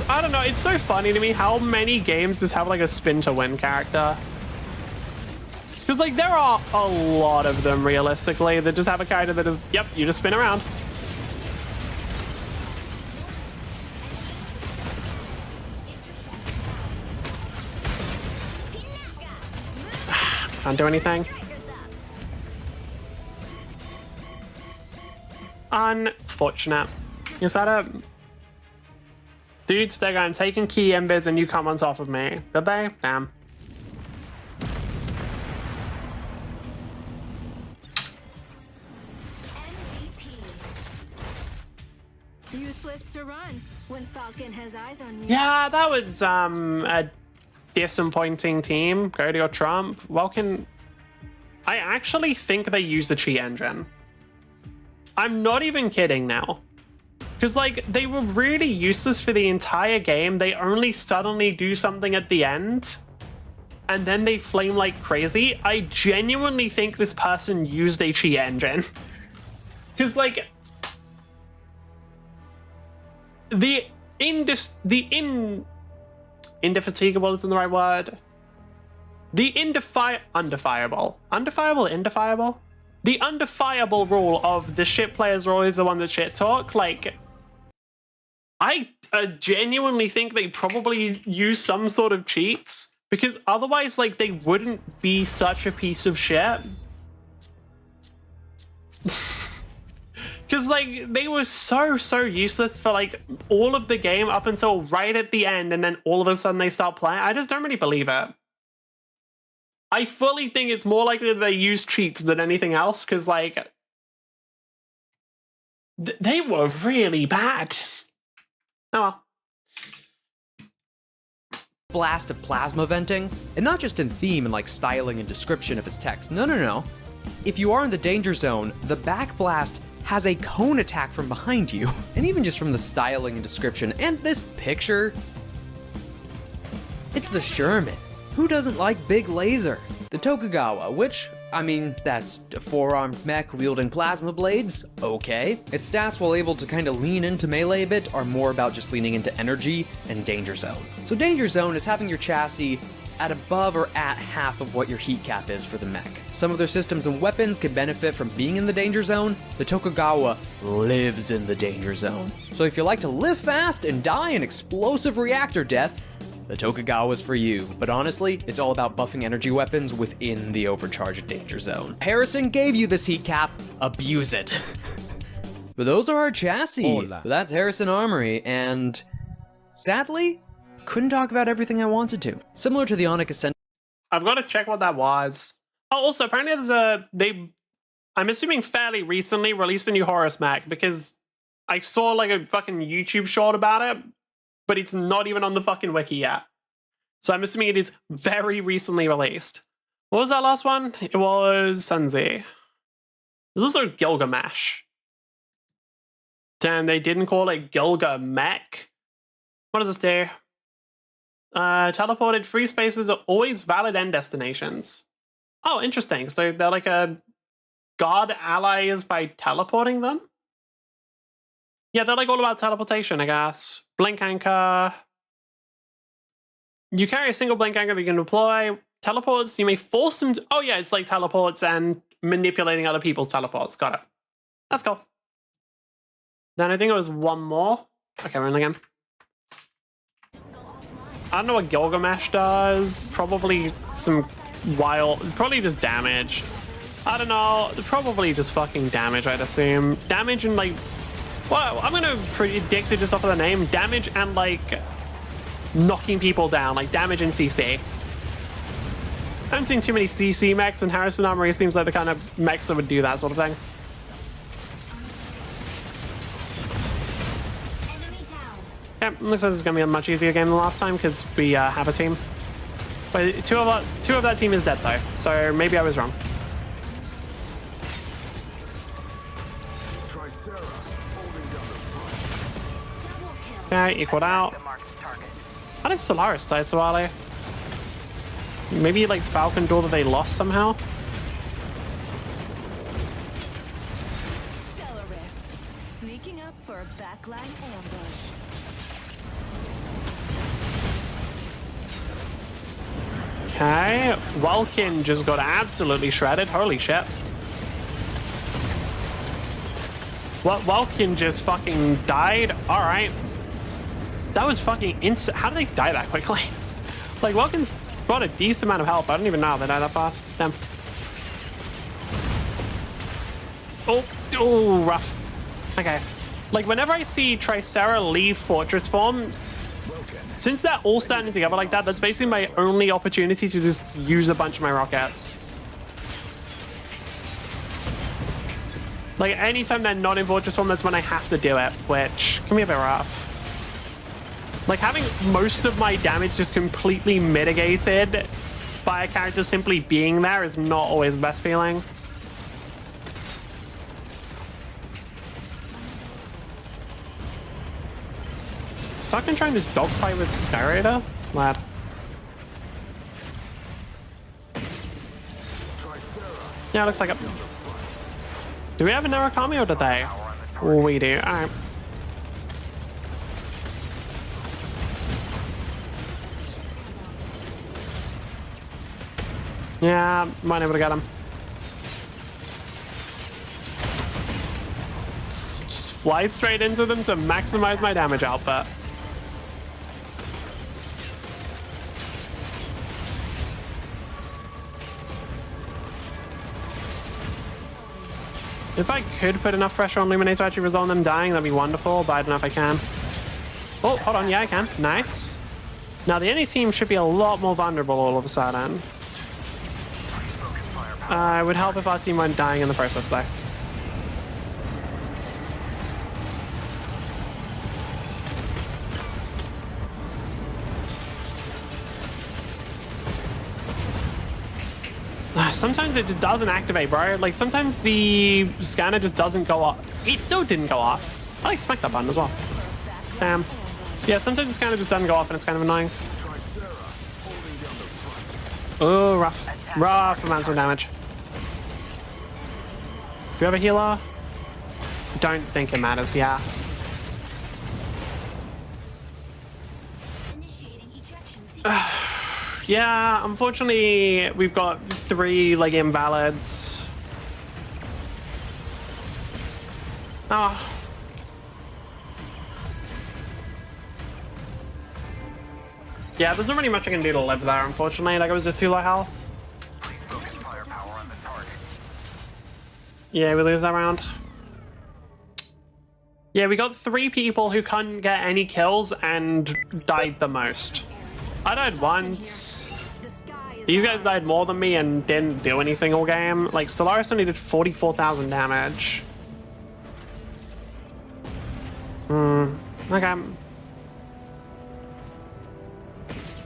I don't know, it's so funny to me how many games just have like a spin to win character. Because, like, there are a lot of them, realistically, that just have a character that is, yep, you just spin around. Can't do anything. Unfortunate. Is that a... Dude, Stego, I'm taking key embers and you come on top of me. Did they? Damn. Useless to run when Falcon has eyes on you. Yeah, that was a disappointing team. Go to your Trump. Welcome. I actually think they used the cheat engine. I'm not even kidding now. Because, like, they were really useless for the entire game. They only suddenly do something at the end. And then they flame like crazy. I genuinely think this person used a cheat engine. Because, like... Indefatigable isn't the right word. The undefiable. The undefiable rule of the shit players are always the one that shit talk. Like, I genuinely think they probably use some sort of cheats because otherwise, like, they wouldn't be such a piece of shit. Because, like, they were so useless for, like, all of the game up until right at the end, and then all of a sudden they start playing. I just don't really believe it. I fully think it's more likely that they use cheats than anything else, because, like, they were really bad. Oh well. Blast of plasma venting, and not just in theme and like styling and description of its text. No. If you are in the danger zone, the back blast has a cone attack from behind you. And even just from the styling and description and this picture, it's the Sherman. Who doesn't like big laser? The Tokugawa, which, I mean, that's a four-armed mech wielding plasma blades, okay. Its stats, while able to kind of lean into melee a bit, are more about just leaning into energy and danger zone. So danger zone is having your chassis at above or at half of what your heat cap is for the mech. Some of their systems and weapons can benefit from being in the danger zone. The Tokugawa lives in the danger zone. So if you like to live fast and die an explosive reactor death, the Tokugawa is for you. But honestly, it's all about buffing energy weapons within the overcharged danger zone. Harrison gave you this heat cap, abuse it. But those are our chassis. Hola. But that's Harrison Armory, and sadly, couldn't talk about everything I wanted to. Similar to the Onyx Ascent. I've got to check what that was. Oh, also, apparently there's I'm assuming fairly recently released a new Horus mech, because I saw like a fucking YouTube short about it, but it's not even on the fucking wiki yet. So I'm assuming it is very recently released. What was that last one? It was Sunzi. There's also Gilgamesh. Damn, they didn't call it Gilgamech. What does this do? Teleported free spaces are always valid end destinations. Oh, interesting. So they're like a god allies by teleporting them? Yeah, they're like all about teleportation, I guess. Blink anchor. You carry a single blink anchor that you can deploy. Teleports, you may force them to... Oh yeah, it's like teleports and manipulating other people's teleports. Got it. That's cool. Then I think it was one more. Okay, we're in again. I don't know what Gilgamesh does. Probably some wild... Probably just damage. I don't know. Probably just fucking damage, I'd assume. Damage and like... Well, I'm gonna predict it just off of the name. Damage and like... knocking people down. Like damage and CC. I haven't seen too many CC mechs, and Harrison Armory seems like the kind of mechs that would do that sort of thing. Yep, looks like this is going to be a much easier game than last time because we have a team. But two of that team is dead though, so maybe I was wrong. Okay, equaled out. How did Solaris die so early? Maybe like Falcon door that they lost somehow? Sneaking up for a backline ambush. Okay, Vulcan just got absolutely shredded. Holy shit. What? Vulcan just fucking died? Alright. That was fucking instant. How did they die that quickly? Like, Vulcan's got a decent amount of health. I don't even know how they died that fast. Damn. Oh, rough. Okay. Like, whenever I see Tricera leave Fortress form, since they're all standing together like that, that's basically my only opportunity to just use a bunch of my rockets. Like, anytime they're not in Fortress form, that's when I have to do it, which can be a bit rough. Like, having most of my damage just completely mitigated by a character simply being there is not always the best feeling. Fucking trying to dogfight with Skyraider? Lad. Yeah, it looks like it. Do we have a Narukami or did they? Oh, we do. Alright. Yeah, might be able to get him. Just fly straight into them to maximize my damage output. If I could put enough pressure on Luminator to actually result in them dying, that'd be wonderful, but I don't know if I can. Oh, hold on. Yeah, I can. Nice. Now, the enemy team should be a lot more vulnerable all of a sudden. It would help if our team weren't dying in the process, though. Sometimes it just doesn't activate, bro. Like, sometimes the scanner just doesn't go off. It still didn't go off. I expect that button as well. Damn. Yeah, sometimes the scanner just doesn't go off and it's kind of annoying. Oh, rough. Rough amounts of damage. Do you have a healer? Don't think it matters, yeah. Yeah, unfortunately, we've got 3, like, invalids. Oh. Yeah, there's not really much I can do to live there, unfortunately. Like, it was just too low health. Yeah, we lose that round. Yeah, we got 3 people who couldn't get any kills and died the most. I died once. These guys died more than me and didn't do anything all game. Like, Solaris only did 44,000 damage. Okay.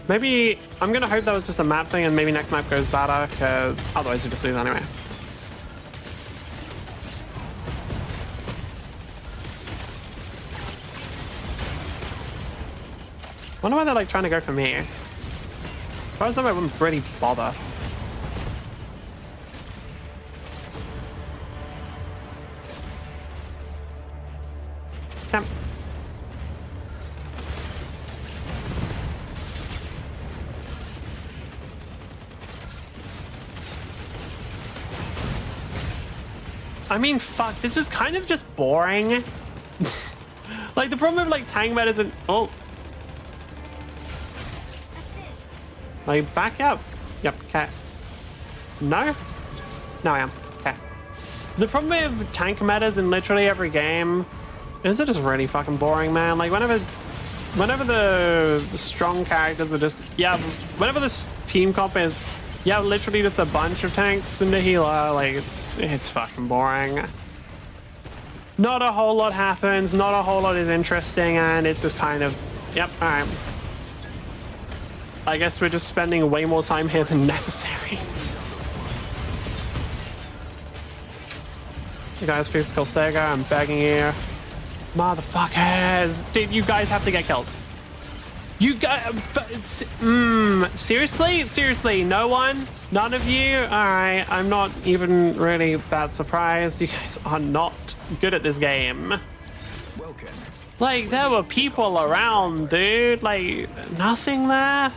Maybe, I'm gonna hope that was just a map thing and maybe next map goes better, because otherwise we just lose anyway. Wonder why they're like trying to go for me. If I was them, I wouldn't really bother. Damn. I mean, fuck, this is kind of just boring. Like, the problem with like tank meta isn't. Oh. Like, back up. Yep, okay. No? No, I am. Okay. The problem with tank metas in literally every game is they're just really fucking boring, man. Like, whenever the strong characters are just, yeah, whenever this team comp is, yeah, literally just a bunch of tanks and a healer, like, it's fucking boring. Not a whole lot happens, not a whole lot is interesting, and it's just kind of, yep, alright. I guess we're just spending way more time here than necessary. You guys, please kill Sega. I'm begging you. Motherfuckers. Dude, you guys have to get kills. You guys... seriously? Seriously, no one? None of you? Alright, I'm not even really that surprised. You guys are not good at this game. Like, there were people around, dude. Like, nothing there?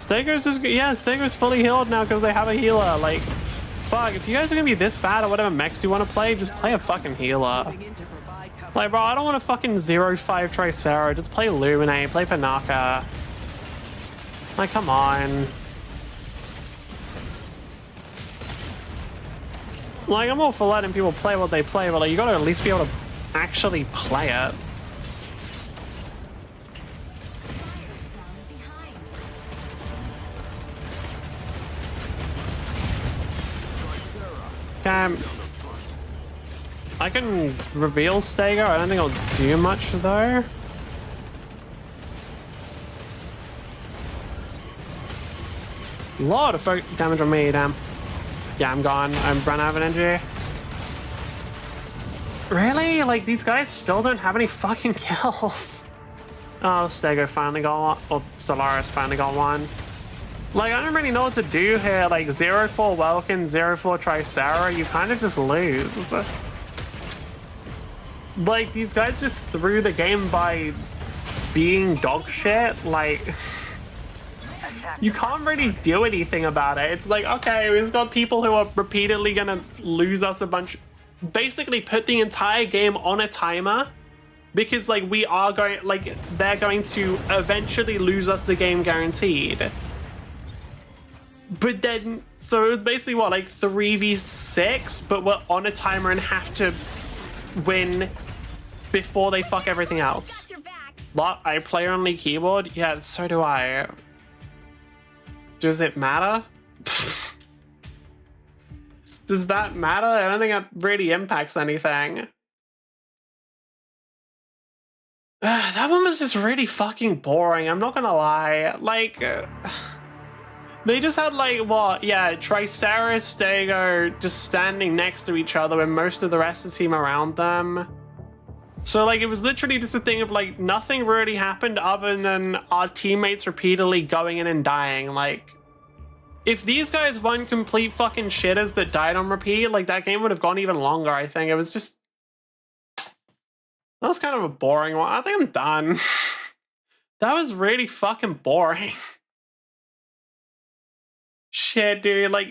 Stego's just, yeah, Stego's fully healed now because they have a healer. Like, fuck, if you guys are gonna be this bad at whatever mechs you want to play, just play a fucking healer. Moving in to provide cover. Like, bro, I don't want to fucking 0-5 Tricera. Just play Luminate, play Panaka. Like, come on. Like, I'm all for letting people play what they play, but like, you gotta at least be able to actually play it. Okay. I can reveal Stego. I don't think I'll do much though. Lot of damage on me, damn. Yeah, I'm gone. I'm run out of energy. Really? Like, these guys still don't have any fucking kills. Oh, Stego finally got one. Or Stellaris finally got one. Like, I don't really know what to do here. Like, 0-4 Welkin, 0-4 Tricera, you kind of just lose. Like, these guys just threw the game by being dog shit. Like, you can't really do anything about it. It's like, okay, we've got people who are repeatedly gonna lose us a bunch. Basically put the entire game on a timer because, like, we are going, like, they're going to eventually lose us the game guaranteed. But then, so it was basically what, like 3v6, but we're on a timer and have to win before they fuck everything else. What? I play only keyboard? Yeah, so do I. Does it matter? Does that matter? I don't think that really impacts anything. That one was just really fucking boring, I'm not gonna lie. Like, they just had, like, what? Yeah, Tricera, Stego just standing next to each other with most of the rest of the team around them. So, like, it was literally just a thing of, like, nothing really happened other than our teammates repeatedly going in and dying. Like, if these guys weren't complete fucking shitters that died on repeat, like, that game would have gone even longer, I think. It was just... That was kind of a boring one. I think I'm done. That was really fucking boring. Shit, dude. Like,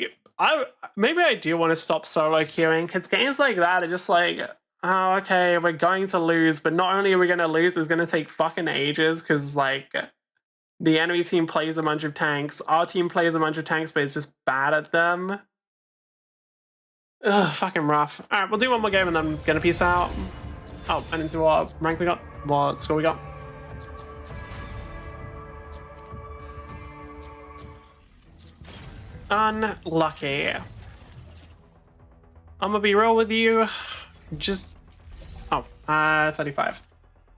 maybe I do want to stop solo queuing, because games like that are just like, oh, okay, we're going to lose, but not only are we going to lose, it's going to take fucking ages, because, like, the enemy team plays a bunch of tanks, our team plays a bunch of tanks, but it's just bad at them. Ugh, fucking rough. Alright, we'll do one more game and then I'm gonna peace out. Oh, I didn't see what rank we got, what score we got. Unlucky. I'm gonna be real with you. Just... Oh, 35.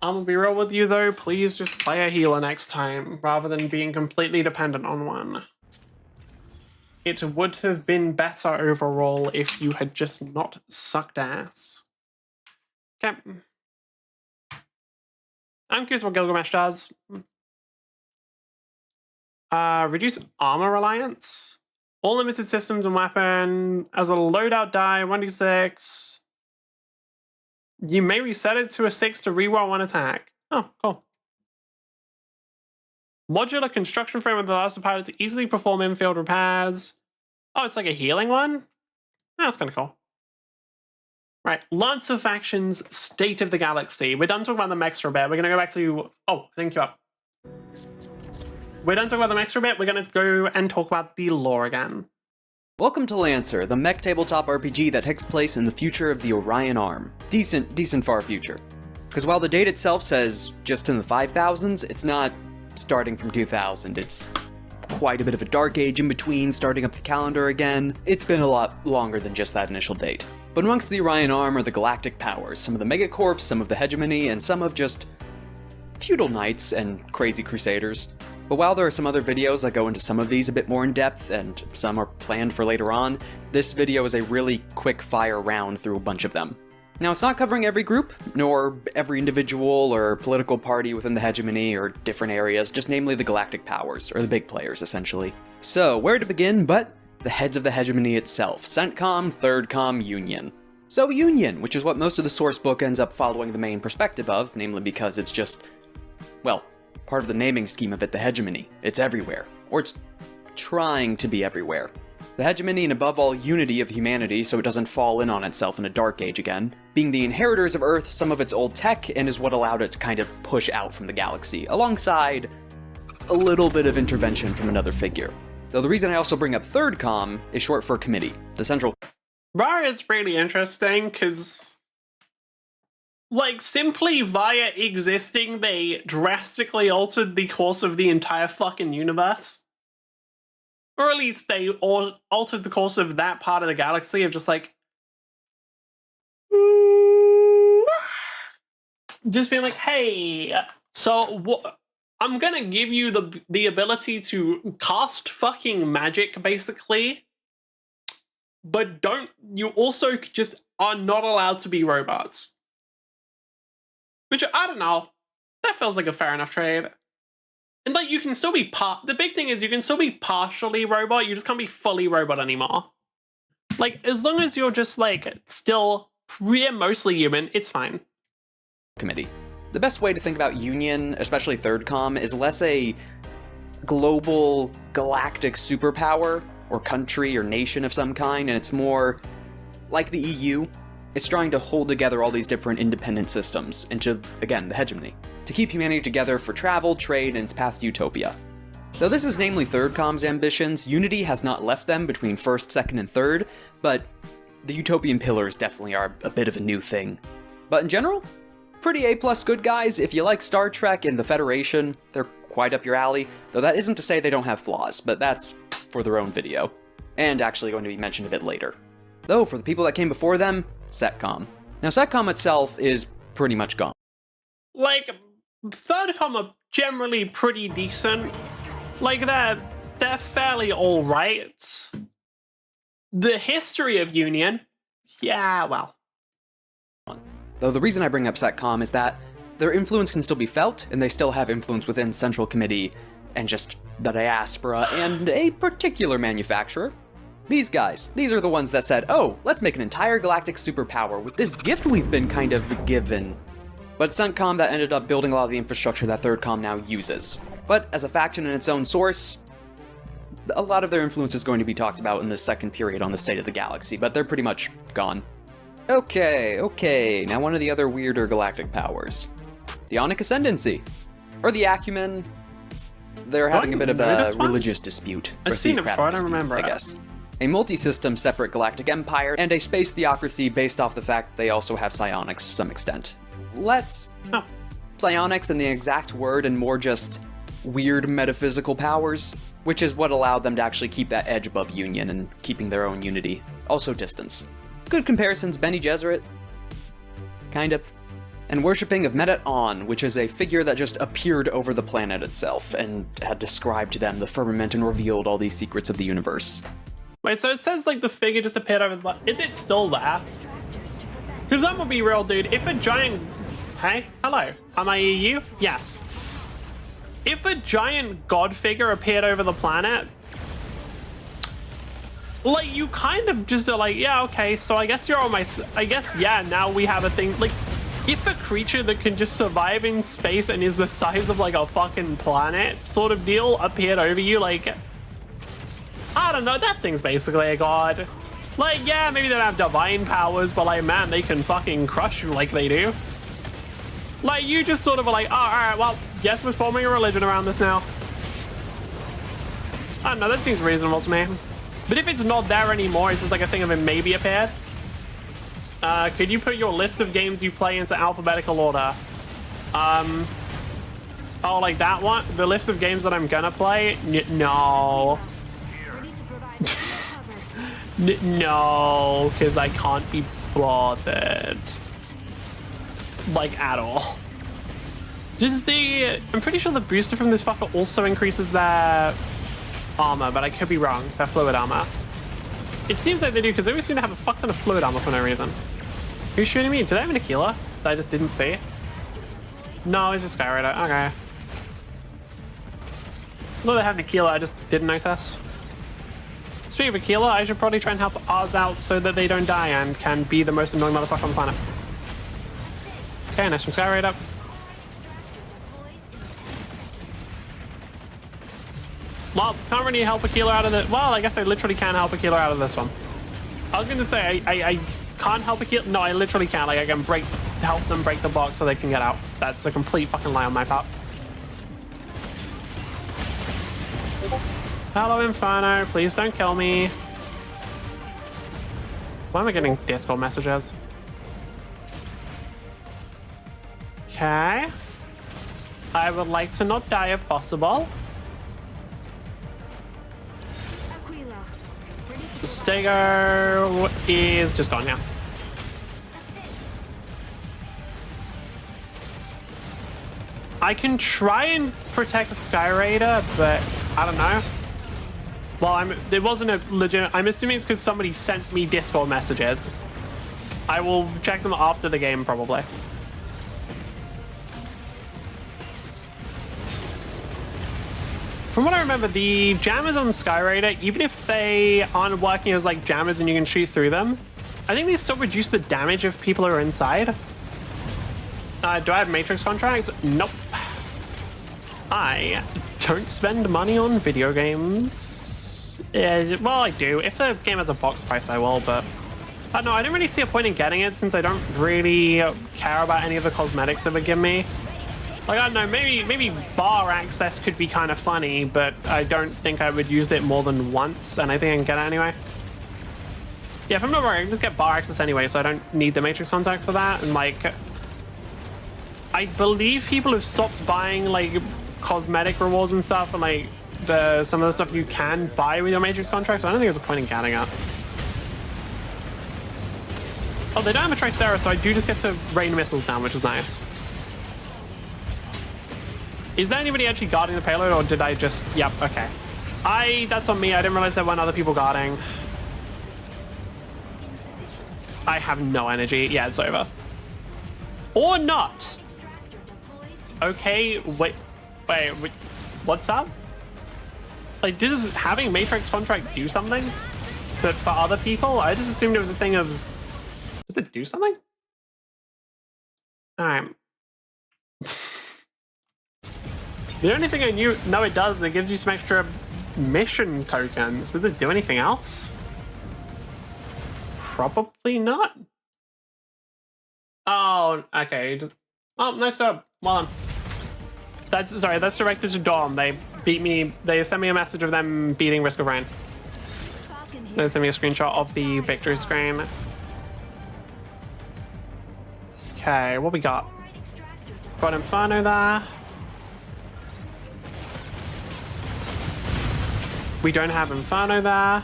I'm gonna be real with you though, please just play a healer next time, rather than being completely dependent on one. It would have been better overall if you had just not sucked ass. Okay. I'm curious what Gilgamesh does. Reduce armor reliance. All limited systems and weapon. As a loadout die, 1d6. You may reset it to a 6 to reroll one attack. Oh, cool. Modular construction frame that allows the pilot to easily perform infield repairs. Oh, it's like a healing one? That's kind of cool. Right, Lance of Factions, State of the Galaxy. We're done talking about the mechs for a bit. We're going to go back to... Oh, I didn't queue up. We're done talking about the mechs for a bit. We're going to go and talk about the lore again. Welcome to Lancer, the mech tabletop RPG that takes place in the future of the Orion Arm. Decent far future. Because while the date itself says just in the 5000s, it's not starting from 2000. It's quite a bit of a dark age in between, starting up the calendar again. It's been a lot longer than just that initial date. But amongst the Orion Arm are the galactic powers, some of the megacorps, some of the hegemony, and some of just feudal knights and crazy crusaders. But while there are some other videos that go into some of these a bit more in depth, and some are planned for later on, this video is a really quick fire round through a bunch of them. Now, it's not covering every group, nor every individual or political party within the hegemony or different areas, just namely the galactic powers, or the big players, essentially. So, where to begin but the heads of the hegemony itself, CENTCOM, ThirdCom, Union. So Union, which is what most of the source book ends up following the main perspective of, namely because it's just, well, part of the naming scheme of it, the hegemony. It's everywhere. or it's trying to be everywhere. The hegemony and above all unity of humanity so it doesn't fall in on itself in a dark age again, being the inheritors of Earth some of its old tech and is what allowed it to kind of push out from the galaxy, alongside a little bit of intervention from another figure. Though the reason I also bring up Third Com is short for Committee, the central... Ra is really interesting because, like, simply via existing, they drastically altered the course of the entire fucking universe. Or at least they altered the course of that part of the galaxy of just like... just being like, hey, so I'm gonna give you the ability to cast fucking magic, basically. But you also just are not allowed to be robots. Which, I don't know, that feels like a fair enough trade. And like, you can still be the big thing is you can still be partially robot, you just can't be fully robot anymore. Like, as long as you're just like, still mostly human, it's fine. Committee. The best way to think about Union, especially Third Com, is less a global galactic superpower, or country or nation of some kind, and it's more like the EU. It's trying to hold together all these different independent systems into, again, the hegemony, to keep humanity together for travel, trade, and its path to utopia. Though this is namely Third Com's ambitions, unity has not left them between first, second, and third, but the utopian pillars definitely are a bit of a new thing. But in general, pretty A+ good guys. If you like Star Trek and the Federation, they're quite up your alley, though that isn't to say they don't have flaws, but that's for their own video, and actually going to be mentioned a bit later. Though, for the people that came before them, Setcom. Now, Setcom itself is pretty much gone. Like, Third Com are generally pretty decent. Like, they're fairly alright. The history of Union, yeah, well. Though the reason I bring up Setcom is that their influence can still be felt, and they still have influence within Central Committee, and just the diaspora, and a particular manufacturer. These guys, these are the ones that said, oh, let's make an entire galactic superpower with this gift we've been kind of given. But CENTCOM that ended up building a lot of the infrastructure that Third Com now uses. But as a faction in its own source, a lot of their influence is going to be talked about in the second period on the state of the galaxy, but they're pretty much gone. Okay, now one of the other weirder galactic powers. The Onic Ascendancy. Or the Acumen. They're having a bit of a religious dispute. I've seen it before, I don't remember I guess. A multi-system separate galactic empire, and a space theocracy based off the fact they also have psionics to some extent. Less psionics in the exact word and more just weird metaphysical powers, which is what allowed them to actually keep that edge above Union and keeping their own unity. Also distance. Good comparisons, Bene Gesserit. Kind of. And worshipping of Medet On, which is a figure that just appeared over the planet itself and had described to them the firmament and revealed all these secrets of the universe. Wait, so it says like the figure just appeared over the... Is it still there? Because I'm gonna be real, dude. If a giant... Hey, hello. Am I EU? Yes. If a giant god figure appeared over the planet, like, you kind of just are like, yeah, okay, so I guess you're on my... I guess, yeah, now we have a thing... Like, if a creature that can just survive in space and is the size of, like, a fucking planet sort of deal appeared over you, like... I don't know, that thing's basically a god. Like, yeah, maybe they don't have divine powers, but, like, man, they can fucking crush you like they do. Like, you just sort of are like, oh, alright, well, guess we're forming a religion around this now. I don't know, that seems reasonable to me. But if it's not there anymore, it's just like a thing of it maybe appeared. Could you put your list of games you play into alphabetical order? Oh, like that one? The list of games that I'm gonna play? No. No, because I can't be bothered. Like, at all. Just I'm pretty sure the booster from this fucker also increases their armor, but I could be wrong. Their fluid armor. It seems like they do, because they always seem to have a fuck ton of fluid armor for no reason. Who's shooting me? Did I have an Aquila that I just didn't see? No, it's just Skyrider. Okay. No, they have an Aquila, I just didn't notice. Speaking of Aquila, I should probably try and help ours out so that they don't die and can be the most annoying motherfucker on the planet. Okay, nice from Skyrider. Well, can't really help Aquila out of the... Well, I guess I literally can help Aquila out of this one. I was going to say, I can't help Aquila. No, I literally can't. Like, I can help them break the box so they can get out. That's a complete fucking lie on my part. Hello, Inferno. Please don't kill me. Why am I getting Discord messages? Okay. I would like to not die if possible. Aquila, ready to Stego is just gone now. I can try and protect Sky Raider, but I don't know. Well, there wasn't a legit. I'm assuming it's because somebody sent me Discord messages. I will check them after the game, probably. From what I remember, the jammers on Sky Raider, even if they aren't working as like jammers and you can shoot through them, I think they still reduce the damage if people are inside. Do I have Matrix contracts? Nope. I don't spend money on video games. Well, I do. If the game has a box price, I will, but I don't know. I don't really see a point in getting it since I don't really care about any of the cosmetics that would give me. Like, I don't know, maybe bar access could be kind of funny, but I don't think I would use it more than once, and I think I can get it anyway. Yeah, if I'm not wrong, I can just get bar access anyway, so I don't need the Matrix contact for that. And like, I believe people have stopped buying like cosmetic rewards and stuff, and like some of the stuff you can buy with your Matrix contract, so I don't think there's a point in getting it. Oh, they don't have a Tricera, so I do just get to rain missiles down, which is nice. Is there anybody actually guarding the payload, or did I just... Yep, okay. That's on me. I didn't realize there weren't other people guarding. I have no energy. Yeah, it's over. Or not. Okay, wait. What's up? Like, does having Matrix contract do something? But for other people? I just assumed it was a thing of... Does it do something? Alright. The only thing I know it does is it gives you some extra mission tokens. Does it do anything else? Probably not. Oh, okay. Oh, nice job. Well done. That's directed to Dawn. They beat me. They sent me a message of them beating Risk of Rain. They sent me a screenshot of the victory screen. Okay, what we got? Got Inferno there. We don't have Inferno there.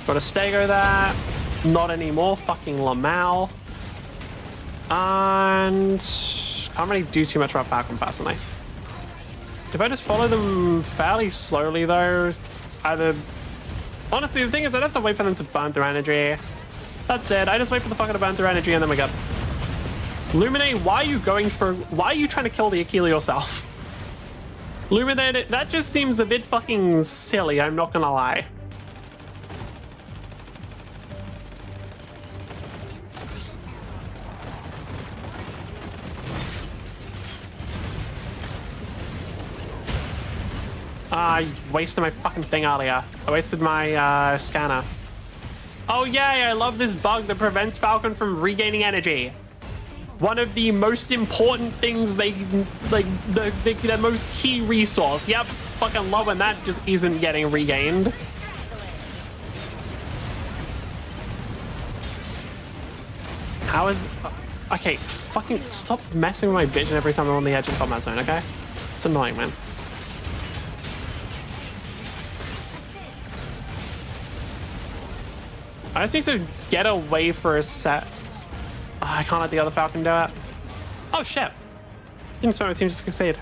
Got a Stego there. Not anymore. Fucking Lamau. And can't really do too much about Falcon personally. If I just follow them fairly slowly though, honestly, the thing is I'd have to wait for them to burn through energy. That's it. I just wait for the fucker to burn through energy and then we go. Lumine, why are you trying to kill the Aquila yourself? Lumine, that just seems a bit fucking silly, I'm not gonna lie. I wasted my fucking thing earlier. I wasted my scanner. Oh yay, I love this bug that prevents Falcon from regaining energy. One of the most important things they like, the most key resource. Yep, fucking love when that just isn't getting regained. How is... Okay, fucking stop messing with my vision every time I'm on the edge of combat zone, okay? It's annoying, man. I just need to get away for a set. Oh, I can't let the other Falcon do it. Oh shit. Didn't expect my team to succeed.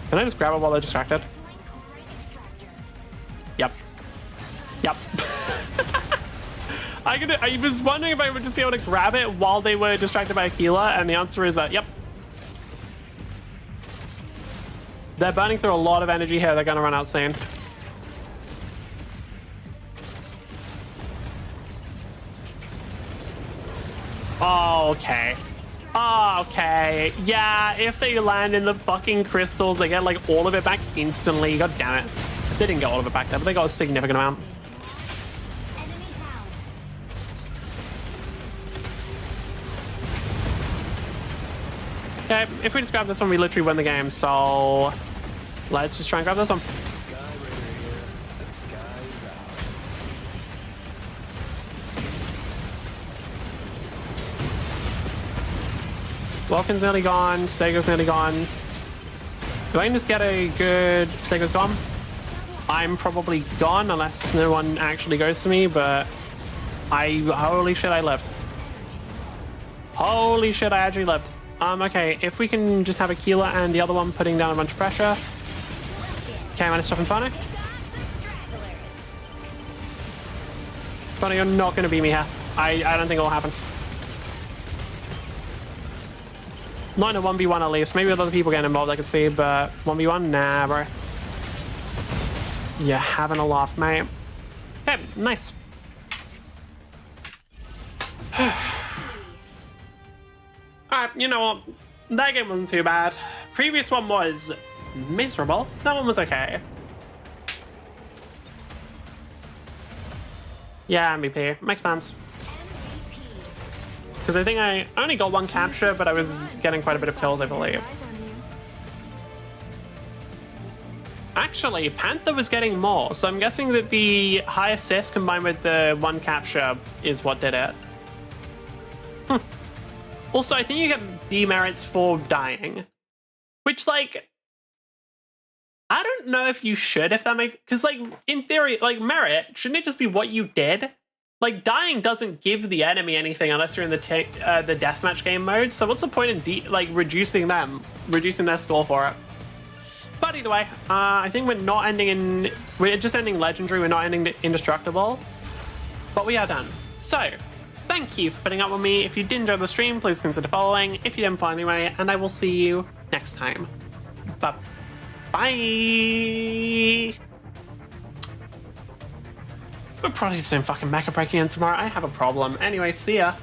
Can I just grab it while they're distracted? Yep. Yep. I was wondering if I would just be able to grab it while they were distracted by Aquila, and the answer is yep. They're burning through a lot of energy here. They're gonna run out soon. Oh, okay. Oh, okay. Yeah, if they land in the fucking crystals, they get like all of it back instantly. God damn it. They didn't get all of it back there, but they got a significant amount. Enemy down. Okay, if we just grab this one, we literally win the game. So let's just try and grab this one. Sky Raider here. The sky's out. Vulcan's nearly gone. Stego's nearly gone. If I can just get a good... Stego's gone. I'm probably gone unless no one actually goes to me, but holy shit, I lived. Holy shit, I actually lived. Okay, if we can just have a Keeler and the other one putting down a bunch of pressure. Okay, I'm gonna stop Inferno. Inferno, you're not gonna beat me here. I don't think it'll happen. Not in a 1v1 at least. Maybe with other people getting involved, I could see, but 1v1? Nah, bro. You're having a laugh, mate. Okay, nice. Alright, you know what? That game wasn't too bad. Previous one was miserable. That one was okay. Yeah, MVP. Makes sense. Because I think I only got one capture, but I was getting quite a bit of kills, I believe. Actually, Panther was getting more, so I'm guessing that the high assist combined with the one capture is what did it. Also, I think you get demerits for dying. Which, like... I don't know if you should, if that makes... Because, like, in theory, like, merit, shouldn't it just be what you did? Like, dying doesn't give the enemy anything unless you're in the deathmatch game mode, so what's the point in, reducing their score for it? But either way, I think we're not ending in... We're just ending Legendary, we're not ending Indestructible. But we are done. So... Thank you for putting up with me. If you did enjoy the stream, please consider following. If you didn't follow anyway, and I will see you next time. Bye. We're probably just doing fucking Mecha Break again tomorrow. I have a problem. Anyway, see ya.